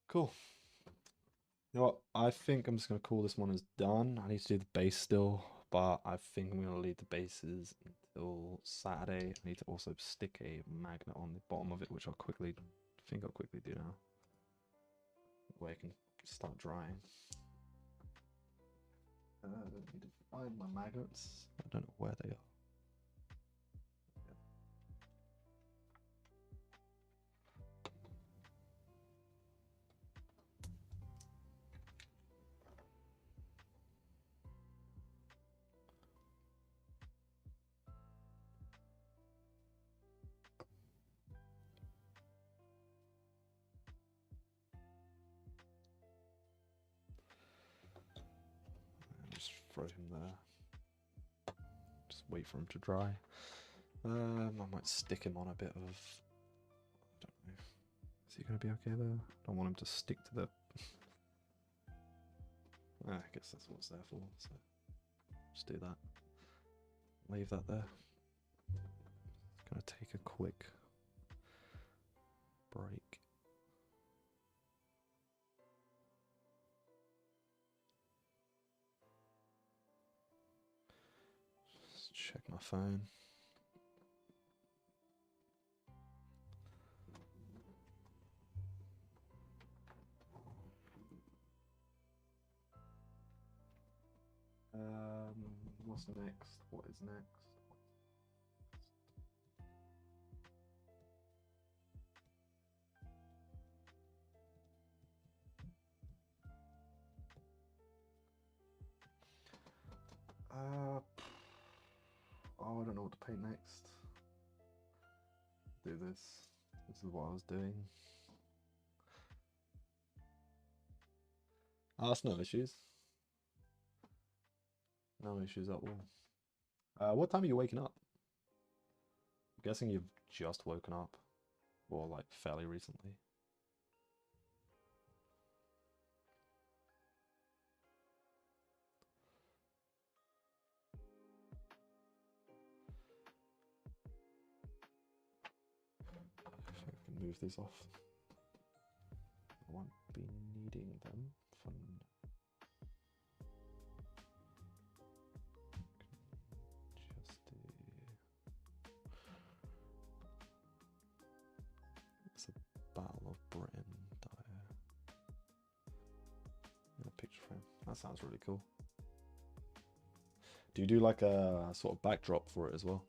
A: Cool. You know what? I think I'm just going to call this one as done. I need to do the base still, but I think I'm going to leave the bases until Saturday. I need to also stick a magnet on the bottom of it, which I'll quickly do now. Where I can start drying. I need to find my magnets. I don't know where they are. Just throw him there. Just wait for him to dry. I might stick him on a bit of, I don't know. Is he going to be okay there? I don't want him to stick to the... I guess that's what it's there for, so just do that. Leave that there. It's going to take a quick break. Just check my phone. What's next? What is next? Oh, I don't know what to paint next. Do this. This is what I was doing. That's no issues. No issues at all. What time are you waking up? I'm guessing you've just woken up, or like fairly recently. If I can move these off, I won't be needing them for. Just do. It's a Battle of Britain dire in a picture frame. That sounds really cool. Do you do like a sort of backdrop for it as well?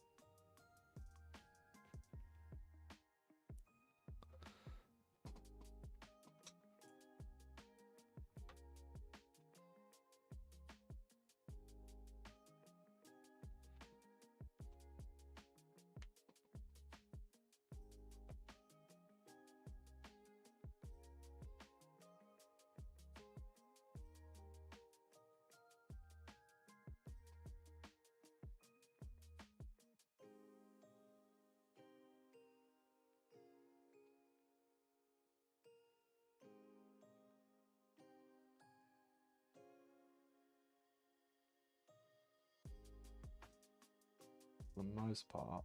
A: For the most part,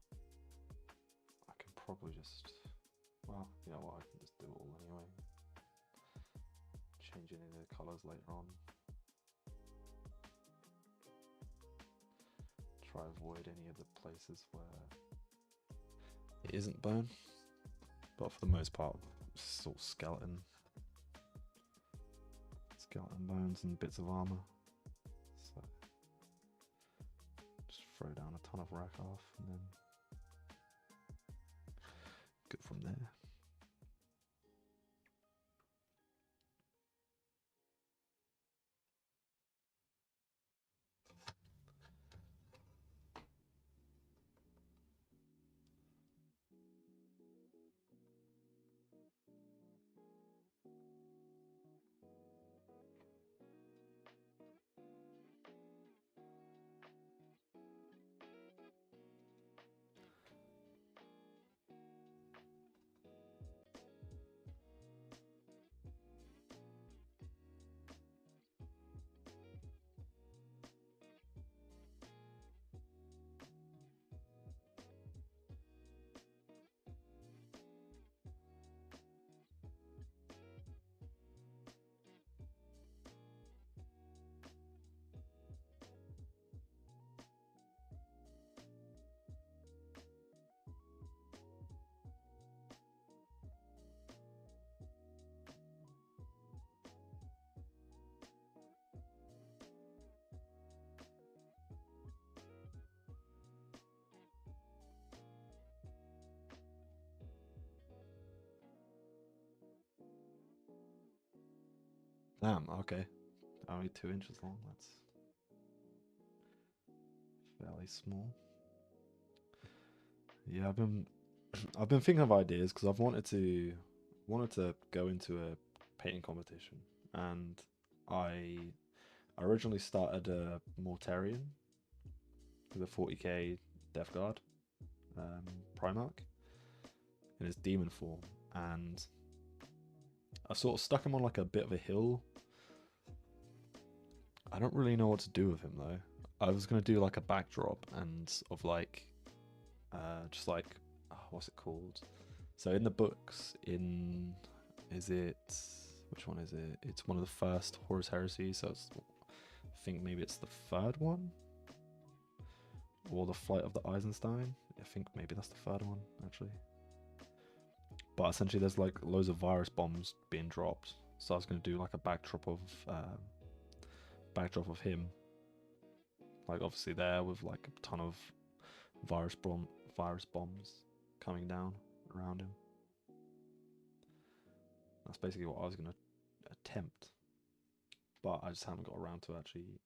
A: I can probably just, well, you know what, I can just do it all anyway. Change any of the colours later on. Try avoid any of the places where it isn't bone, but for the most part, it's sort of skeleton bones and bits of armour. So just throw down a ton of rack off and then go from there. Damn, okay. Only 2 inches long, that's fairly small. Yeah, I've been thinking of ideas because I've wanted to go into a painting competition, and I originally started a Mortarion with a 40k Death Guard Primarch in his demon form, and I sort of stuck him on like a bit of a hill. I don't really know what to do with him though. I was gonna do like a backdrop and of like just like what's it called? So in the books, which one is it? It's one of the first Horus Heresy, so I think maybe it's the third one, or the Flight of the Eisenstein. I think maybe that's the third one actually. But essentially, there's like loads of virus bombs being dropped, so I was gonna do like a backdrop of him, like obviously there with like a ton of virus bombs coming down around him. That's basically what I was gonna attempt, but I just haven't got around to actually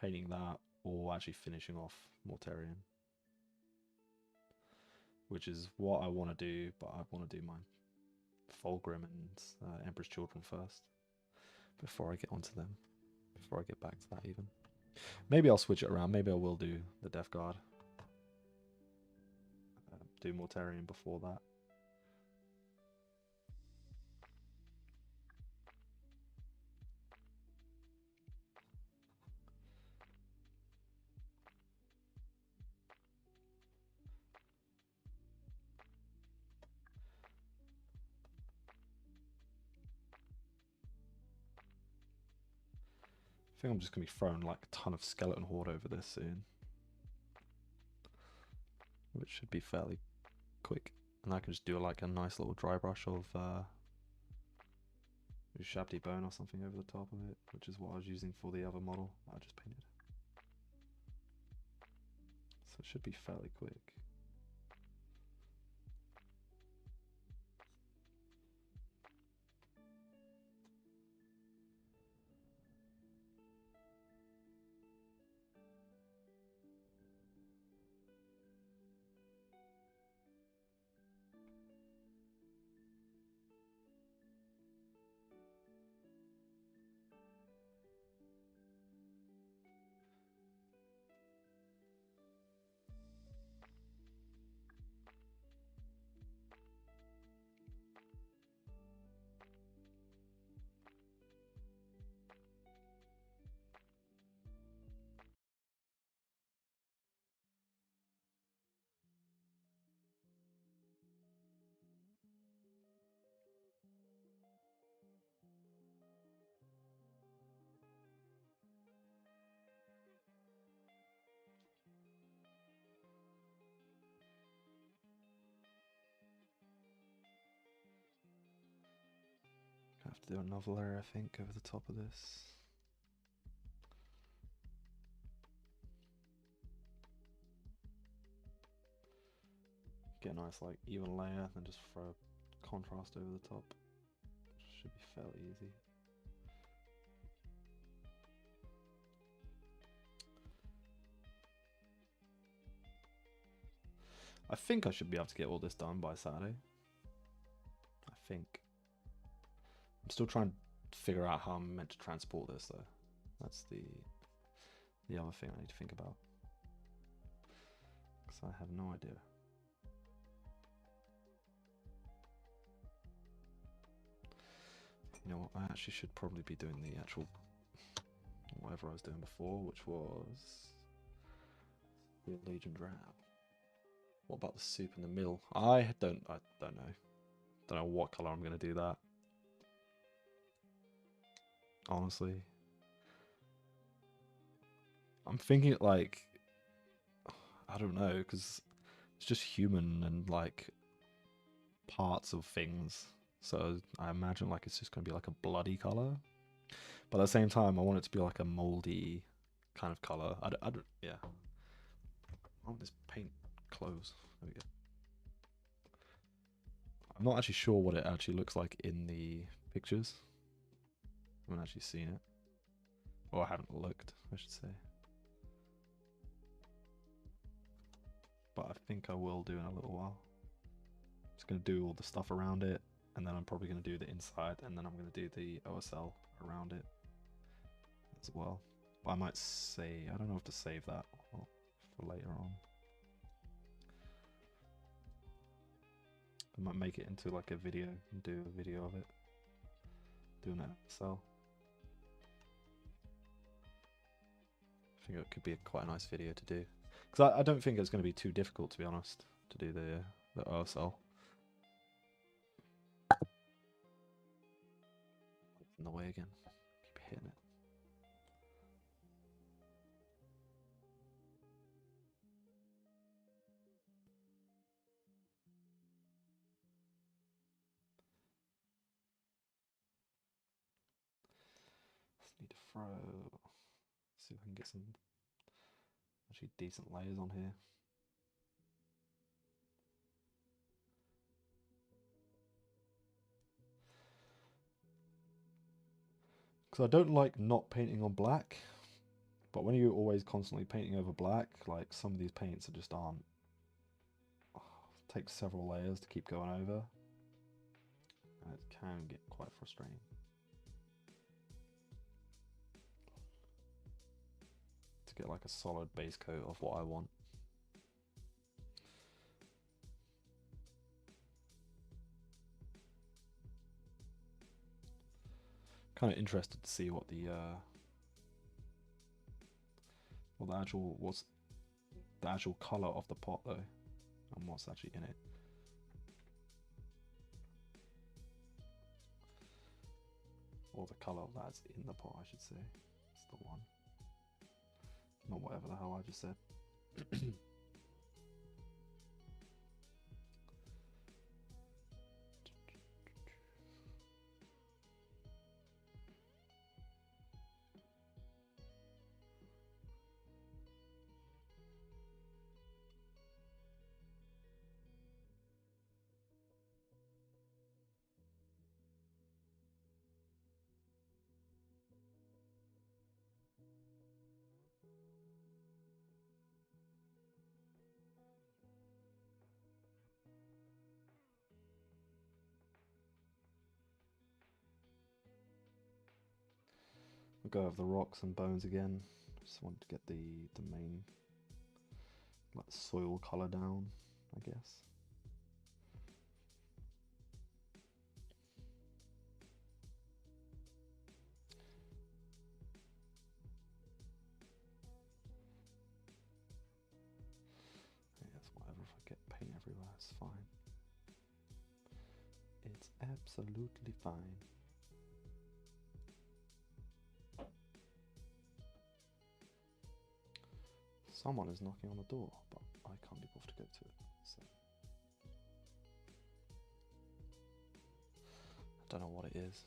A: painting that or actually finishing off Mortarion, which is what I want to do. But I want to do my Fulgrim and Emperor's Children first before I get onto them. Before I get back to that, even maybe I'll switch it around. Maybe I will do the Death Guard, do Mortarion before that. I think I'm just going to be throwing like a ton of Skeleton Horde over this soon, which should be fairly quick. And I can just do like a nice little dry brush of Shabty Bone or something over the top of it, which is what I was using for the other model I just painted. So it should be fairly quick. I have to do another layer, I think, over the top of this. Get a nice like even layer, then just throw contrast over the top. Should be fairly easy. I think I should be able to get all this done by Saturday. I think. I'm still trying to figure out how I'm meant to transport this though. That's the other thing I need to think about. Because I have no idea. You know what, I actually should probably be doing the actual whatever I was doing before, which was the Legion Drab. What about the soup in the middle? I don't know. Don't know what colour I'm gonna do that. Honestly. I'm thinking like I don't know, because it's just human and like parts of things. So I imagine like it's just gonna be like a bloody color, but at the same time I want it to be like a moldy kind of color. Yeah. I want this paint close. There we go. I'm not actually sure what it actually looks like in the pictures. I haven't actually seen it. Or I haven't looked, I should say. But I think I will do in a little while. Just going to do all the stuff around it, and then I'm probably going to do the inside, and then I'm going to do the OSL around it as well. But I might say, I don't know if to save that or for later on. I might make it into like a video and do a video of it. Doing it OSL. I think it could be quite a nice video to do. Because I don't think it's going to be too difficult, to be honest, to do the OSL. In the way again. Keep hitting it. Just need to throw. See if I can get some actually decent layers on here. Because I don't like not painting on black, but when you're always constantly painting over black, like some of these paints just aren't. It takes several layers to keep going over, and it can get quite frustrating. To get like a solid base coat of what I want. Kind of interested to see what the what's the actual color of the pot though, and what's actually in it. Or the color of that's in the pot, I should say. It's the one. Not whatever the hell I just said. We'll go over the rocks and bones again. Just want to get the main like soil color down, I guess. Yes, whatever. If I get paint everywhere, it's fine. It's absolutely fine. Someone is knocking on the door, but I can't be bothered to go to it. So I don't know what it is.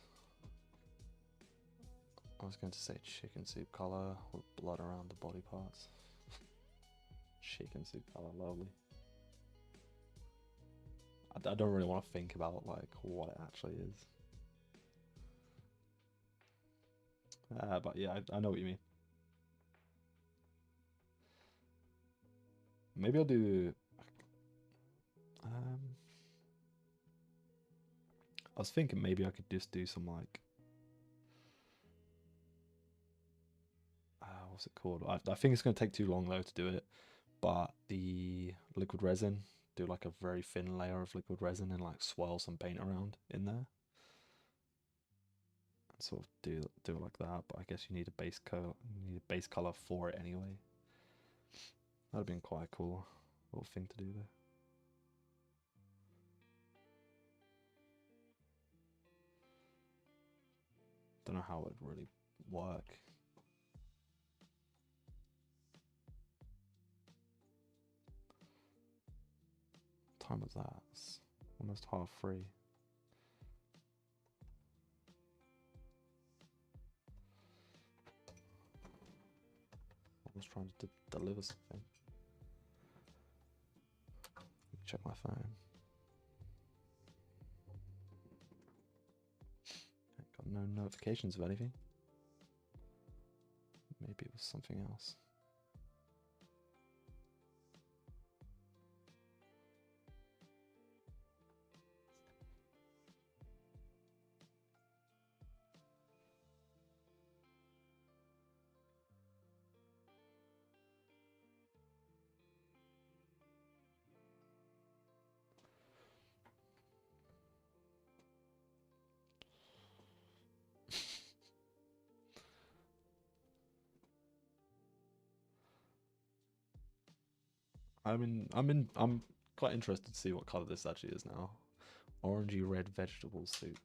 A: I was going to say chicken soup color with blood around the body parts. Chicken soup color, lovely. I don't really want to think about like what it actually is. But yeah, I know what you mean. Maybe I'll do. I was thinking maybe I could just do some like. What's it called? I think it's going to take too long though to do it. But the liquid resin, do like a very thin layer of liquid resin and like swirl some paint around in there. And sort of do it like that. But I guess you need a base color. You need a base color for it anyway. That'd have been quite a cool little thing to do there. Don't know how it would really work. What time was that? It's almost 3:30. I was trying to deliver something. Check my phone. Got no notifications of anything. Maybe it was something else. I'm quite interested to see what color this actually is now. Orangey red vegetable soup.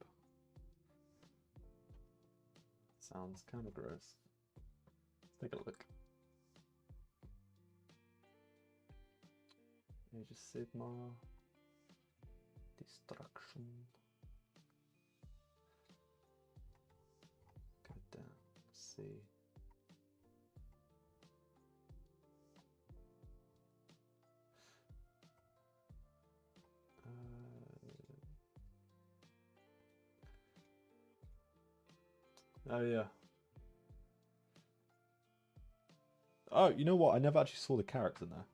A: Sounds kind of gross. Let's take a look. Age of Sigmar. Destruction. Go down. Let's see. Oh yeah. Oh, you know what? I never actually saw the carrots in there.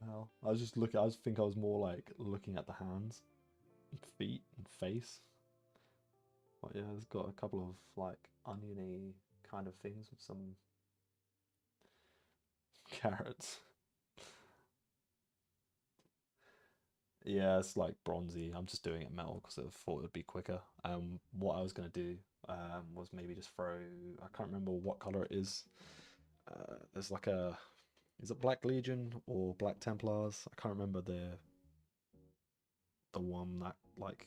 A: Well, I was just looking. I think I was more like looking at the hands, and feet, and face. But yeah, it's got a couple of like oniony kind of things with some carrots. Yeah, it's like bronzy. I'm just doing it metal because I thought it would be quicker. What I was gonna do was maybe just throw. I can't remember what color it is. There's like a. Is it Black Legion or Black Templars? I can't remember the one that like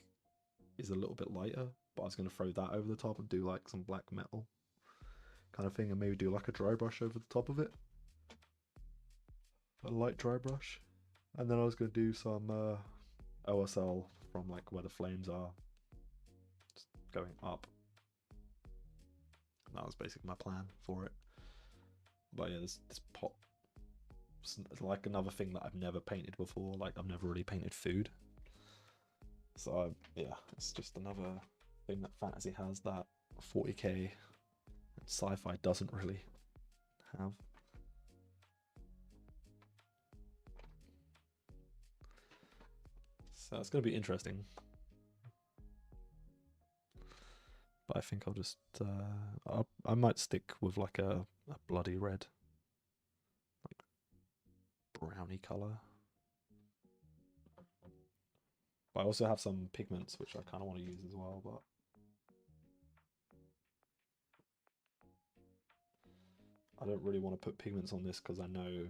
A: is a little bit lighter. But I was gonna throw that over the top and do like some black metal kind of thing, and maybe do like a dry brush over the top of it. A light dry brush. And then I was going to do some OSL from like where the flames are, just going up. That was basically my plan for it. But yeah, this pot, it's like another thing that I've never painted before. Like I've never really painted food. So yeah, it's just another thing that fantasy has that 40k and sci-fi doesn't really have. So it's going to be interesting. But I think I'll just, I might stick with like a bloody red, like browny color. But I also have some pigments which I kind of want to use as well, but I don't really want to put pigments on this because I know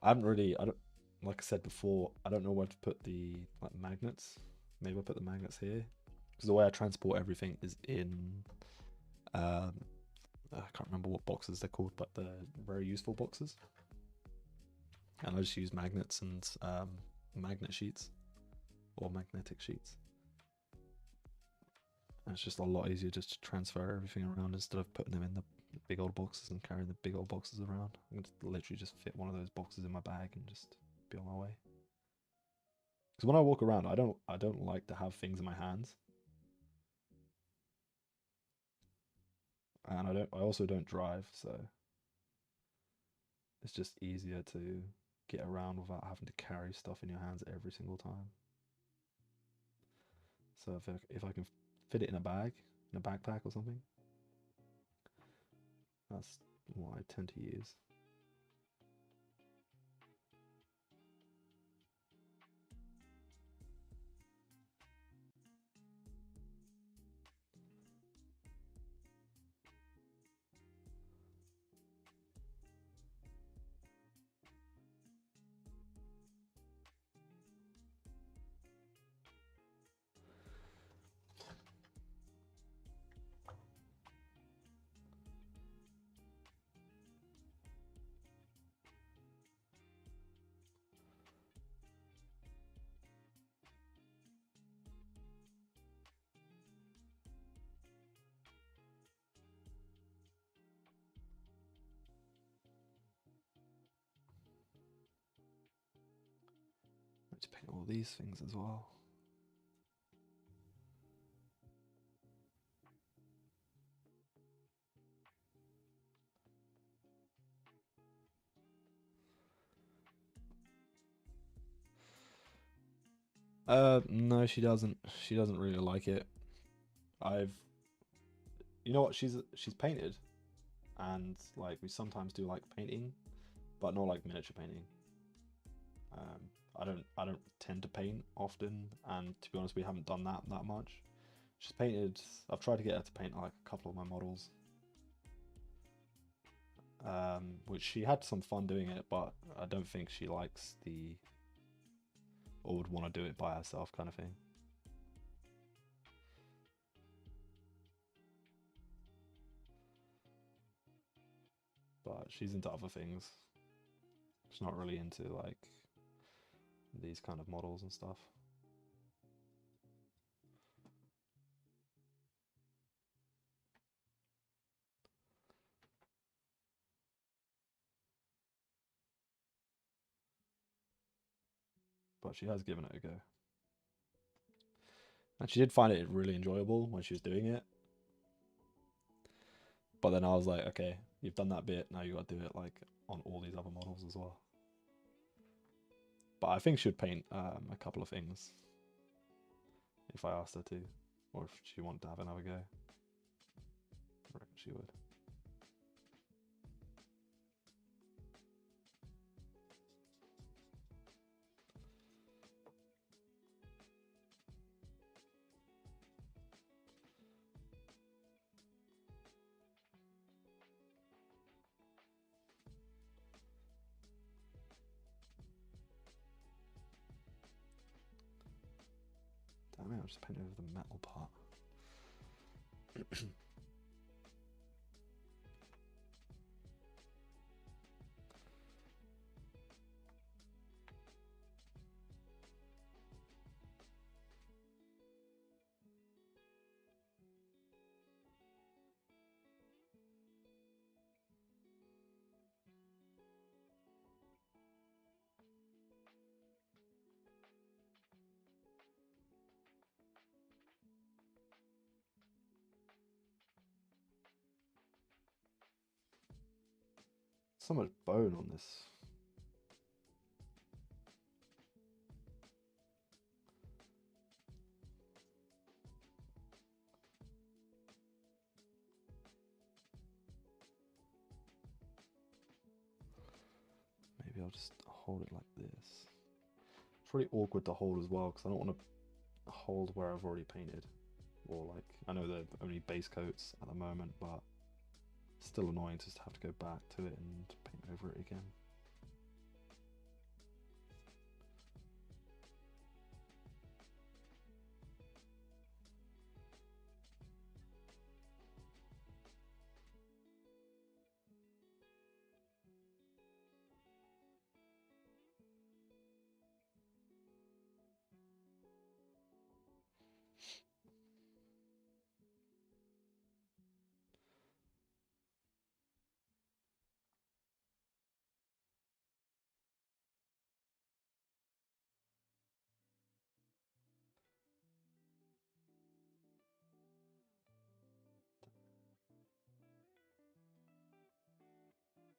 A: I don't, like I said before, I don't know where to put the like magnets. Maybe I'll put the magnets here because the way I transport everything is in I can't remember what boxes they're called, but they're very useful boxes. And I just use magnets and magnet sheets or magnetic sheets. And it's just a lot easier just to transfer everything around instead of putting them in the big old boxes and carrying the big old boxes around. I can just literally just fit one of those boxes in my bag and just be on my way. Because when I walk around, I don't like to have things in my hands. And I also don't drive, so it's just easier to get around without having to carry stuff in your hands every single time. So if I can fit it in a bag, in a backpack or something, that's what I tend to use. I need to paint all these things as well. No, she doesn't. She doesn't really like it. You know what? She's painted, and like we sometimes do like painting, but not like miniature painting. I don't tend to paint often, and to be honest, we haven't done that much. She's painted. I've tried to get her to paint like a couple of my models, which she had some fun doing it, but I don't think she likes or would want to do it by herself kind of thing. But she's into other things. She's not really into like these kind of models and stuff. But she has given it a go. And she did find it really enjoyable when she was doing it. But then I was like, okay, you've done that bit, now you got to do it like on all these other models as well. But I think she'd paint a couple of things if I asked her to, or if she wanted to have another go. I reckon she would. Damn it, I just painted over the metal part. So much bone on this. Maybe I'll just hold it like this. It's really awkward to hold as well because I don't want to hold where I've already painted. Or like, I know they're only base coats at the moment, but it's still annoying to just have to go back to it and paint over it again.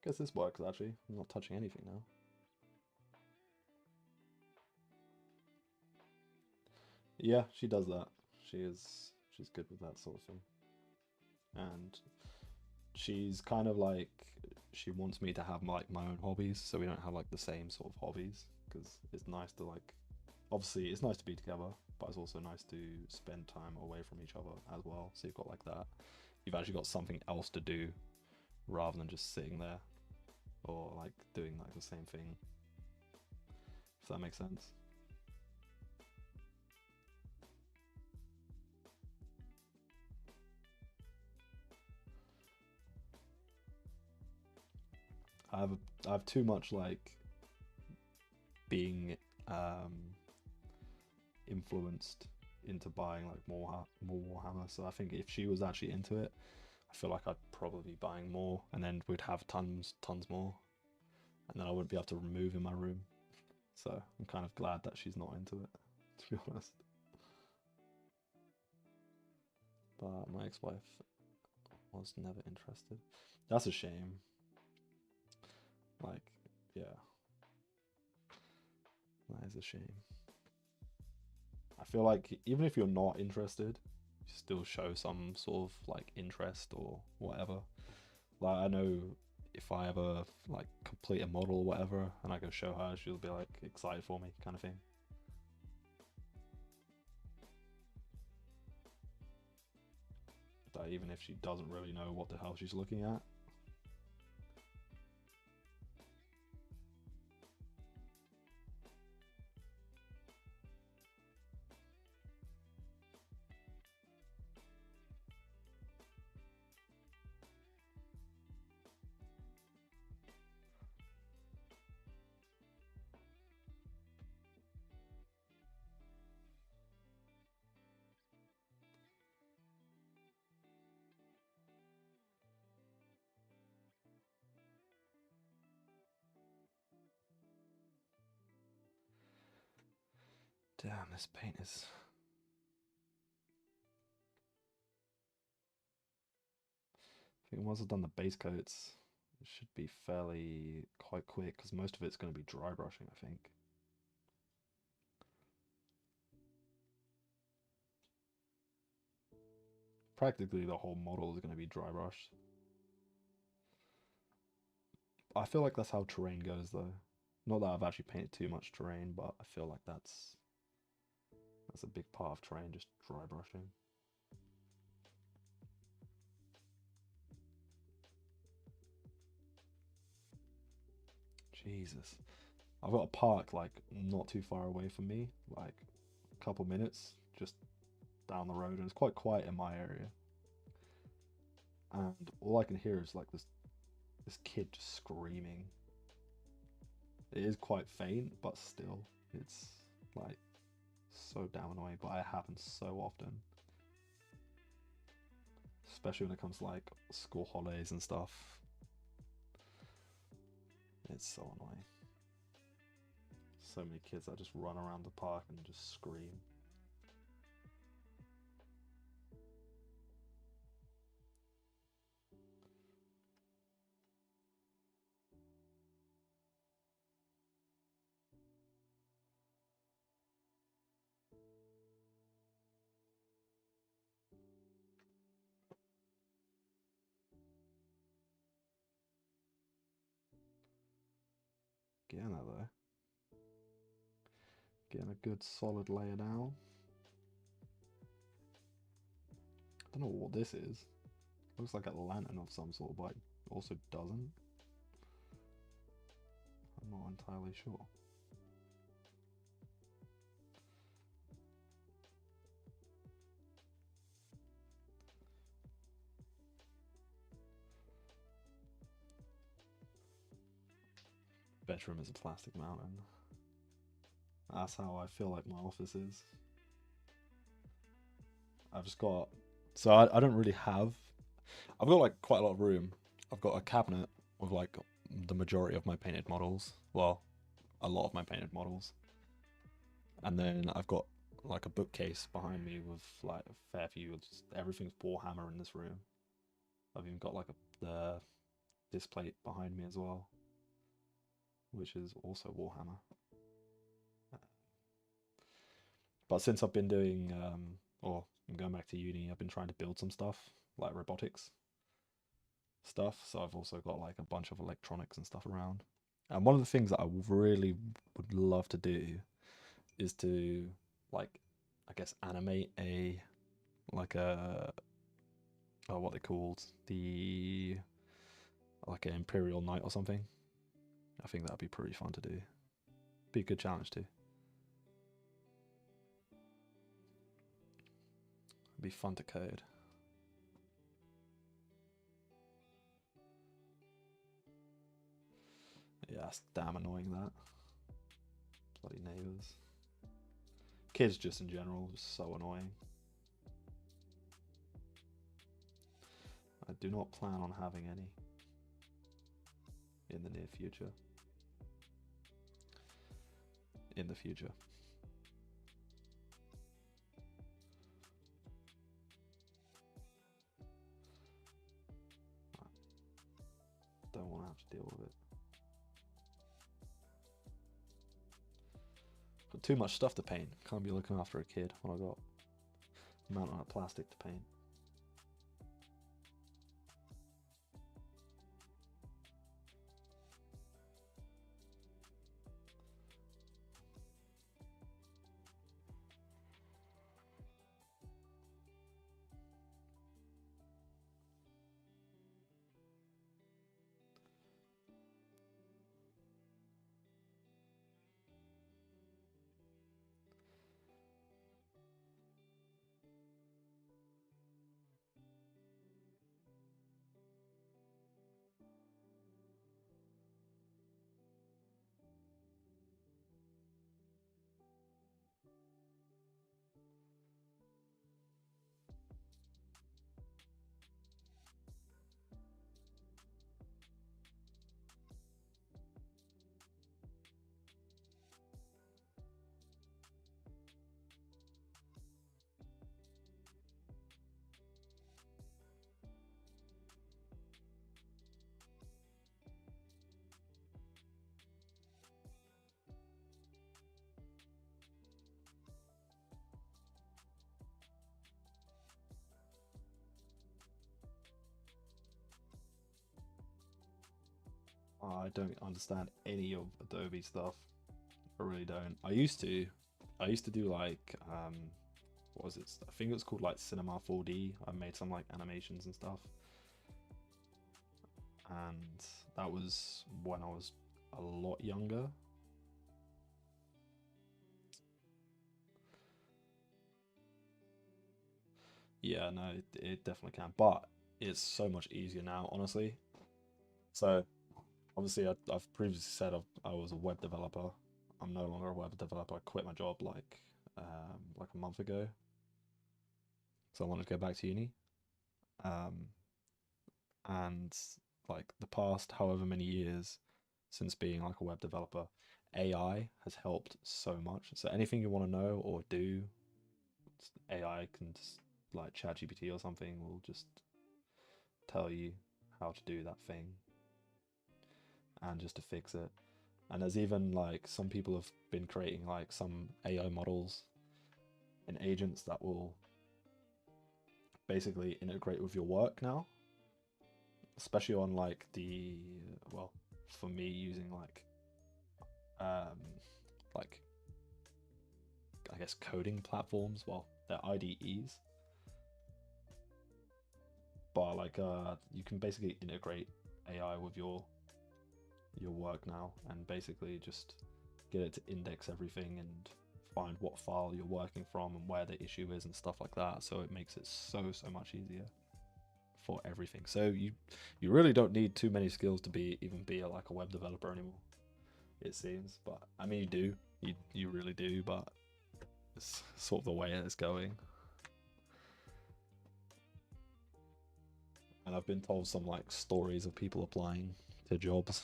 A: Guess this works actually. I'm not touching anything now. Yeah, she does that. She's good with that sort of thing. And she's kind of like she wants me to have like my own hobbies, so we don't have like the same sort of hobbies because it's nice to like obviously it's nice to be together, but it's also nice to spend time away from each other as well. So you've got like that. You've actually got something else to do rather than just sitting there or like doing like the same thing. If that makes sense. I have too much like being influenced into buying like more Warhammer. So I think if she was actually into it, I feel like I'd probably be buying more, and then we'd have tons more, and then I wouldn't be able to remove in my room. So I'm kind of glad that she's not into it, to be honest. But my ex-wife was never interested. That's a shame. Like, yeah, that is a shame. I feel like even if you're not interested, you still show some sort of like interest or whatever. Like I know if I ever like complete a model or whatever and I go show her, she'll be like excited for me kind of thing. That even if she doesn't really know what the hell she's looking at. Damn, this paint is... I think once I've done the base coats, it should be quite quick, because most of it's going to be dry brushing, I think. Practically the whole model is going to be dry brushed. I feel like that's how terrain goes, though. Not that I've actually painted too much terrain, but I feel like that's a big part of terrain, just dry brushing. Jesus. I've got a park like not too far away from me, like a couple minutes just down the road, and it's quite quiet in my area. And all I can hear is like this kid just screaming. It is quite faint, but still, it's like so damn annoying, but it happens so often. Especially when it comes to like school holidays and stuff. It's so annoying. So many kids that just run around the park and just scream. Getting that though. Getting a good solid layer down. I don't know what this is. Looks like a lantern of some sort, but it also doesn't. I'm not entirely sure. Bedroom is a plastic mountain. That's how I feel like my office is. I've just got... So I don't really have... I've got like quite a lot of room. I've got a cabinet with like the majority of my painted models. Well, a lot of my painted models. And then I've got like a bookcase behind me with like a fair few... Everything's Warhammer in this room. I've even got like the display behind me as well, which is also Warhammer. But since I've been doing, or I'm going back to uni, I've been trying to build some stuff, like robotics stuff. So I've also got like a bunch of electronics and stuff around. And one of the things that I really would love to do is to, like, I guess animate what they called, like an Imperial Knight or something. I think that'd be pretty fun to do. Be a good challenge too. It'd be fun to code. Yeah, it's damn annoying, that. Bloody neighbours. Kids just in general, just so annoying. I do not plan on having any in the near future. In the future. Don't want to have to deal with it. Got too much stuff to paint. Can't be looking after a kid when I got a mountain of plastic to paint. I don't understand any of Adobe stuff. I really don't. I used to do like what was it? I think it was called like Cinema 4D. I made some like animations and stuff. And that was when I was a lot younger. Yeah, no, it definitely can, but it's so much easier now, honestly. So obviously, I've previously said I was a web developer. I'm no longer a web developer. I quit my job like a month ago. So I wanted to go back to uni. And like the past however many years since being like a web developer, AI has helped so much. So anything you want to know or do, AI can just like ChatGPT or something will just tell you how to do that thing and just to fix it. And there's even like some people have been creating like some AI models and agents that will basically integrate with your work now, especially on like well, for me using like I guess coding platforms. Well, they're IDEs, but like you can basically integrate AI with your work now and basically just get it to index everything and find what file you're working from and where the issue is and stuff like that. So it makes it so much easier for everything. So you really don't need too many skills to even be like a web developer anymore, it seems. But I mean, you do, you really do, but it's sort of the way it's going. And I've been told some like stories of people applying to jobs,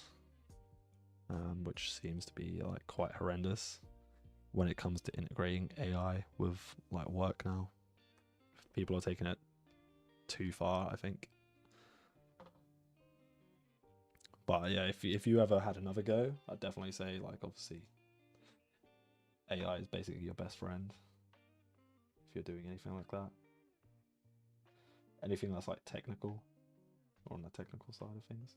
A: which seems to be like quite horrendous when it comes to integrating AI with like work now. People are taking it too far, I think. But yeah, if you ever had another go, I'd definitely say like obviously AI is basically your best friend if you're doing anything like that. Anything that's like technical or on the technical side of things.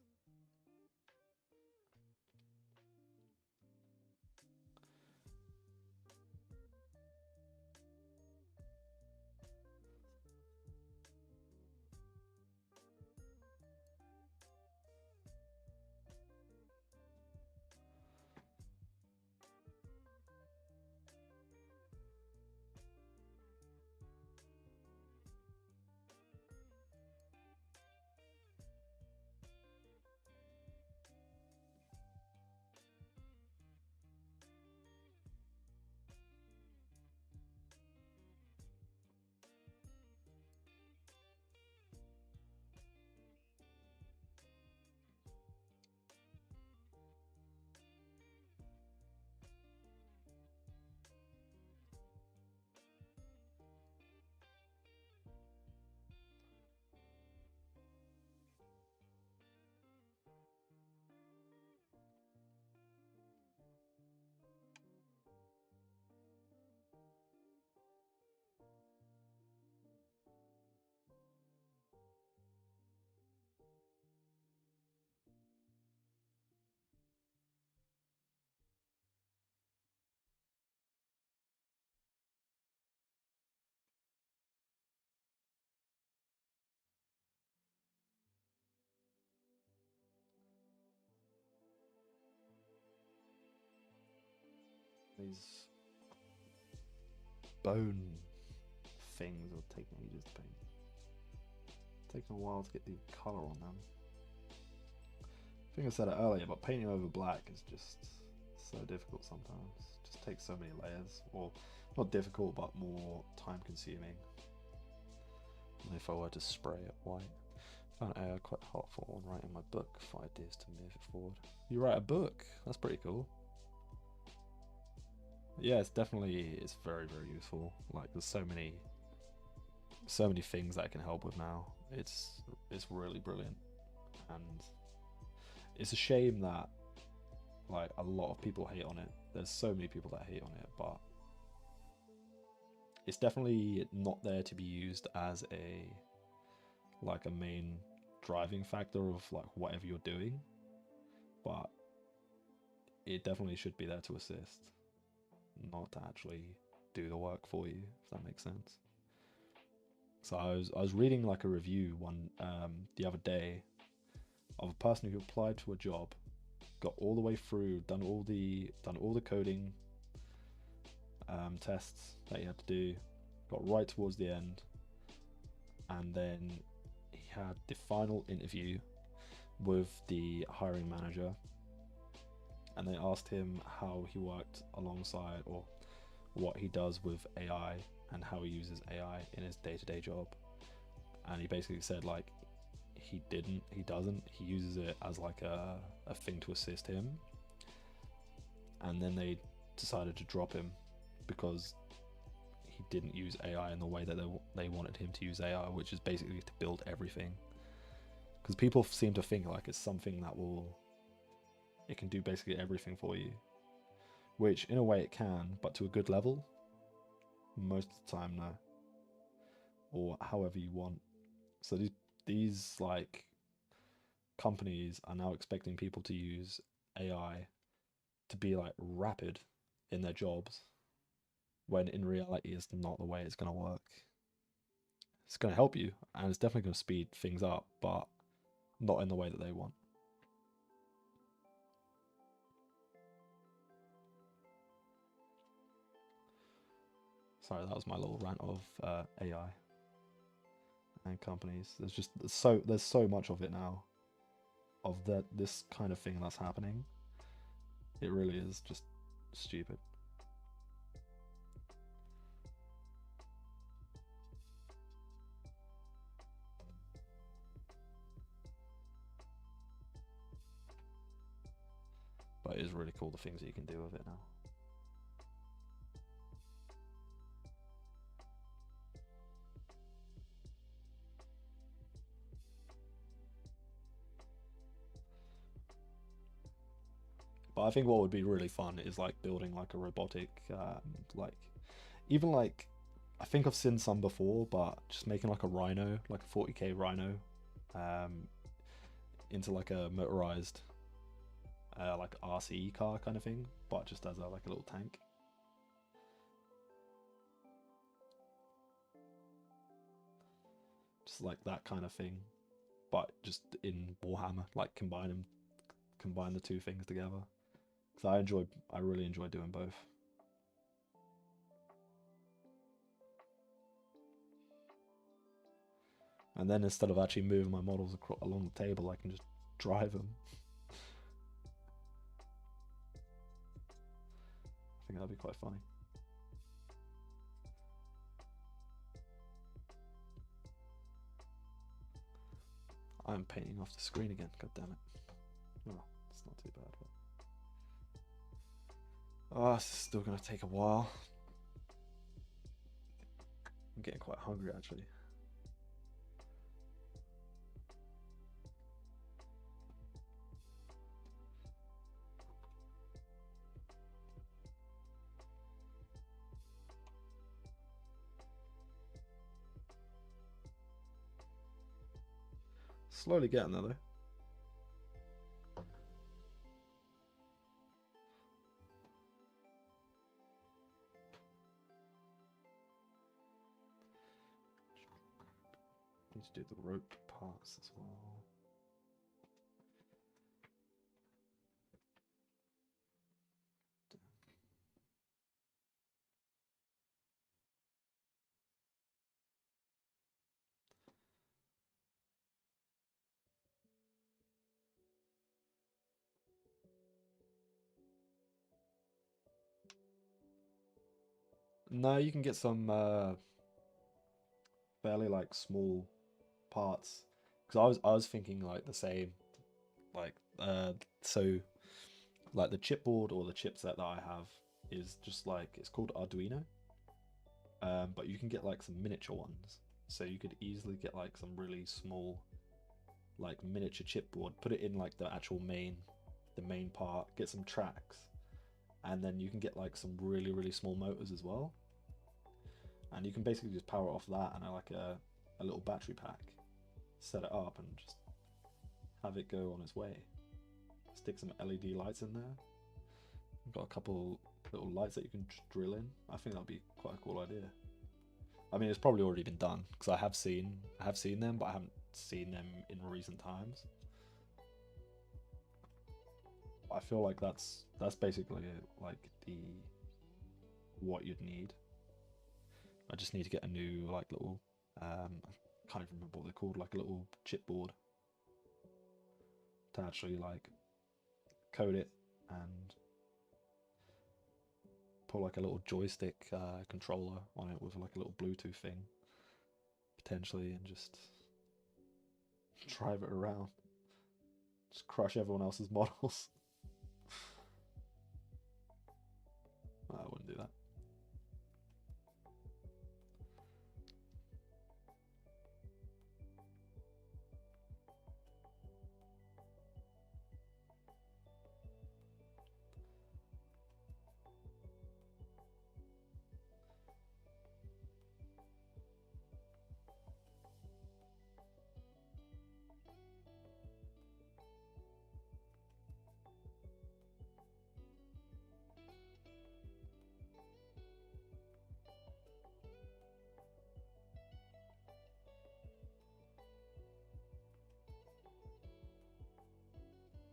A: these bone things are taking ages to paint. Taking a while to get the colour on them. I think I said it earlier, but painting over black is just so difficult sometimes. It just takes so many layers, or not difficult, but more time consuming than if I were to spray it white. I found AI quite helpful when writing my book for ideas to move it forward. You write a book? That's pretty cool. Yeah, it's very, very useful. Like, there's so many things that it can help with now. It's really brilliant, and it's a shame that like a lot of people hate on it. There's so many people that hate on it, but it's definitely not there to be used as a main driving factor of like whatever you're doing, but it definitely should be there to assist, not to actually do the work for you, if that makes sense. So I was reading like a review the other day of a person who applied to a job, got all the way through, done all the coding tests that you had to do, got right towards the end, and then he had the final interview with the hiring manager, and they asked him how he worked alongside, or what he does with AI and how he uses AI in his day-to-day job. And he basically said like he uses it as like a thing to assist him, and then they decided to drop him because he didn't use AI in the way that they wanted him to use AI, which is basically to build everything. Because people seem to think like it's something that it can do basically everything for you, which in a way it can, but to a good level. Most of the time, no. Or however you want. So these like companies are now expecting people to use AI to be like rapid in their jobs, when in reality it's not the way it's going to work. It's going to help you, and it's definitely going to speed things up, but not in the way that they want. Sorry, that was my little rant of AI and companies. There's so much of it now, of this kind of thing that's happening. It really is just stupid. But it is really cool the things that you can do with it now. But I think what would be really fun is like building like a robotic, even like, I think I've seen some before, but just making like a rhino, like a 40k rhino, into like a motorized, like RC car kind of thing, but just as like a little tank. Just like that kind of thing, but just in Warhammer, like combine the two things together. Because I really enjoy doing both. And then instead of actually moving my models along the table, I can just drive them. I think that'd be quite funny. I'm painting off the screen again, god damn it. Well, it's not too bad, but... Oh, this is still gonna take a while. I'm getting quite hungry actually. Slowly getting there though. Need to do the rope parts as well. No, you can get some fairly like small parts. Because I was thinking like the same, like so like the chipboard or the chipset that I have is just like it's called Arduino. But you can get like some miniature ones. So you could easily get like some really small like miniature chipboard, put it in like the actual the main part, get some tracks, and then you can get like some really small motors as well. And you can basically just power it off that and like a little battery pack, set it up and just have it go on its way. Stick some LED lights in there. I've got a couple little lights that you can just drill in. I think that'd be quite a cool idea. I mean, it's probably already been done because I have seen them, but I haven't seen them in recent times. I feel like that's basically like the what you'd need. I just need to get a new like little I can't even remember what they're called, like a little chipboard to actually like code it and put like a little joystick controller on it with like a little Bluetooth thing potentially, and just drive it around, just crush everyone else's models. I wouldn't do that.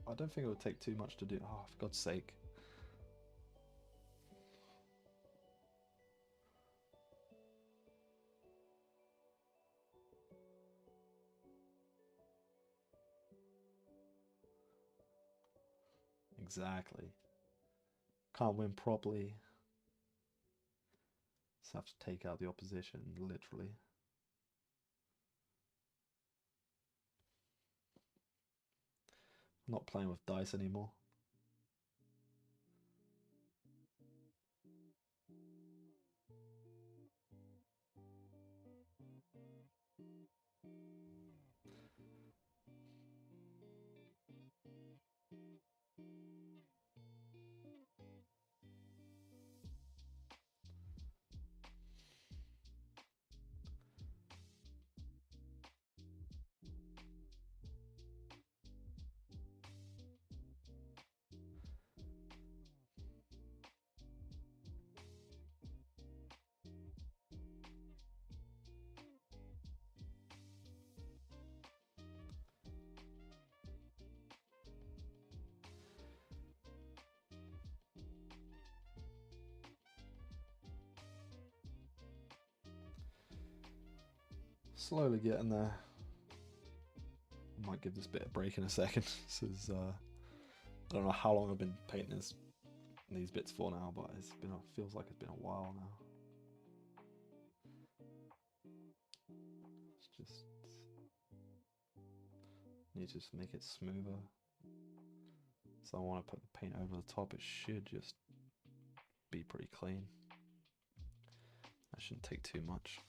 A: I don't think it would take too much to do. Oh, for God's sake. Exactly. Can't win properly. Just have to take out the opposition, literally. I'm not playing with dice anymore. Slowly getting there. I might give this bit a break in a second. This is I don't know how long I've been painting these bits for now, but feels like it's been a while now. It's just need to just make it smoother. So I want to put the paint over the top. It should just be pretty clean. That shouldn't take too much.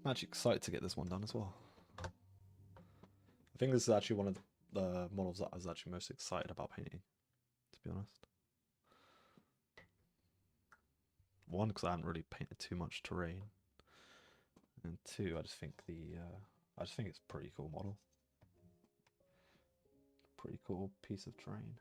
A: I'm actually excited to get this one done as well. I think this is actually one of the models that I was actually most excited about painting, to be honest. One, because I haven't really painted too much terrain, and two, I just think it's a pretty cool model. Pretty cool piece of terrain.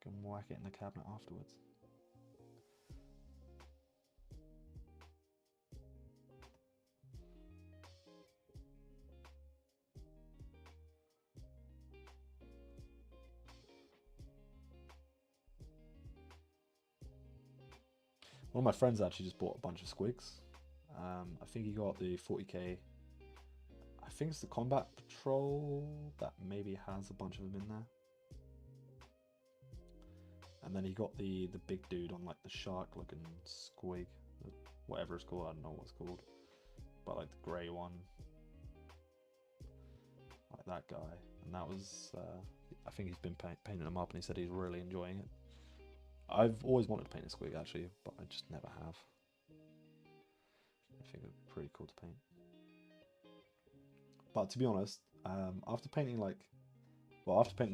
A: Can whack it in the cabinet afterwards. One of my friends actually just bought a bunch of squigs. I think he got the 40k. I think it's the combat patrol that maybe has a bunch of them in there. And then he got the big dude on like the shark looking squig, whatever it's called, I don't know what it's called. But like the grey one. Like that guy. And that was, I think he's been painting them up and he said he's really enjoying it. I've always wanted to paint a squig actually, but I just never have. I think it would be pretty cool to paint. But to be honest, after painting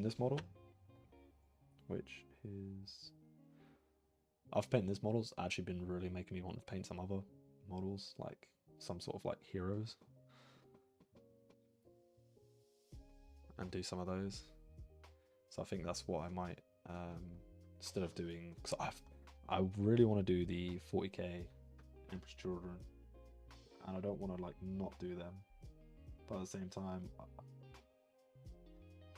A: this model, which is... After painting this model's actually been really making me want to paint some other models, like some sort of like heroes. And do some of those. So I think that's what I might, instead of doing... Because I really want to do the 40k Emperor's Children. And I don't want to like not do them. But at the same time,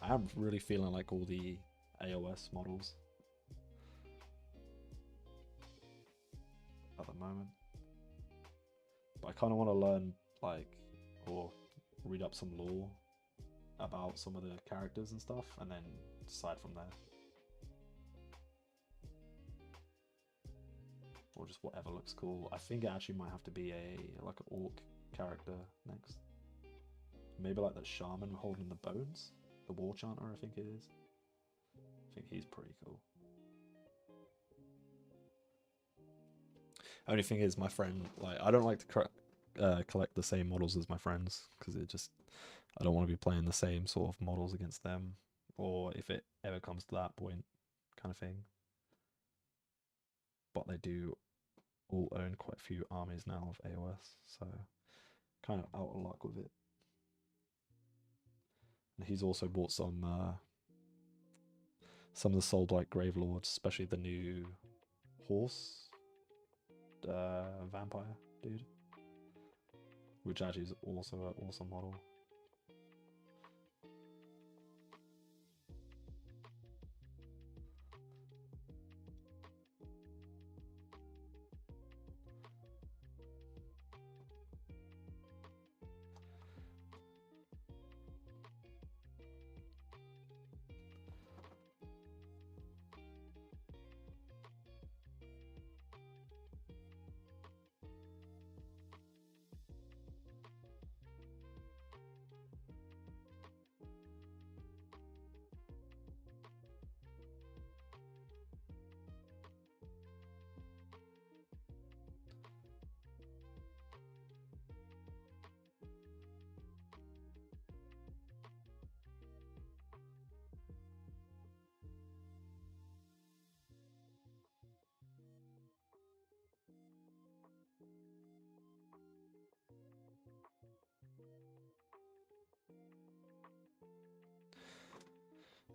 A: I am really feeling like all the AOS models at the moment. But I kind of want to learn, like, or read up some lore about some of the characters and stuff, and then decide from there. Or just whatever looks cool. I think it actually might have to be like an orc character next. Maybe like that shaman holding the bones. The war chanter, I think it is. I think he's pretty cool. Only thing is, my friend, like, I don't like to collect the same models as my friends, because I don't want to be playing the same sort of models against them, or if it ever comes to that point, kind of thing. But they do all own quite a few armies now of AOS, so kind of out of luck with it. And he's also bought some of the Soulblight Gravelords, especially the new horse vampire dude, which actually is also an awesome model.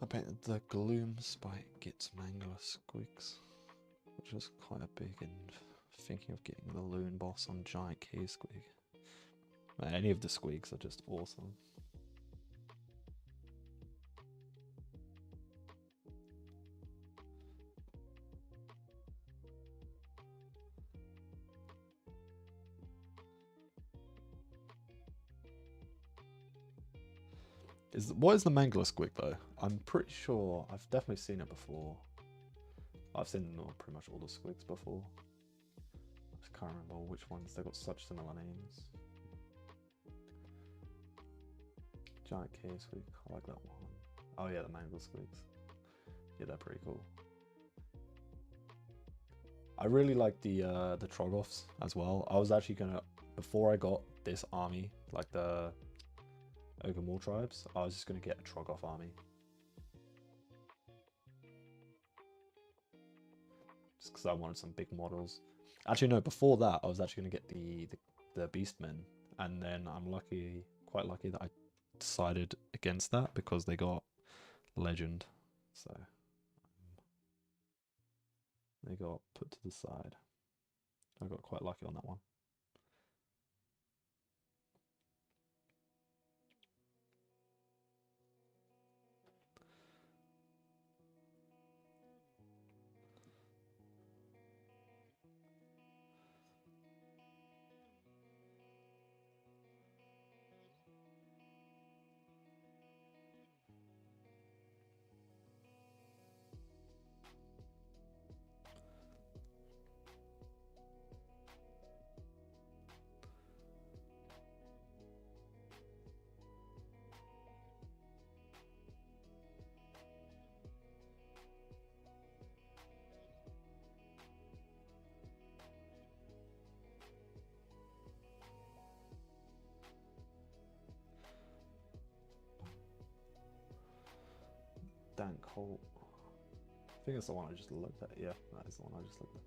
A: I painted the Gloom Spike Gets Mangler Squigs, which is quite a big, and thinking of getting the Loon Boss on Giant Key Squig. Any of the squigs are just awesome. What is the Mangler Squig though? I'm pretty sure I've definitely seen it before. I've seen pretty much all the squigs before. I just can't remember which ones. They've got such similar names. Giant K Squig, I like that one. Oh yeah, the Mangler Squigs. Yeah, they're pretty cool. I really like the Troggoths as well. I was actually gonna, before I got this army, like the Ogor Mawtribes, I was just gonna get a Troggoth army. Just because I wanted some big models. Actually, no, before that, I was actually gonna get the Beastmen, and then I'm quite lucky that I decided against that because they got Legend, so they got put to the side. I got quite lucky on that one. Dank Holt. I think it's the one I just looked at. Yeah, that is the one I just looked at.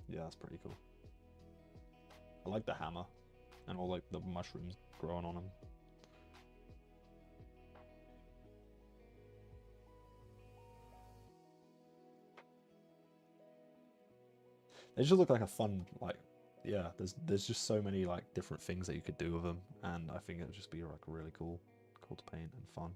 A: Yeah, that's pretty cool. I like the hammer and all like the mushrooms growing on them. They just look like a fun, like, yeah, there's just so many like different things that you could do with them, and I think it would just be like really cool to paint and fun.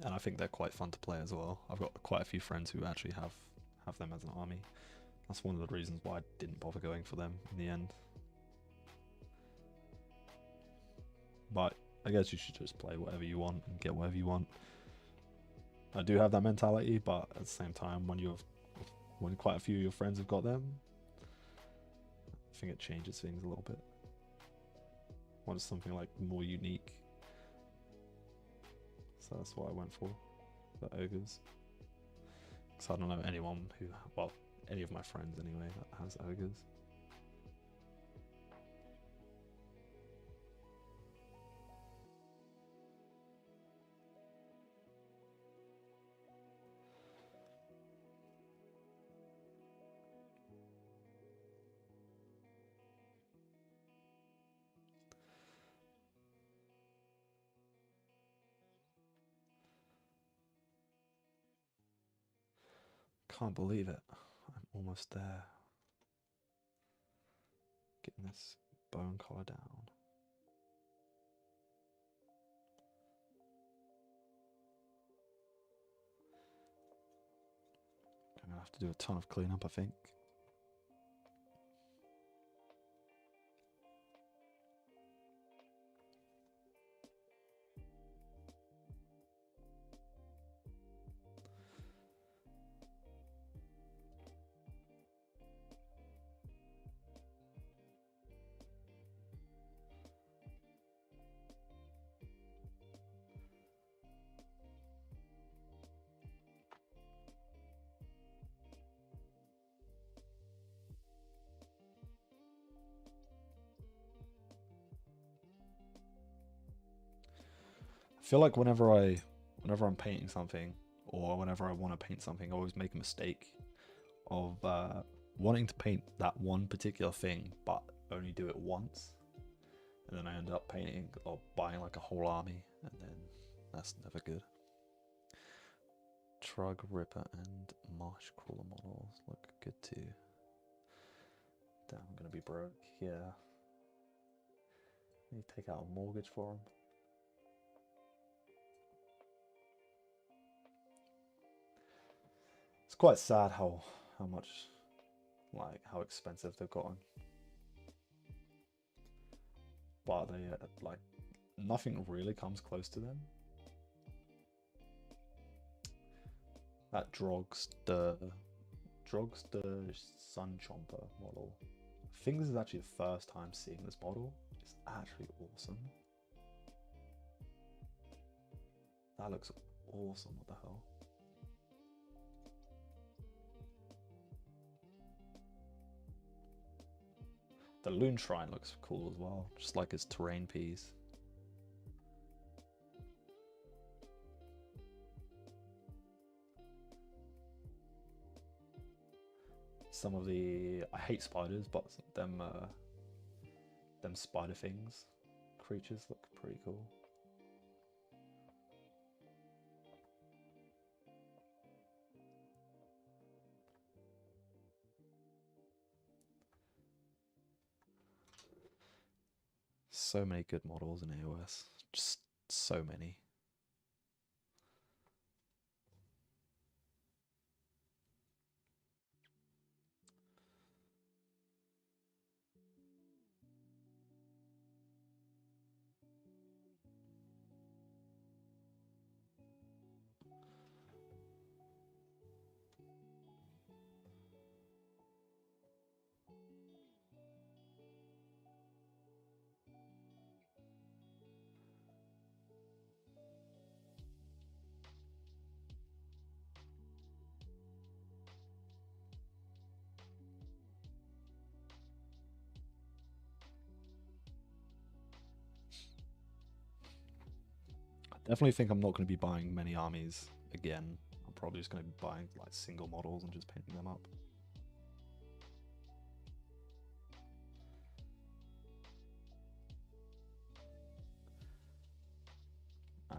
A: And I think they're quite fun to play as well. I've got quite a few friends who actually have them as an army. That's one of the reasons why I didn't bother going for them in the end. But I guess you should just play whatever you want and get whatever you want. I do have that mentality, but at the same time, when quite a few of your friends have got them, I think it changes things a little bit. Want something like more unique. So that's what I went for, the ogres. Because I don't know anyone who, well, any of my friends anyway, that has ogres. Can't believe it. I'm almost there. Getting this bone collar down. I'm gonna have to do a ton of cleanup, I think. I feel like whenever I'm painting something, or whenever I want to paint something, I always make a mistake of wanting to paint that one particular thing, but only do it once, and then I end up painting or buying like a whole army, and then that's never good. Trug, Ripper, and Marsh Crawler models look good too. Damn, I'm gonna be broke. Yeah. Need to take out a mortgage for them. It's quite sad how much, like, how expensive they've gotten. But they, like, nothing really comes close to them. That Drog's the Sun Chomper model. I I think this is actually the first time seeing this model. It's actually awesome. That looks awesome, what the hell? The Loon Shrine looks cool as well, just like his terrain piece. Some of the, I hate spiders, but them spider things, creatures look pretty cool. So many good models in AOS, just so many. Definitely think I'm not going to be buying many armies again. I'm probably just going to be buying like single models and just painting them up.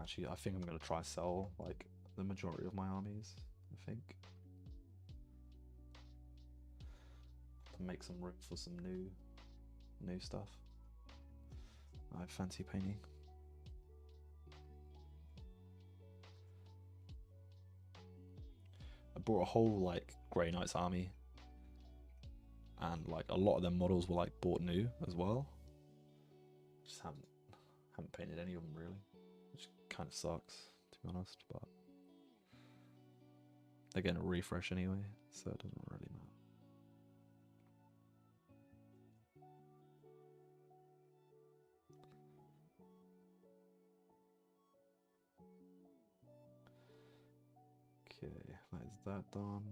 A: Actually, I think I'm going to try sell like the majority of my armies, I think. To make some room for some new stuff. I fancy painting. I bought a whole like Grey Knights army, and like a lot of them models were like bought new as well. Just haven't painted any of them really, which kind of sucks to be honest. But they're getting a refresh anyway, so it doesn't really matter. Okay, that is that done.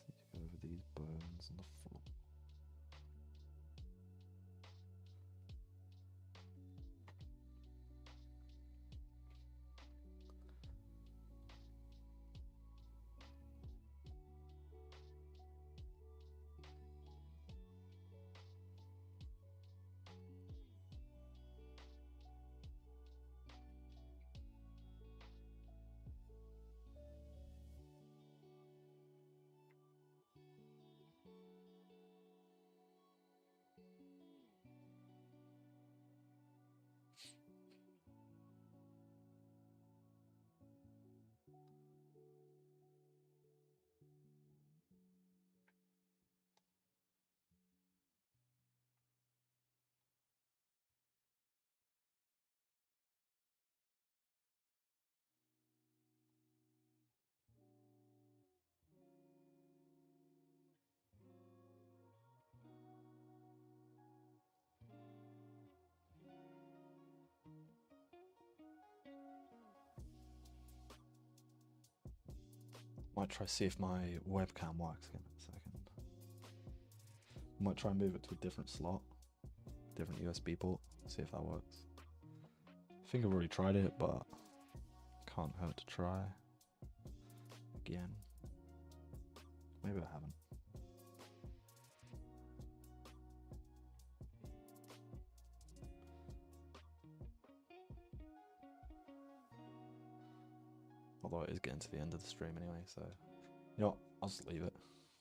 A: Let's go over these bones on the floor. Might try see if my webcam works again in a second. Might try and move it to a different slot, different USB port, see if that works. I think I've already tried it, but can't hurt to try again. Maybe I haven't. Although it is getting to the end of the stream anyway, so you know what, I'll just leave it.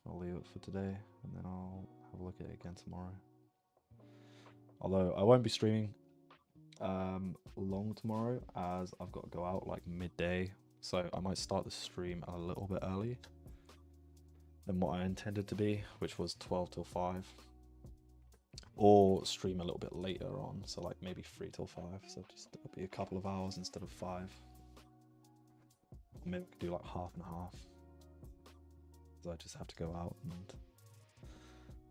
A: I'll leave it for today, and then I'll have a look at it again tomorrow. Although I won't be streaming long tomorrow, as I've got to go out like midday, so I might start the stream a little bit early than what I intended to be, which was 12 till 5, or stream a little bit later on, so like maybe 3 till 5, so just it'll be a couple of hours instead of 5. Maybe we could do like half and half, so I just have to go out and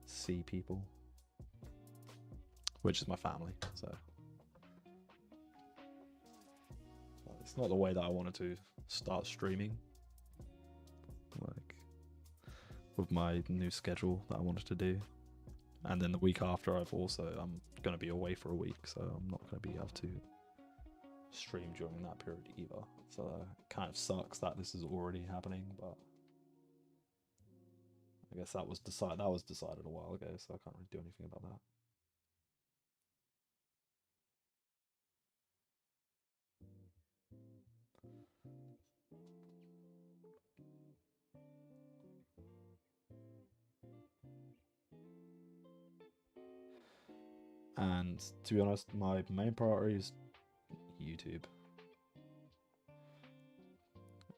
A: see people, which is my family. So it's not the way that I wanted to start streaming, like with my new schedule that I wanted to do. And then the week after, I'm going to be away for a week, so I'm not going to be able to stream during that period either. So it kind of sucks that this is already happening, but I guess that was decided a while ago, so I can't really do anything about that. And to be honest, my main priority is YouTube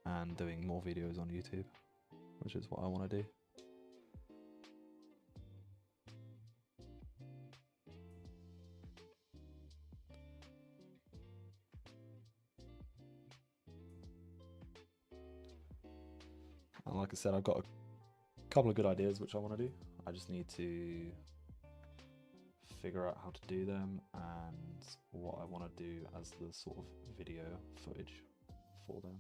A: and doing more videos on YouTube, which is what I want to do. And like I said, I've got a couple of good ideas which I want to do. I just need to figure out how to do them and what I want to do as the sort of video footage for them.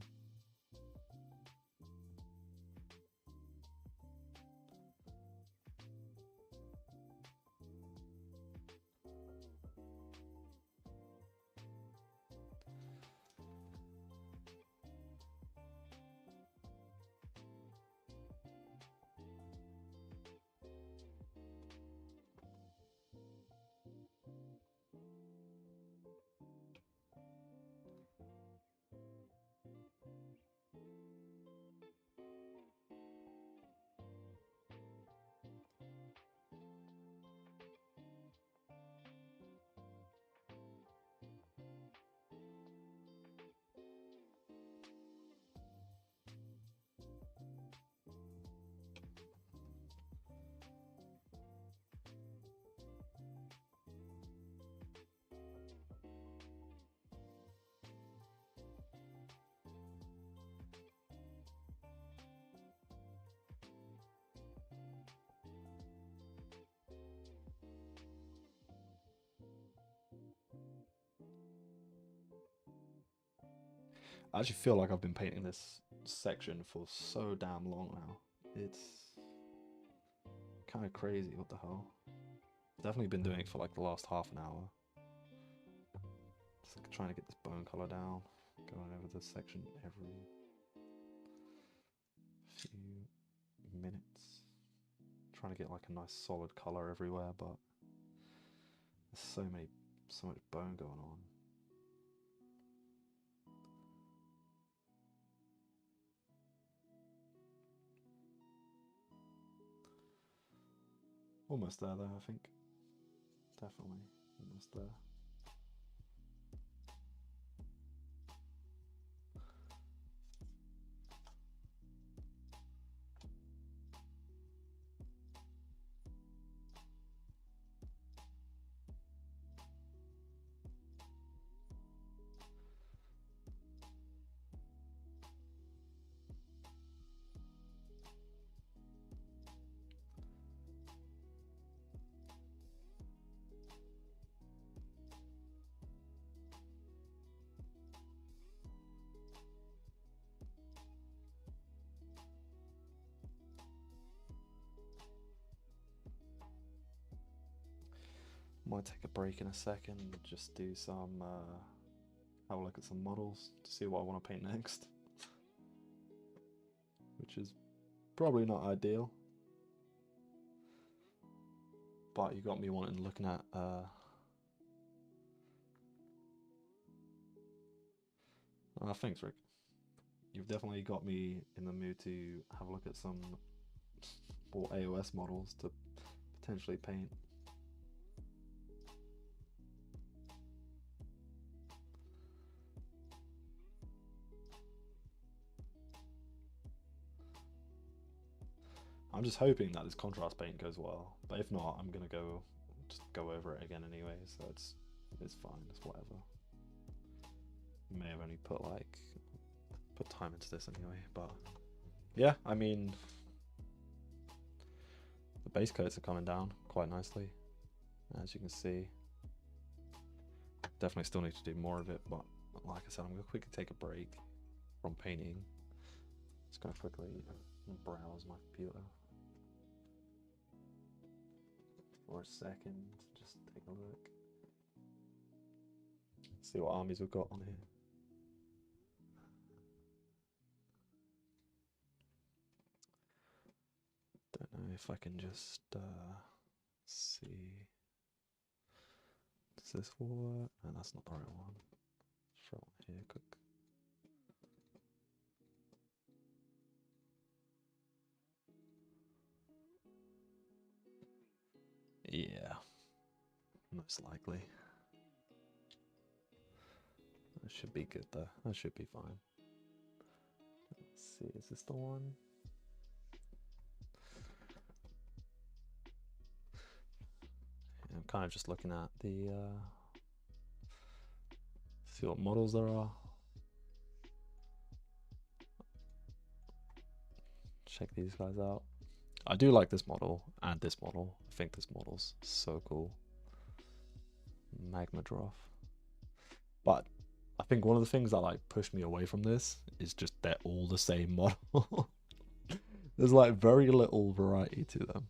A: I actually feel like I've been painting this section for so damn long now. It's kind of crazy, what the hell. Definitely been doing it for like the last half an hour. Just trying to get this bone color down, going over this section every few minutes. Trying to get like a nice solid color everywhere, but there's so much bone going on. Almost there though, I think. Definitely almost there. Might take a break in a second, just do some, have a look at some models to see what I want to paint next. Which is probably not ideal. But you got me looking at, thanks Rick. You've definitely got me in the mood to have a look at some more AOS models to potentially paint. I'm just hoping that this contrast paint goes well, but if not, I'm gonna just go over it again anyway, so it's fine, it's whatever. May have only put time into this anyway, but yeah, I mean, The base coats are coming down quite nicely, as you can see. Definitely still need to do more of it, but like I said, I'm going to quickly take a break from painting. Just going to quickly browse my computer for a second, just take a look. See what armies we've got on here. Don't know if I can just see. Does this work? No, that's not the right one. Throw it here quick. Yeah, most likely. That should be good though. That should be fine. Let's see, is this the one? Yeah, I'm kind of just looking at the see what models there are. Check these guys out. I do like this model and this model. I think this model's so cool. Magma Droff. But I think one of the things that like pushed me away from this is just they're all the same model. There's like very little variety to them.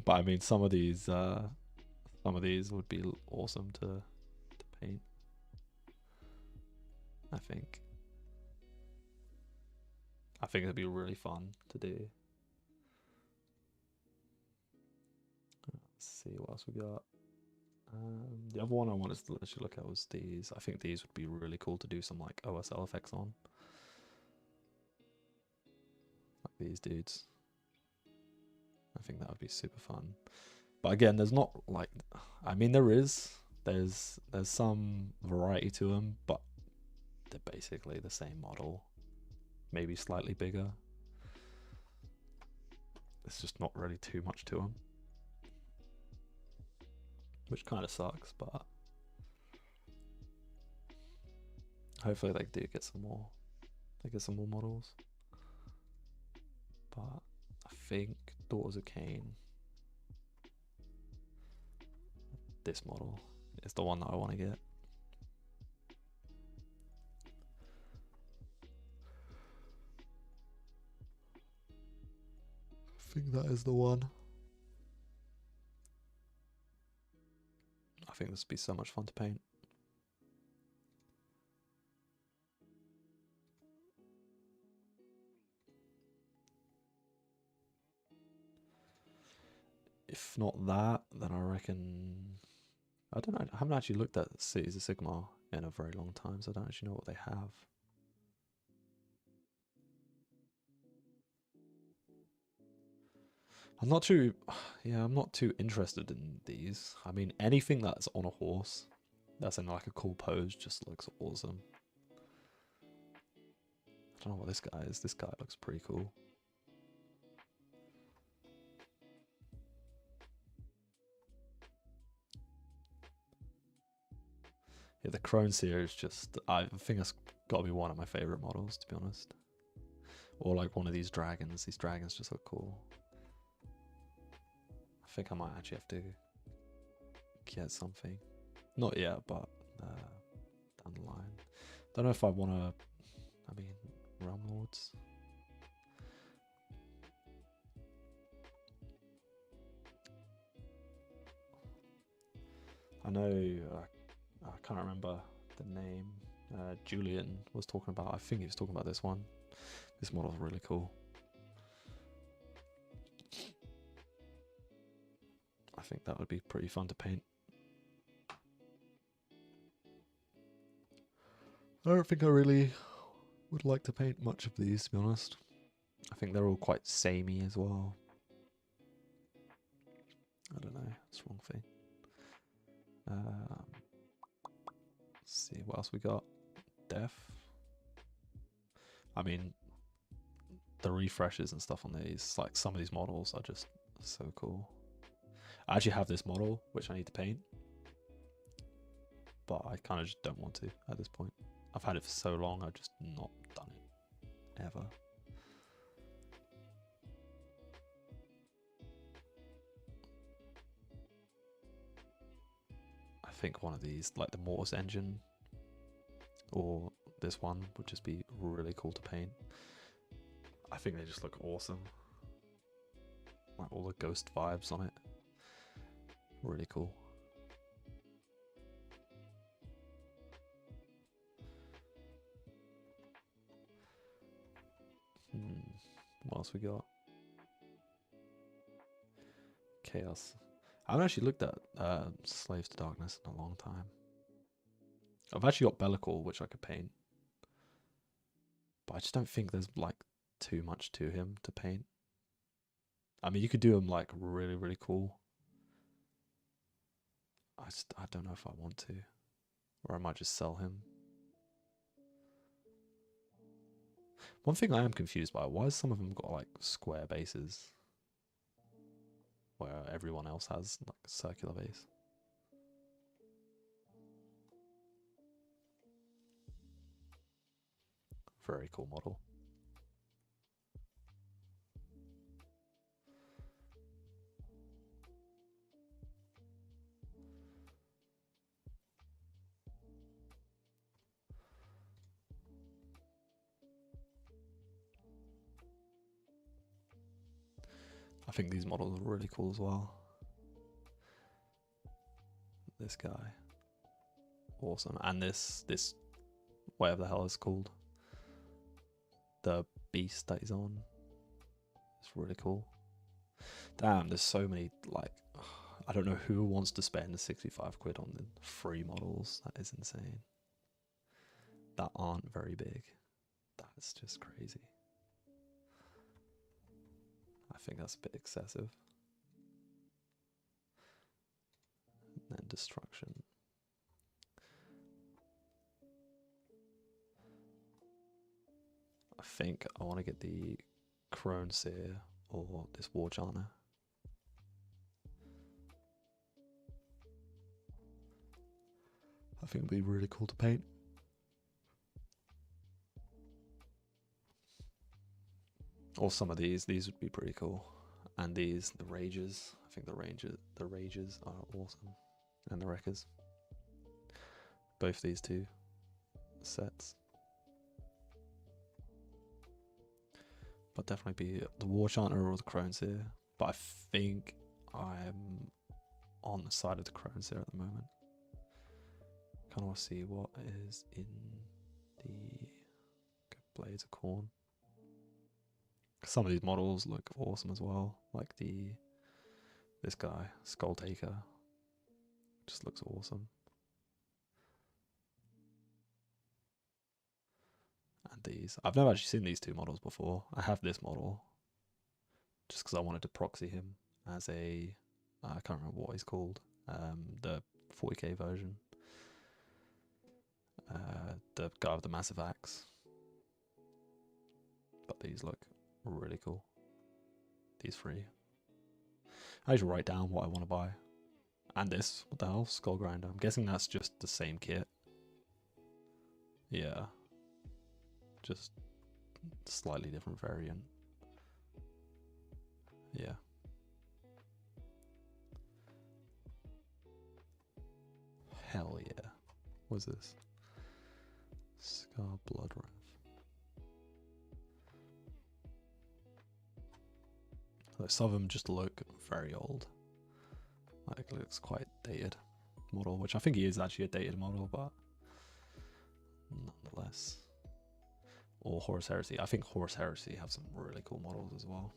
A: But I mean, some of these would be awesome to paint, I think. I think it'd be really fun to do. Let's see what else we got. The other one I wanted to let you look at was these. I think these would be really cool to do some like OSL effects on. Like these dudes. I think that would be super fun. But again, there's not like, I mean, there's some variety to them, but they're basically the same model, maybe slightly bigger. It's just not really too much to them, which kind of sucks, but hopefully they do get some more. They get some more models. But I think Daughters of Cain, this model is the one that I want to get. I think that is the one. I think this would be so much fun to paint. If not that, then I reckon, I don't know, I haven't actually looked at Cities of Sigmar in a very long time, so I don't actually know what they have. I'm not too interested in these. I mean, anything that's on a horse, that's in like a cool pose, just looks awesome. I don't know what this guy is. This guy looks pretty cool. Yeah, the Crone series just, I think that's got to be one of my favorite models, to be honest. Or like one of these dragons. These dragons just look cool. I think I might actually have to get something. Not yet, but down the line. Don't know if I want to, I mean, Realm Lords. I know, I can't remember the name. Julian was talking about, I think he was talking about this one. This model's really cool. I think that would be pretty fun to paint. I don't think I really would like to paint much of these, to be honest. I think they're all quite samey as well. I don't know, that's the wrong thing. Let's see, what else we got? Death. I mean, the refreshes and stuff on these, like some of these models are just so cool. I actually have this model, which I need to paint, but I kind of just don't want to at this point. I've had it for so long, I've just not done it, ever. think one of these, like the Mortis engine, or this one, would just be really cool to paint. I think they just look awesome. Like all the ghost vibes on it. Really cool. What else we got? Chaos. I haven't actually looked at Slaves to Darkness in a long time. I've actually got Bellicor, which I could paint. But I just don't think there's like too much to him to paint. I mean, you could do him like really, really cool. I don't know if I want to. Or I might just sell him. One thing I am confused by, why has some of them got like square bases? Where everyone else has like a circular base. Very cool model. I think these models are really cool as well. This guy. Awesome. And this whatever the hell it's called. The beast that he's on. It's really cool. Damn, there's so many, like, I don't know who wants to spend 65 quid on the free models. That is insane. That aren't very big. That's just crazy. I think that's a bit excessive. And then destruction. I think I want to get the Crone Seer or this War Charner. I think it'd be really cool to paint. Or some of these would be pretty cool. And these, the Rages. I think the Rages are awesome. And the Wreckers. Both these two sets. But definitely be the War Chanter or the Crone Seer. But I think I'm on the side of the Crone Seer at the moment. Kind of want to see what is in the Blades of Corn. Some of these models look awesome as well, like this guy, Skull Taker, just looks awesome. And these, I've never actually seen these two models before. I have this model, just because I wanted to proxy him as a, I can't remember what he's called, the 40k version. The guy with the massive axe. But these look really cool. These three. I just write down what I want to buy. And this, what the hell? Skull Grinder. I'm guessing that's just the same kit. Yeah. Just slightly different variant. Yeah. Hell yeah. What's this? Scar Blood Wrath. Some of them just look very old. Like, it looks quite dated model, which I think he is actually a dated model, but nonetheless. Or Horus Heresy. I think Horus Heresy have some really cool models as well.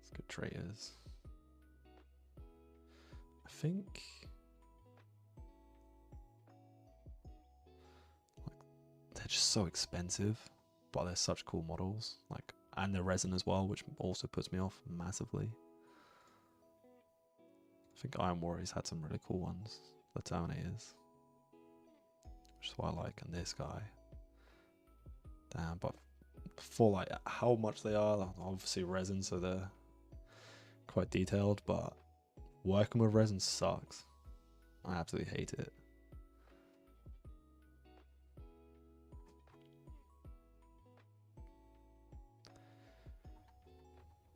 A: It's good traitors. I think like, they're just so expensive, but they're such cool models. Like, and they're resin as well, which also puts me off massively. I think Iron Warriors had some really cool ones. The Terminators. Which is what I like. And this guy. Damn, but for like how much they are, obviously resin, so they're quite detailed, but working with resin sucks. I absolutely hate it.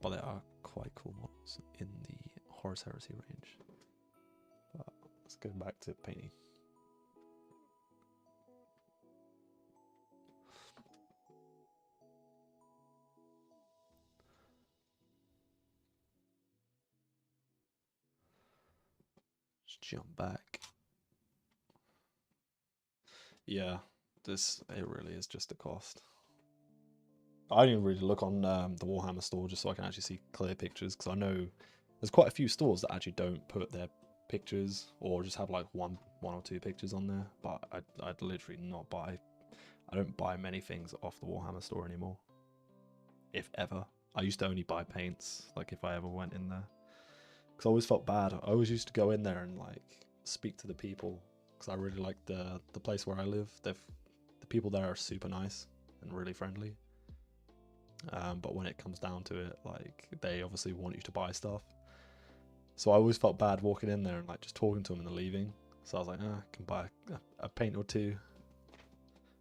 A: But they are quite cool models in the Horus Heresy range. go back to painting. Just jump back. Yeah, it really is just a cost. I didn't really look on the Warhammer store just so I can actually see clear pictures, because I know there's quite a few stores that actually don't put their pictures or just have like one or two pictures on there. But I'd literally not buy. I don't buy many things off the Warhammer store anymore, if ever. I used to only buy paints, like if I ever went in there, because I always felt bad. I always used to go in there and like speak to the people, because I really like the place where I live. The people there are super nice and really friendly. But when it comes down to it, like they obviously want you to buy stuff. So I always felt bad walking in there and like just talking to them and then leaving. So I was like, I can buy a paint or two.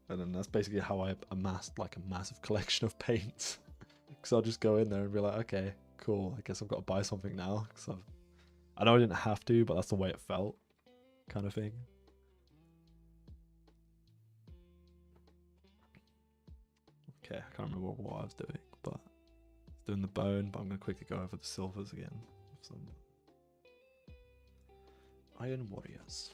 A: And then that's basically how I amassed like a massive collection of paints. Because I'll just go in there and be like, okay, cool. I guess I've got to buy something now. Because I know I didn't have to, but that's the way it felt, kind of thing. Okay, I can't remember what I was doing, but doing the bone. But I'm going to quickly go over the silvers again. Some Iron Warriors.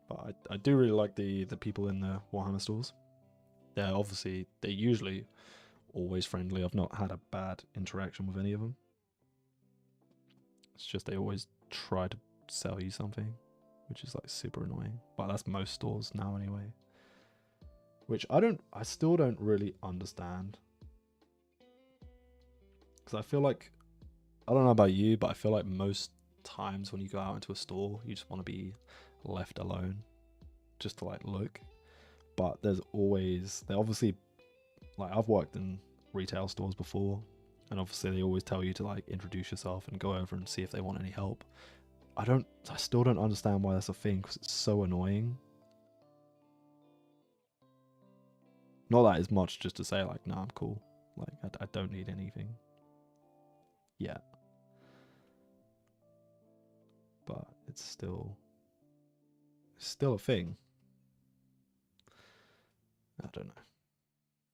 A: But I do really like the people in the Warhammer stores. They're usually always friendly. I've not had a bad interaction with any of them. It's just they always try to sell you something, which is like super annoying. But that's most stores now anyway. Which I still don't really understand. Because I feel like, I don't know about you, but I feel like most times when you go out into a store, you just want to be left alone, just to like look. But they obviously, like I've worked in retail stores before, and obviously they always tell you to like introduce yourself and go over and see if they want any help. I still don't understand why that's a thing, because it's so annoying. Not that it's much just to say like, nah, I'm cool. Like I don't need anything. Yeah. But it's still a thing. I don't know.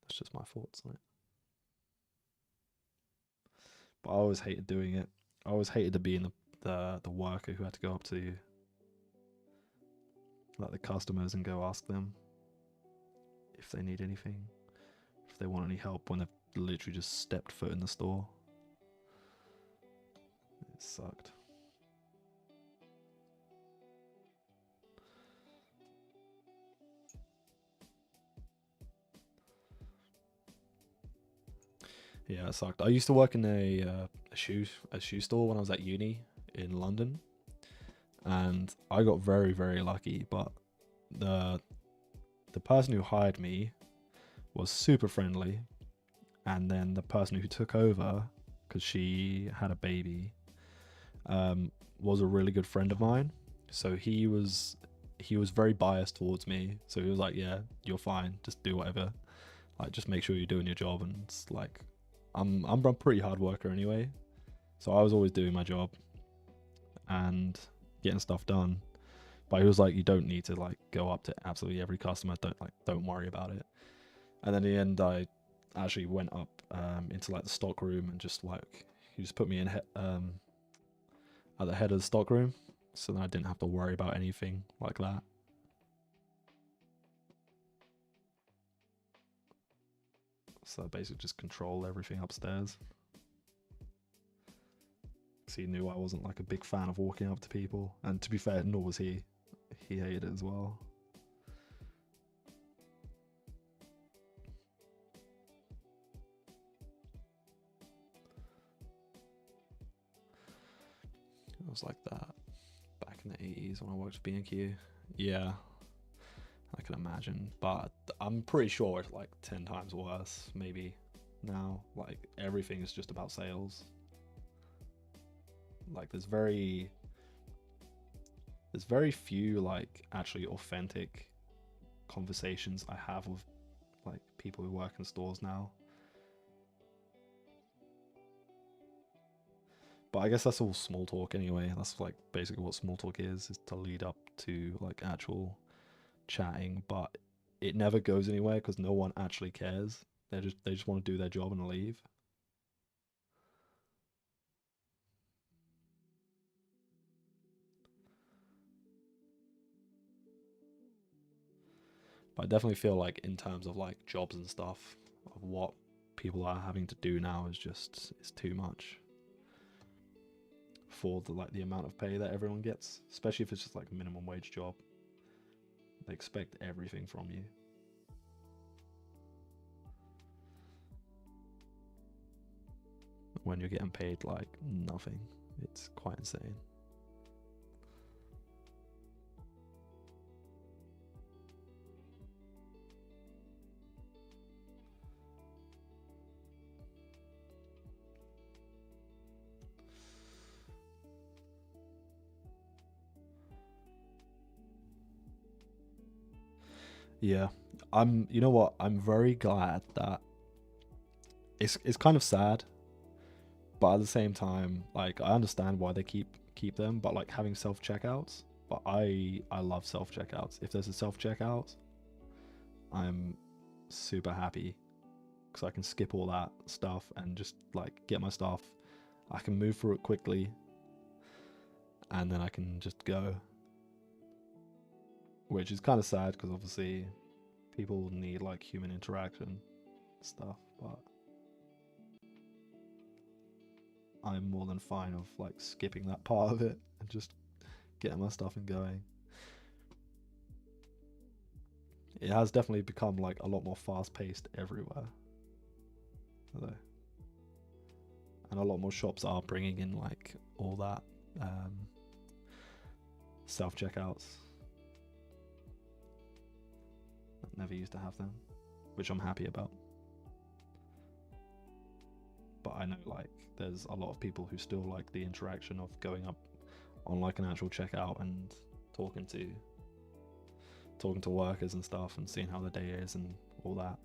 A: That's just my thoughts on it. But I always hated doing it. I always hated to be in the worker who had to go up to like the customers and go ask them if they need anything, if they want any help when they've literally just stepped foot in the store. It sucked. Yeah, it sucked. I used to work in a shoe store when I was at uni in London, and I got very, very lucky. But the person who hired me was super friendly, and then the person who took over, because she had a baby, was a really good friend of mine. So he was very biased towards me. So he was like, "Yeah, you're fine. Just do whatever. Like, just make sure you're doing your job." And it's like, I'm a pretty hard worker anyway, so I was always doing my job and getting stuff done. But he was like, you don't need to like go up to absolutely every customer. Don't worry about it. And then in the end, I actually went up into like the stock room, and just like he just put me in at the head of the stock room, so then I didn't have to worry about anything like that. So I basically just control everything upstairs. So he knew I wasn't like a big fan of walking up to people, and to be fair, nor was he. He hated it as well. It was like that back in the 80s when I worked for B&Q. Yeah, I can imagine, but I'm pretty sure it's like 10 times worse maybe now. Like everything is just about sales. Like there's very there's very few like actually authentic conversations I have with like people who work in stores now. But I guess that's all small talk anyway. That's like basically what small talk is to lead up to like actual chatting, but it never goes anywhere because no one actually cares. They just want to do their job and leave. But I definitely feel like in terms of like jobs and stuff, of what people are having to do now is just, it's too much for the amount of pay that everyone gets, especially if it's just like a minimum wage job. They expect everything from you. When you're getting paid like nothing, it's quite insane. Yeah, you know what, I'm very glad that it's kind of sad, but at the same time, like I understand why they keep them, but like having self checkouts, but I love self checkouts. If there's a self checkout, I'm super happy because I can skip all that stuff and just like get my stuff. I can move through it quickly and then I can just go, which is kind of sad because obviously people need like human interaction stuff, but I'm more than fine of like skipping that part of it and just getting my stuff and going. It has definitely become like a lot more fast paced everywhere, although, and a lot more shops are bringing in like all that self checkouts. Never used to have them, which I'm happy about. But I know like there's a lot of people who still like the interaction of going up on like an actual checkout and talking to workers and stuff and seeing how the day is and all that.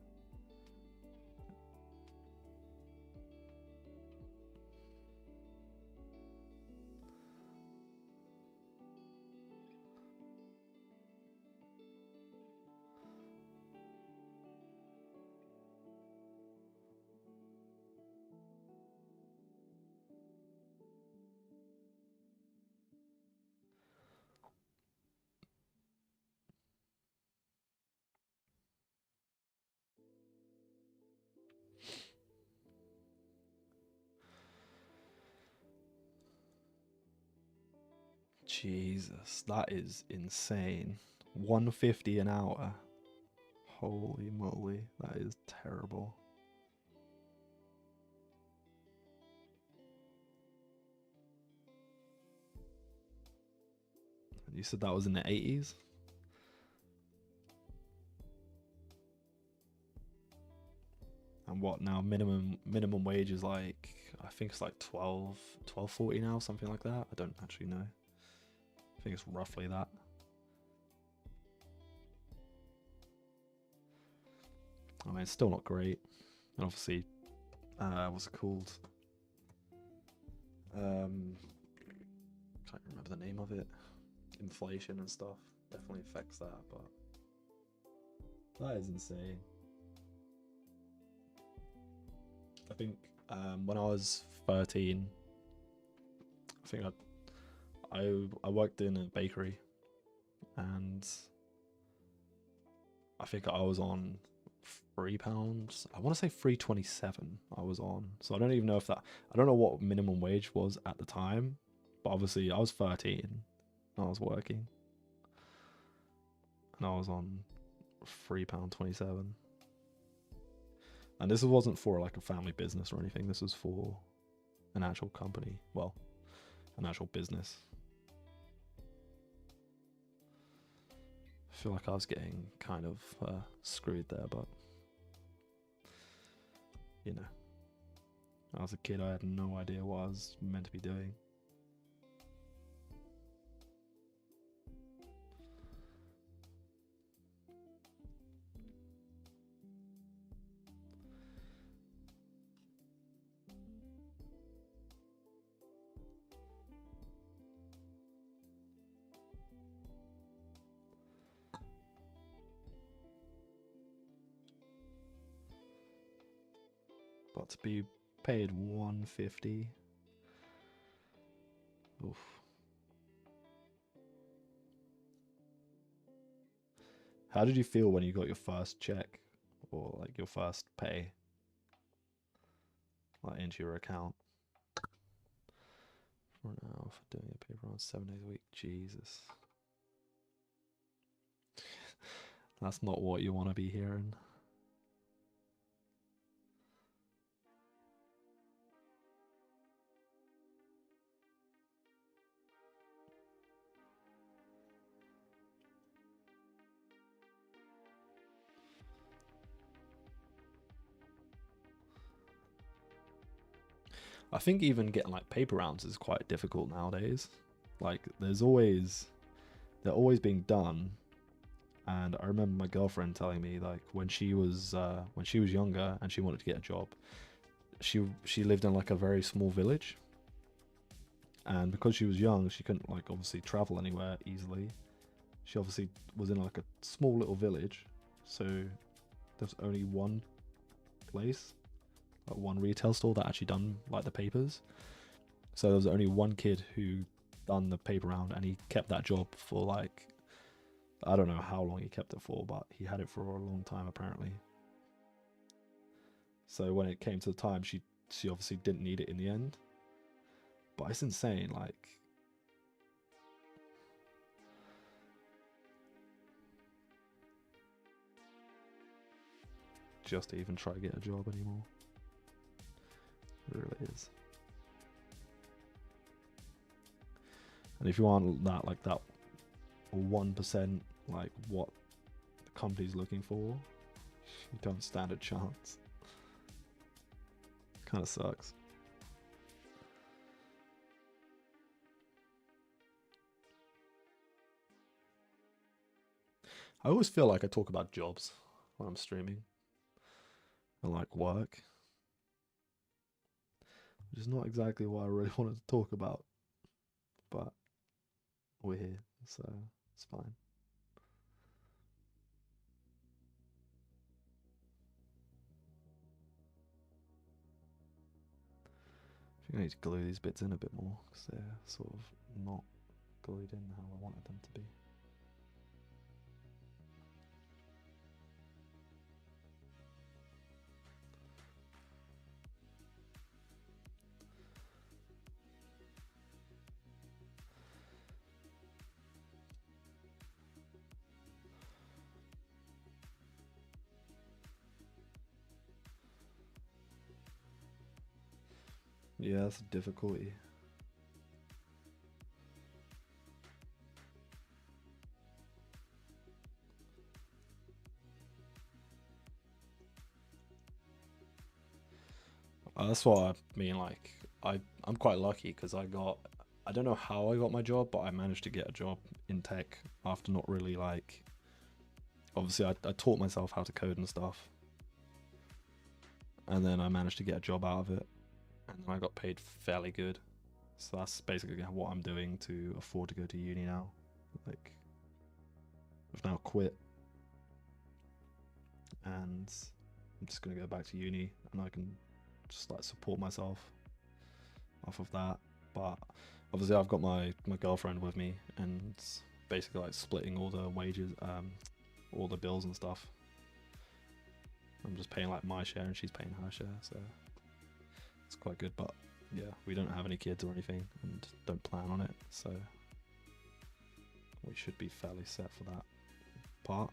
A: Jesus, that is insane. 150 an hour. Holy moly, that is terrible. You said that was in the 80s? And what now? Minimum wage is like, I think it's like 12.40 now, something like that. I don't actually know. I think it's roughly that. I mean, it's still not great. And obviously, what's it called? Can't remember the name of it. Inflation and stuff definitely affects that, but that is insane. I think when I was 13, I think I worked in a bakery, and I think I was on £3. I want to say 3.27. I was on, so I don't even know if that. I don't know what minimum wage was at the time, but obviously I was 13. I was working, and I was on £3.27. And this wasn't for like a family business or anything. This was for an actual company. Well, an actual business. I feel like I was getting kind of screwed there, but you know, I was a kid. I had no idea what I was meant to be doing. But to be paid 150. Oof. How did you feel when you got your first check or like your first pay, like into your account? For now, for doing a paper on 7 days a week, Jesus. That's not what you want to be hearing. I think even getting like paper rounds is quite difficult nowadays. Like they're always being done. And I remember my girlfriend telling me, like, when she was younger and she wanted to get a job, she lived in like a very small village, and because she was young, she couldn't like obviously travel anywhere easily. She obviously was in like a small little village, so there's only one place, like one retail store that actually done like the papers. So there was only one kid who done the paper round, and he kept that job for like, I don't know how long he kept it for, but he had it for a long time apparently. So when it came to the time, she obviously didn't need it in the end. But it's insane, like, just to even try to get a job anymore. It really is. And if you aren't that 1%, like what the company's looking for, you don't stand a chance. Kind of sucks. I always feel like I talk about jobs when I'm streaming and like work, which is not exactly what I really wanted to talk about, but we're here, so it's fine. I think I need to glue these bits in a bit more because they're sort of not glued in how I wanted them to be. Yeah, that's a difficulty. That's what I mean. Like, I'm quite lucky because I don't know how I got my job, but I managed to get a job in tech after not really like. Obviously, I taught myself how to code and stuff, and then I managed to get a job out of it, and then I got paid fairly good. So that's basically what I'm doing to afford to go to uni now. Like, I've now quit, and I'm just gonna go back to uni, and I can just like support myself off of that. But obviously I've got my girlfriend with me, and basically like splitting all the wages, all the bills and stuff. I'm just paying like my share and she's paying her share, so it's quite good. But yeah, we don't have any kids or anything and don't plan on it, so we should be fairly set for that part.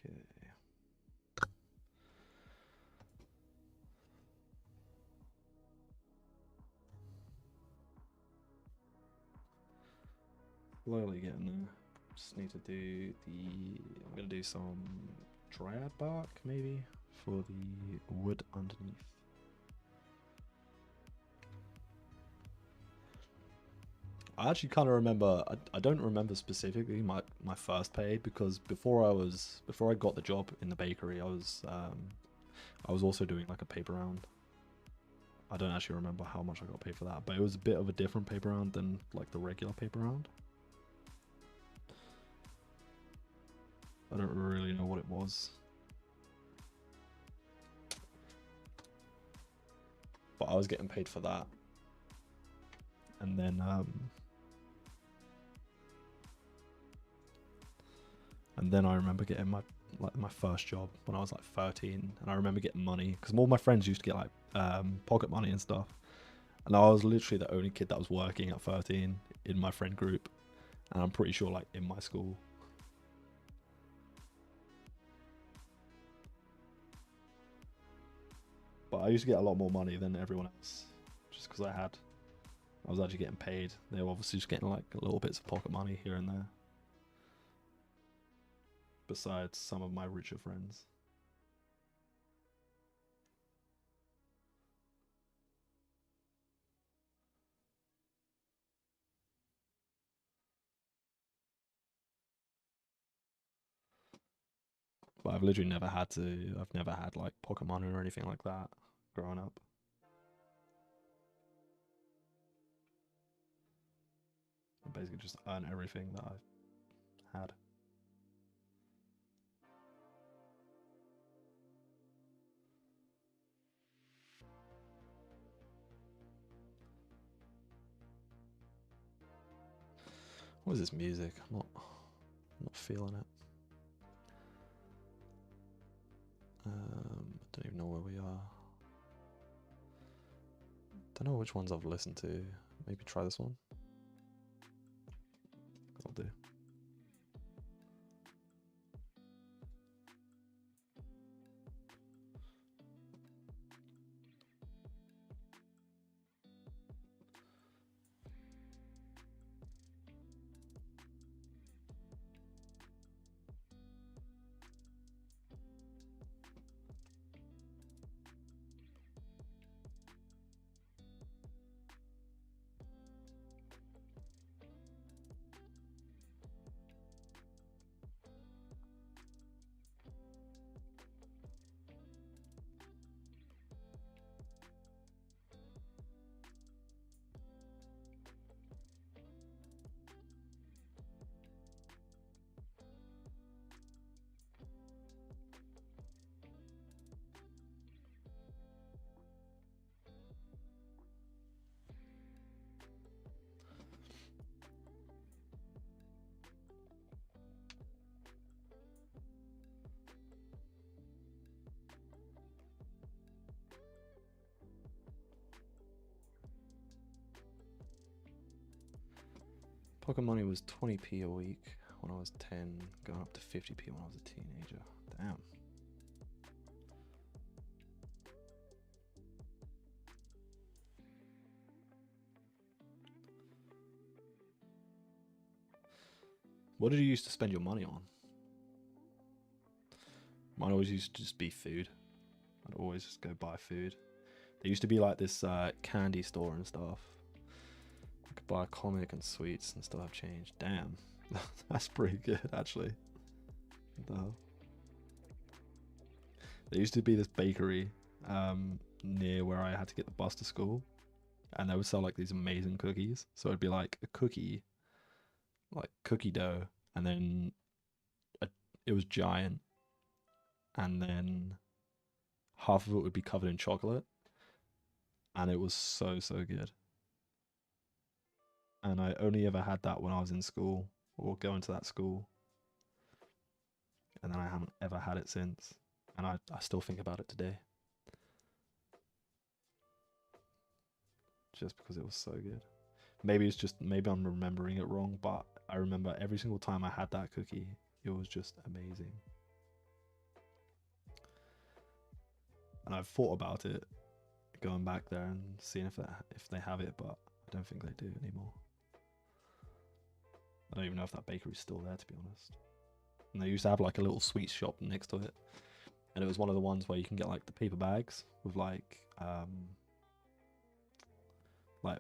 A: Okay. Slowly getting there. Just need to do I'm gonna do some dryad bark, maybe, for the wood underneath. I actually kind of remember, I don't remember specifically my first pay, because before I got the job in the bakery, I was also doing like a paper round. I don't actually remember how much I got paid for that, but it was a bit of a different paper round than like the regular paper round. I don't really know what it was. But I was getting paid for that. And then I remember getting my first job when I was like 13, and I remember getting money because all my friends used to get like pocket money and stuff, and I was literally the only kid that was working at 13 in my friend group, and I'm pretty sure like in my school. But I used to get a lot more money than everyone else, just because I was actually getting paid. They were obviously just getting like little bits of pocket money here and there, besides some of my richer friends. But I've literally never had like pocket money or anything like that growing up. I basically just earn everything that I've had. What is this music? I'm not feeling it. I don't even know where we are. Don't know which ones I've listened to. Maybe try this one. I'll do. Pocket money was 20p a week when I was 10, going up to 50p when I was a teenager. Damn. What did you used to spend your money on? Mine always used to just be food. I'd always just go buy food. There used to be like this candy store and stuff. I could buy a comic and sweets and still have change. Damn. That's pretty good, actually. What the hell? There used to be this bakery near where I had to get the bus to school, and they would sell like these amazing cookies. So it'd be like a cookie, like cookie dough, and then it was giant, and then half of it would be covered in chocolate, and it was so good. And I only ever had that when I was in school or going to that school, and then I haven't ever had it since, and I still think about it today, just because it was so good. Maybe I'm remembering it wrong, but I remember every single time I had that cookie, it was just amazing. And I've thought about it, going back there and seeing if they have it, but I don't think they do anymore. I don't even know if that bakery's still there, to be honest. and they used to have like a little sweet shop next to it, and it was one of the ones where you can get like the paper bags with like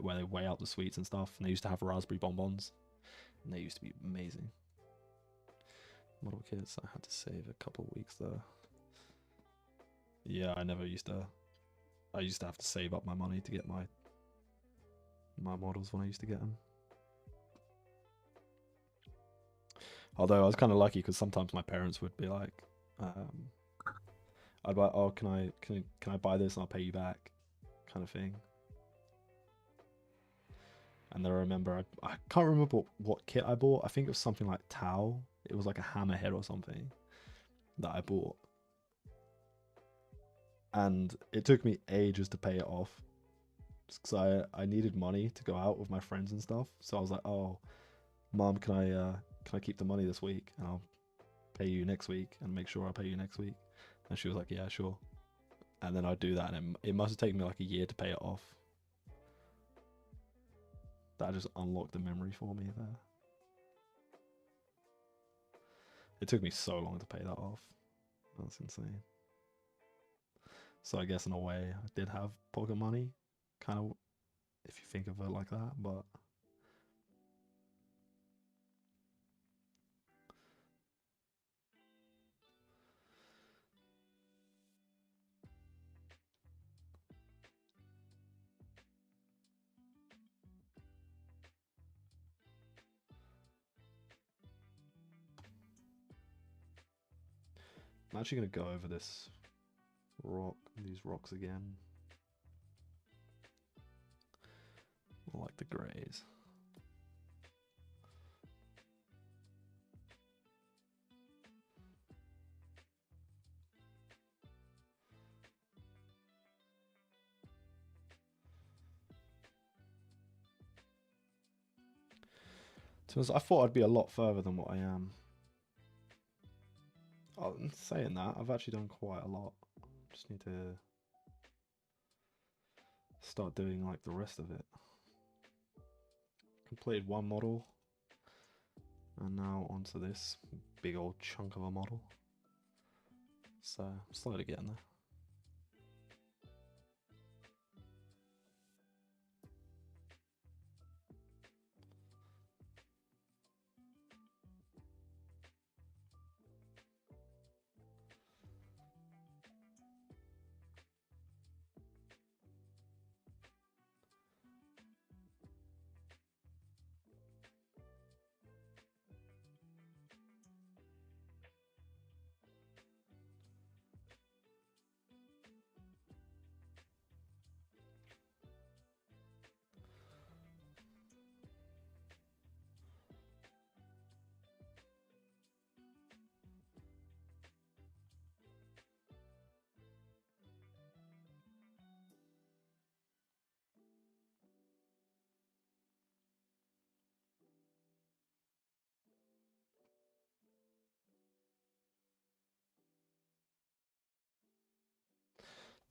A: where they weigh out the sweets and stuff, and they used to have raspberry bonbons, and they used to be amazing. Model kits, I had to save a couple of weeks though. Yeah, I used to have to save up my money to get my models when I used to get them. Although I was kind of lucky because sometimes my parents would be like, I'd be like, oh, can I buy this and I'll pay you back, kind of thing. And then I remember, I can't remember what kit I bought. I think it was something like Tau. It was like a hammerhead or something that I bought. And it took me ages to pay it off. Because I needed money to go out with my friends and stuff. So I was like, oh, Mom, can I keep the money this week? And I'll pay you next week and make sure I pay you next week. And she was like, yeah, sure. And then I'd do that, and it must have taken me like a year to pay it off. That just unlocked a memory for me there. It took me so long to pay that off. That's insane. So I guess in a way I did have pocket money, kind of, if you think of it like that, but I'm actually going to go over these rocks again. I like the greys. So I thought I'd be a lot further than what I am. Oh, saying that, I've actually done quite a lot. Just need to start doing like the rest of it. Completed one model, and now onto this big old chunk of a model. So I'm slowly getting there.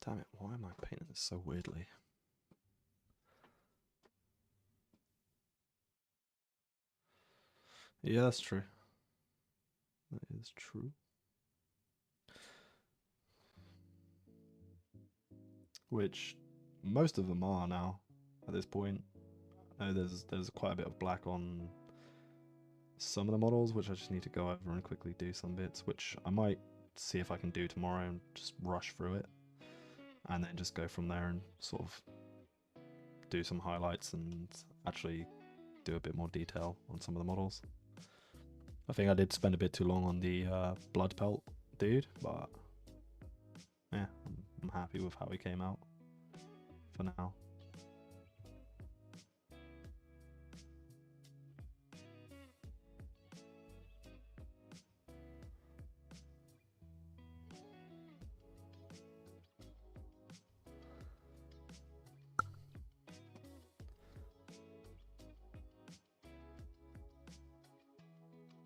A: Damn it, why am I painting this so weirdly? Yeah, that's true. That is true. Which most of them are now at this point. I know there's quite a bit of black on some of the models, which I just need to go over and quickly do some bits, which I might see if I can do tomorrow and just rush through it. And then just go from there and sort of do some highlights and actually do a bit more detail on some of the models. I think I did spend a bit too long on the blood pelt dude, but yeah, I'm happy with how he came out for now.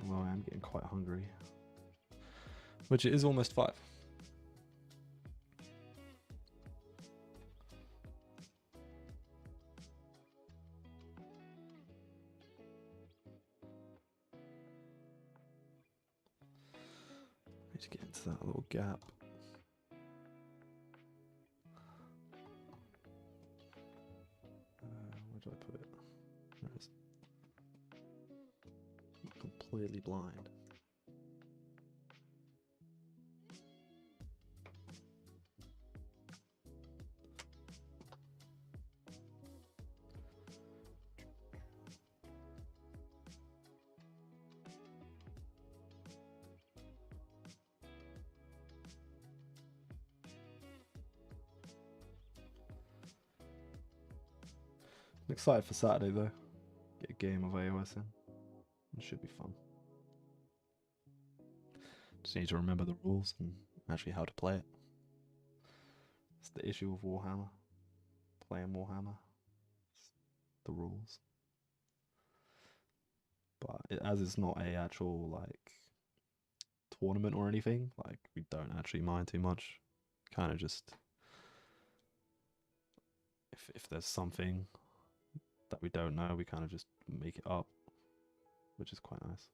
A: Well, I am getting quite hungry, which it is almost 5. into that little gap. Where do I put it? There it is. I'm completely blind. I'm excited for Saturday though. Get a game of AOS in. It should be fun. Just need to remember the rules and actually how to play it. It's the issue with Warhammer. Playing Warhammer. It's the rules. But as it's not a actual like tournament or anything, like we don't actually mind too much. Kind of just if there's something that we don't know, we kind of just make it up, which is quite nice.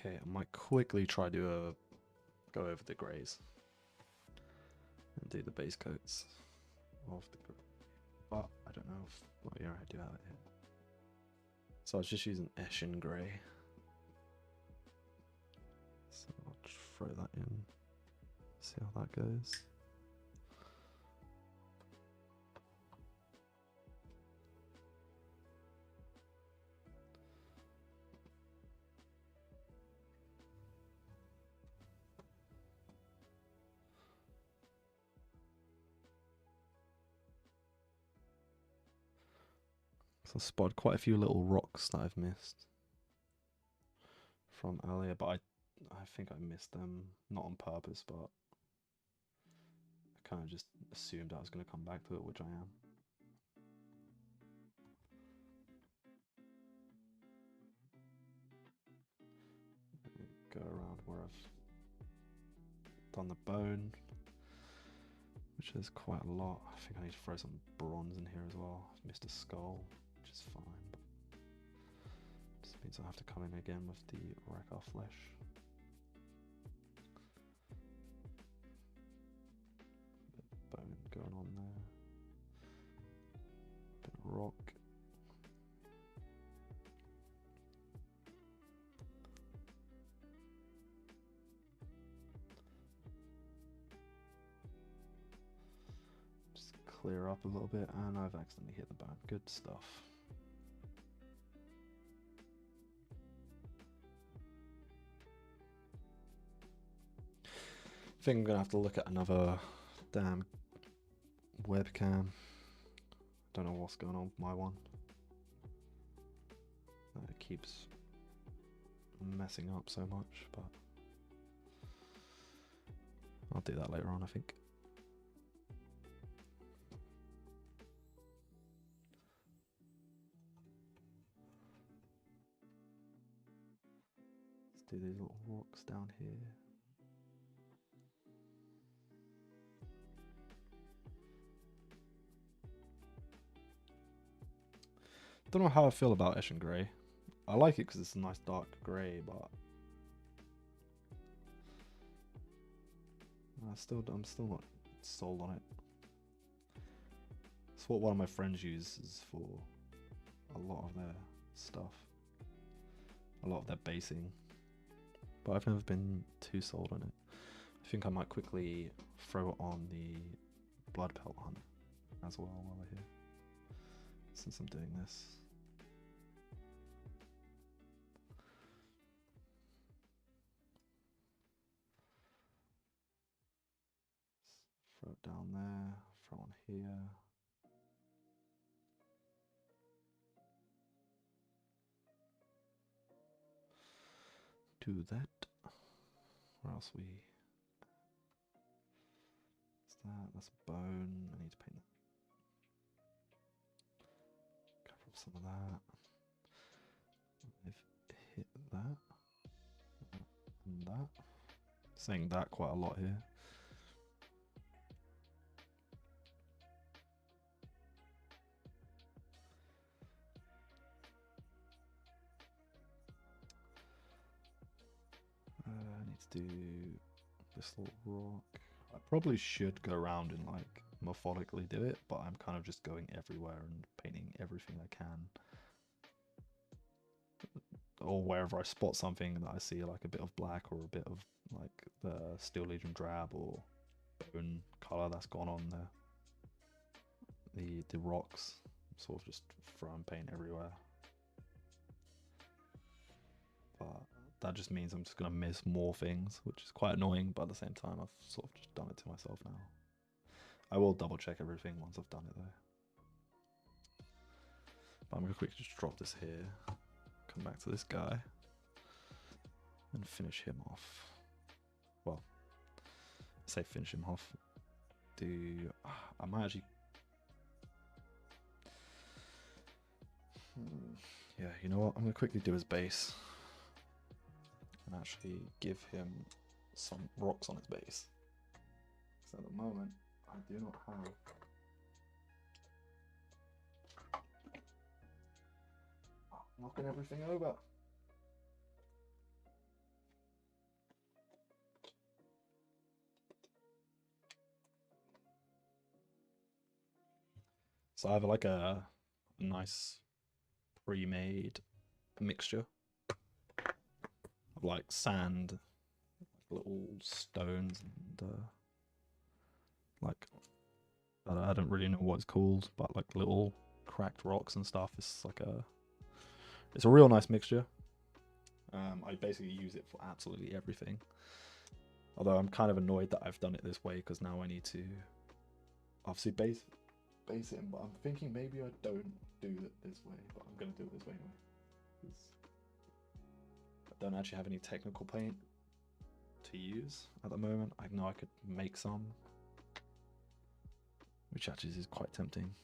A: Okay, I might quickly try to go over the greys and do the base coats of the grey. But I don't know if, well, yeah, I do have it here. So I was just using Eshin grey. So I'll just throw that in, see how that goes. So I spotted quite a few little rocks that I've missed from earlier, but I think I missed them, not on purpose, but I kind of just assumed I was going to come back to it, which I am. Go around where I've done the bone, which is quite a lot. I think I need to throw some bronze in here as well. I've missed a skull, which is fine, but just means I have to come in again with the Rakar flesh. Bit of bone going on there. Bit of rock. Clear up a little bit, and I've accidentally hit the bone. Good stuff. I think I'm gonna have to look at another damn webcam. Don't know what's going on with my one. It keeps messing up so much, but I'll do that later on, I think. Do these little rocks down here. Don't know how I feel about Eshin grey. I like it because it's a nice dark grey, but I'm still not sold on it. It's what one of my friends uses for a lot of their stuff. a lot of their basing, but I've never been too sold on it. I think I might quickly throw it on the blood pelt hunt as well while we're here, since I'm doing this. Throw it down there, throw on here. Do that. Where else we? What's that? That's a bone. I need to paint that. Cover up some of that. I've hit that. And that. Saying that quite a lot here. I need to do this little rock. I probably should go around and like methodically do it, but I'm kind of just going everywhere and painting everything I can. Or wherever I spot something that I see like a bit of black or a bit of like the Steel Legion drab or bone color that's gone on there. The rocks, sort of just throwing paint everywhere. But that just means I'm just going to miss more things, which is quite annoying, but at the same time I've sort of just done it to myself now. I will double check everything once I've done it though. But I'm going to quickly just drop this here, come back to this guy, and finish him off. Well, say finish him off. I might actually... Yeah, you know what? I'm going to quickly do his base. And actually give him some rocks on his base. So at the moment, I do not have... Oh, knocking everything over. So I have like a nice pre-made mixture of like sand, little stones, and like I don't really know what it's called, but like little cracked rocks and stuff. It's a real nice mixture. I basically use it for absolutely everything. Although I'm kind of annoyed that I've done it this way, because now I need to obviously base it in, but I'm thinking maybe I don't do it this way, but I'm going to do it this way anyway. I don't actually have any technical paint to use at the moment. I know I could make some, which actually is quite tempting.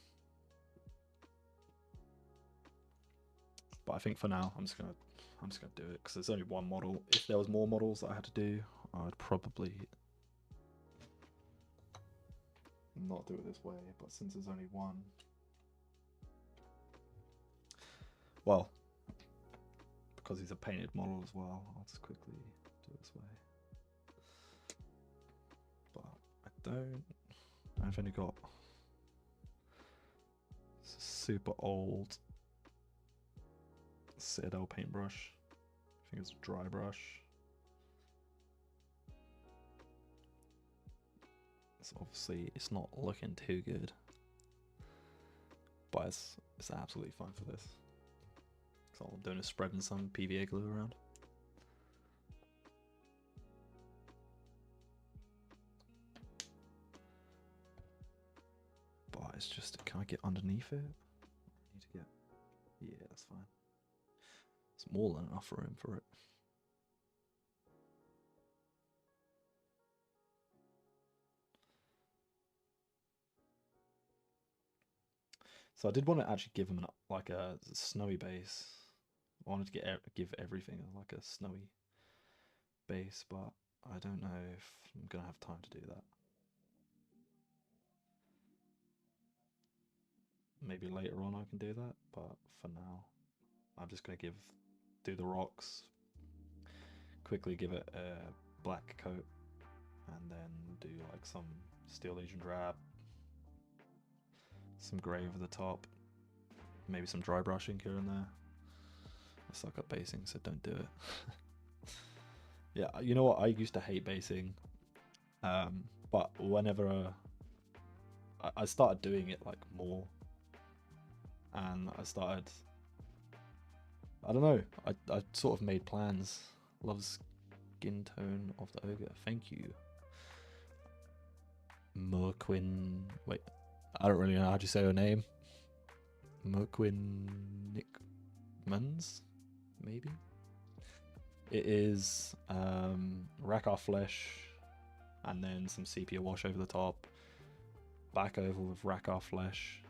A: But I think for now I'm just gonna do it, because there's only one model. If there was more models that I had to do, I'd probably not do it this way, but since there's only one, well, because he's a painted model as well, I'll just quickly do it this way. But I've only got super old Citadel paintbrush. I think it's a dry brush. So obviously it's not looking too good, but it's absolutely fine for this. So all I'm doing is spreading some PVA glue around. But it's just, can I get underneath it? I need to get, yeah, that's fine. It's more than enough room for it. So I did want to actually give him like a snowy base. I wanted to give everything like a snowy base, but I don't know if I'm gonna have time to do that. Maybe later on I can do that, but for now I'm just gonna do the rocks, quickly give it a black coat, and then do like some Steel Legion drab, some grey over the top, maybe some dry brushing here and there, I suck at basing, so don't do it. Yeah, you know what? I used to hate basing, but whenever I started doing it like more, and I started, I don't know, I sort of made plans. Love skin tone of the ogre. Thank you. Merquin. Wait, I don't really know how to say her name. Merquin Nickmans, maybe. It is Rakar flesh, and then some sepia wash over the top. Back oval with Rakar flesh,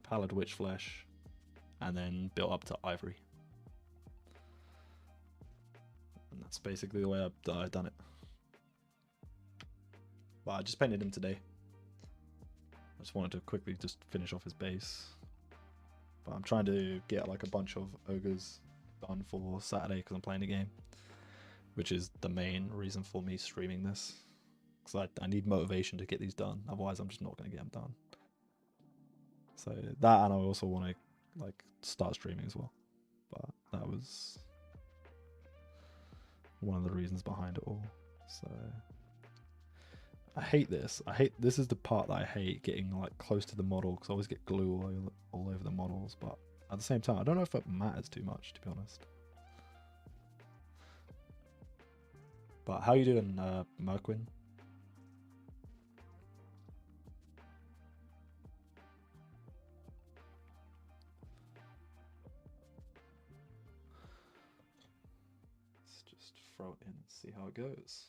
A: Pallid Witch flesh, and then built up to ivory. And that's basically the way I've done it. But I just painted him today. I just wanted to quickly just finish off his base. But I'm trying to get like a bunch of ogres done for Saturday because I'm playing a game, which is the main reason for me streaming this. Because I need motivation to get these done. Otherwise, I'm just not going to get them done. So that, and I also want to like start streaming as well. But that was one of the reasons behind it all. So I hate this. This is the part that I hate, getting like close to the model, because I always get glue all over the models. But at the same time, I don't know if it matters too much, to be honest. But how you doing, Merquin? Let's just throw it in and see how it goes.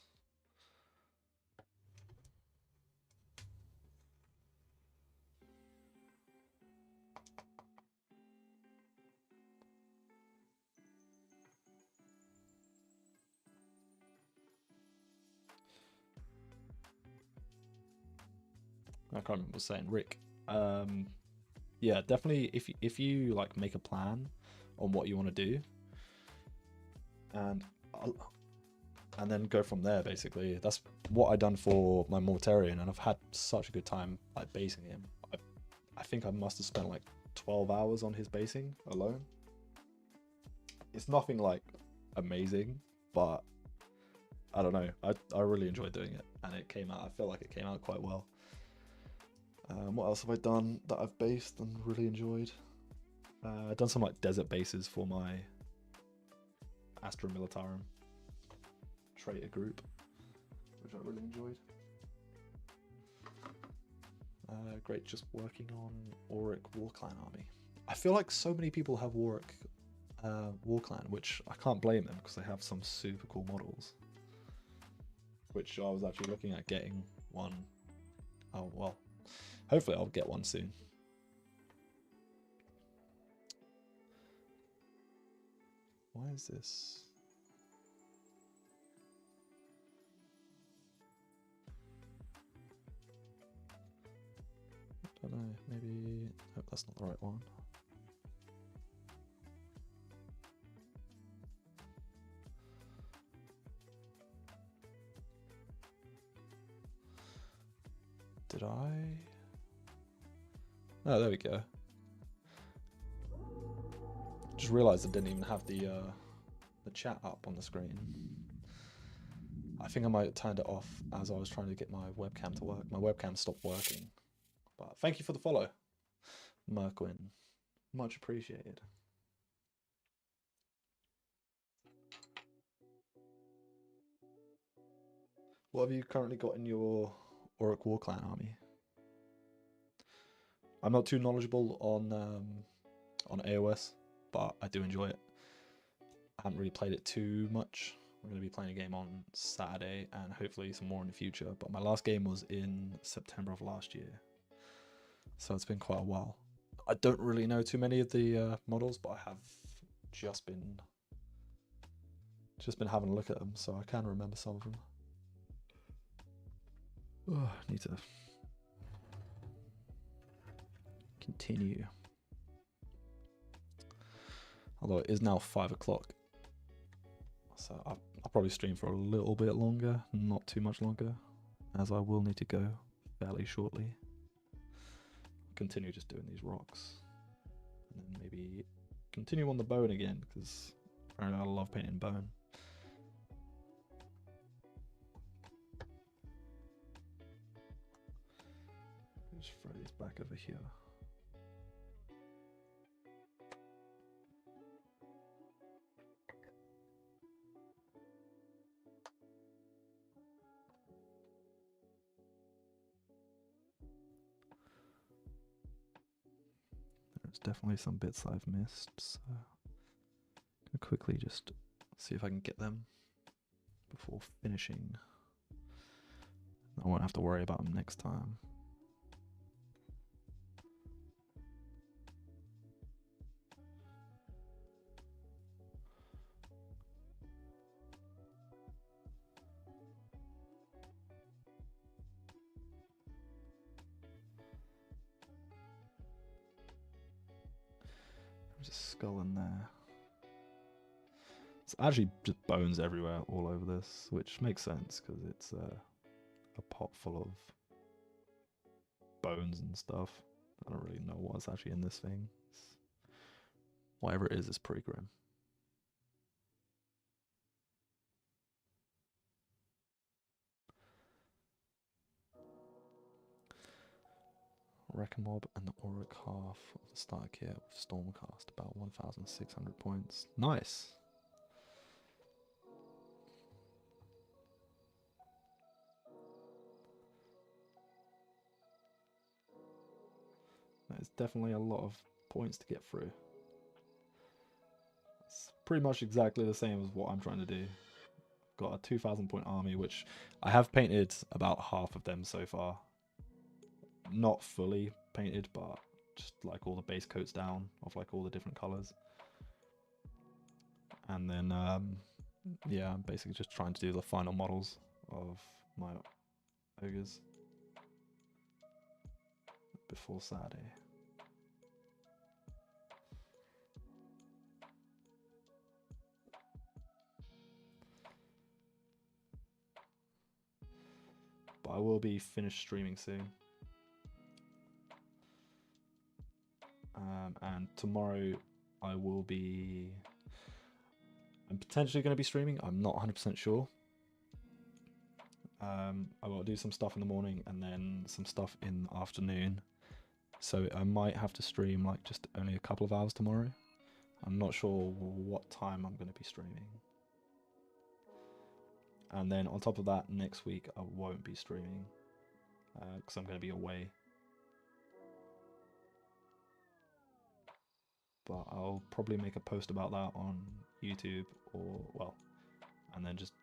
A: I can't remember what I was saying, Rick. Yeah, definitely. If you like make a plan on what you want to do, and then go from there. Basically, that's what I done for my Mortarion, and I've had such a good time like basing him. I think I must have spent like 12 hours on his basing alone. It's nothing like amazing, but I don't know. I really enjoyed doing it, and it came out. I feel like it came out quite well. What else have I done that I've based and really enjoyed? I've done some like desert bases for my Astra Militarum traitor group, which I really enjoyed. Great, just working on Auric Warclan army. I feel like so many people have Warwick Warclan, which I can't blame them because they have some super cool models. Which I was actually looking at getting one. Oh well, hopefully I'll get one soon. Why is this? I don't know, maybe... Oh, that's not the right one. Did I? Oh, there we go. Just realised I didn't even have the chat up on the screen. I think I might have turned it off as I was trying to get my webcam to work. My webcam stopped working. But thank you for the follow, Merquin. Much appreciated. What have you currently got in your Auric Warclan army? I'm not too knowledgeable on AOS, but I do enjoy it. I haven't really played it too much. We're going to be playing a game on Saturday and hopefully some more in the future. But my last game was in September of last year, so it's been quite a while. I don't really know too many of the models, but I have just been having a look at them, so I can remember some of them. Oh, I need to continue. Although it is now 5 o'clock, so I'll probably stream for a little bit longer, not too much longer, as I will need to go fairly shortly. Continue just doing these rocks, and then maybe continue on the bone again, because apparently I love painting bone. Just throw these back over here. There's definitely some bits I've missed, so I'm gonna quickly just see if I can get them before finishing. I won't have to worry about them next time. There's a skull in there. It's actually just bones everywhere all over this, which makes sense because it's a pot full of bones and stuff. I don't really know what's actually in this thing. Whatever it is, it's pretty grim. Wreck a mob and the auric half of the starter kit with Stormcast, about 1,600 points. Nice! That is definitely a lot of points to get through. It's pretty much exactly the same as what I'm trying to do. I've got a 2,000 point army, which I have painted about half of them so far. Not fully painted, but just like all the base coats down of like all the different colors. And then yeah, I'm basically just trying to do the final models of my ogres before Saturday. But I will be finished streaming soon. And tomorrow I will be... I'm potentially going to be streaming. I'm not 100% sure. I will do some stuff in the morning and then some stuff in the afternoon. So I might have to stream like just only a couple of hours tomorrow. I'm not sure what time I'm going to be streaming. And then on top of that, next week I won't be streaming because I'm going to be away. But I'll probably make a post about that on YouTube or, well, and then just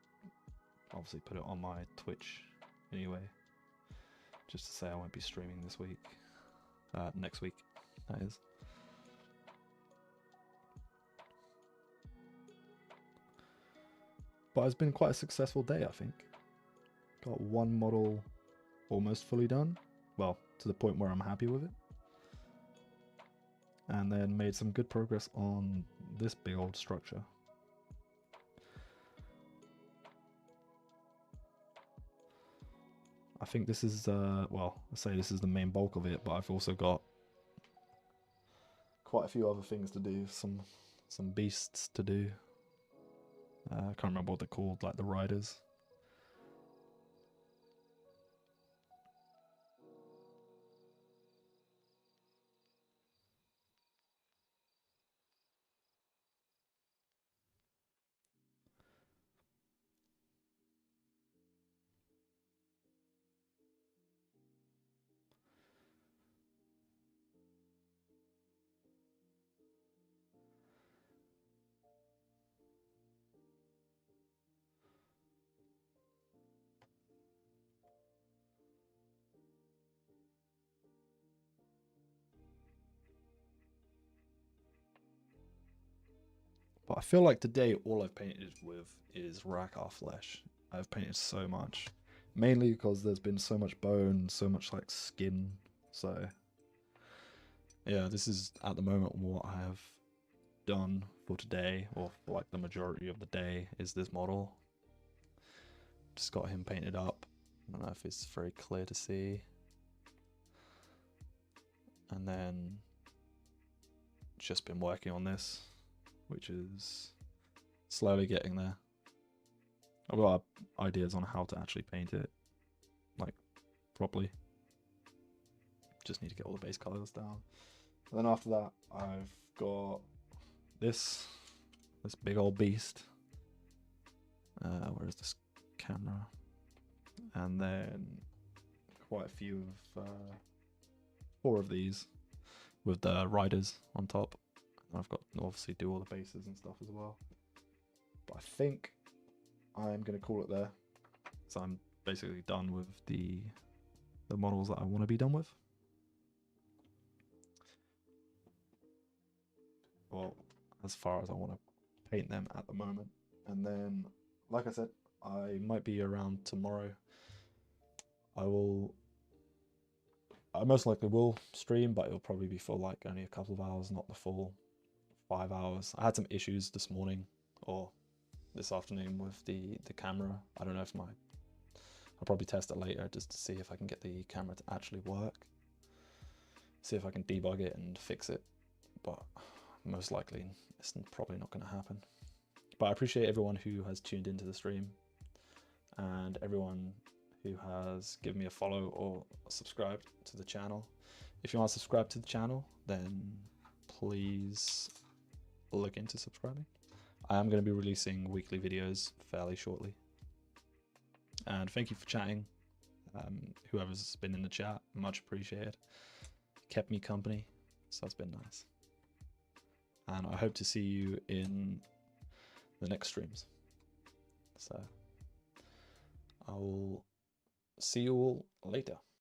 A: obviously put it on my Twitch anyway. Just to say I won't be streaming this week. Next week, that is. But it's been quite a successful day, I think. Got one model almost fully done. Well, to the point where I'm happy with it. And then made some good progress on this big old structure. I think this is, well, I say this is the main bulk of it, but I've also got quite a few other things to do, some beasts to do. I can't remember what they're called, like the riders. But I feel like today all I've painted with is Rakar flesh. I've painted so much. Mainly because there's been so much bone, so much like skin. So yeah, this is at the moment what I have done for today, or for like the majority of the day, is this model. Just got him painted up. I don't know if it's very clear to see. And then just been working on this, which is slowly getting there. I've got ideas on how to actually paint it, like, properly. Just need to get all the base colors down. And then after that, I've got this big old beast. Where is this camera? And then quite a few of 4 of these with the riders on top. And I've got to obviously do all the bases and stuff as well. But I think I'm going to call it there. So I'm basically done with the models that I want to be done with. Well, as far as I want to paint them at the moment. And then, like I said, I might be around tomorrow. I most likely will stream, but it'll probably be for like only a couple of hours, not the full 5 hours. I had some issues this morning or this afternoon with the camera. I don't know if I'll probably test it later just to see if I can get the camera to actually work. See if I can debug it and fix it, but most likely it's probably not going to happen. But I appreciate everyone who has tuned into the stream and everyone who has given me a follow or subscribed to the channel. If you want to subscribe to the channel, then please look into subscribing. I am going to be releasing weekly videos fairly shortly. And thank you for chatting. Whoever's been in the chat, much appreciated. Kept me company, so that's been nice. And I hope to see you in the next streams. So I will see you all later.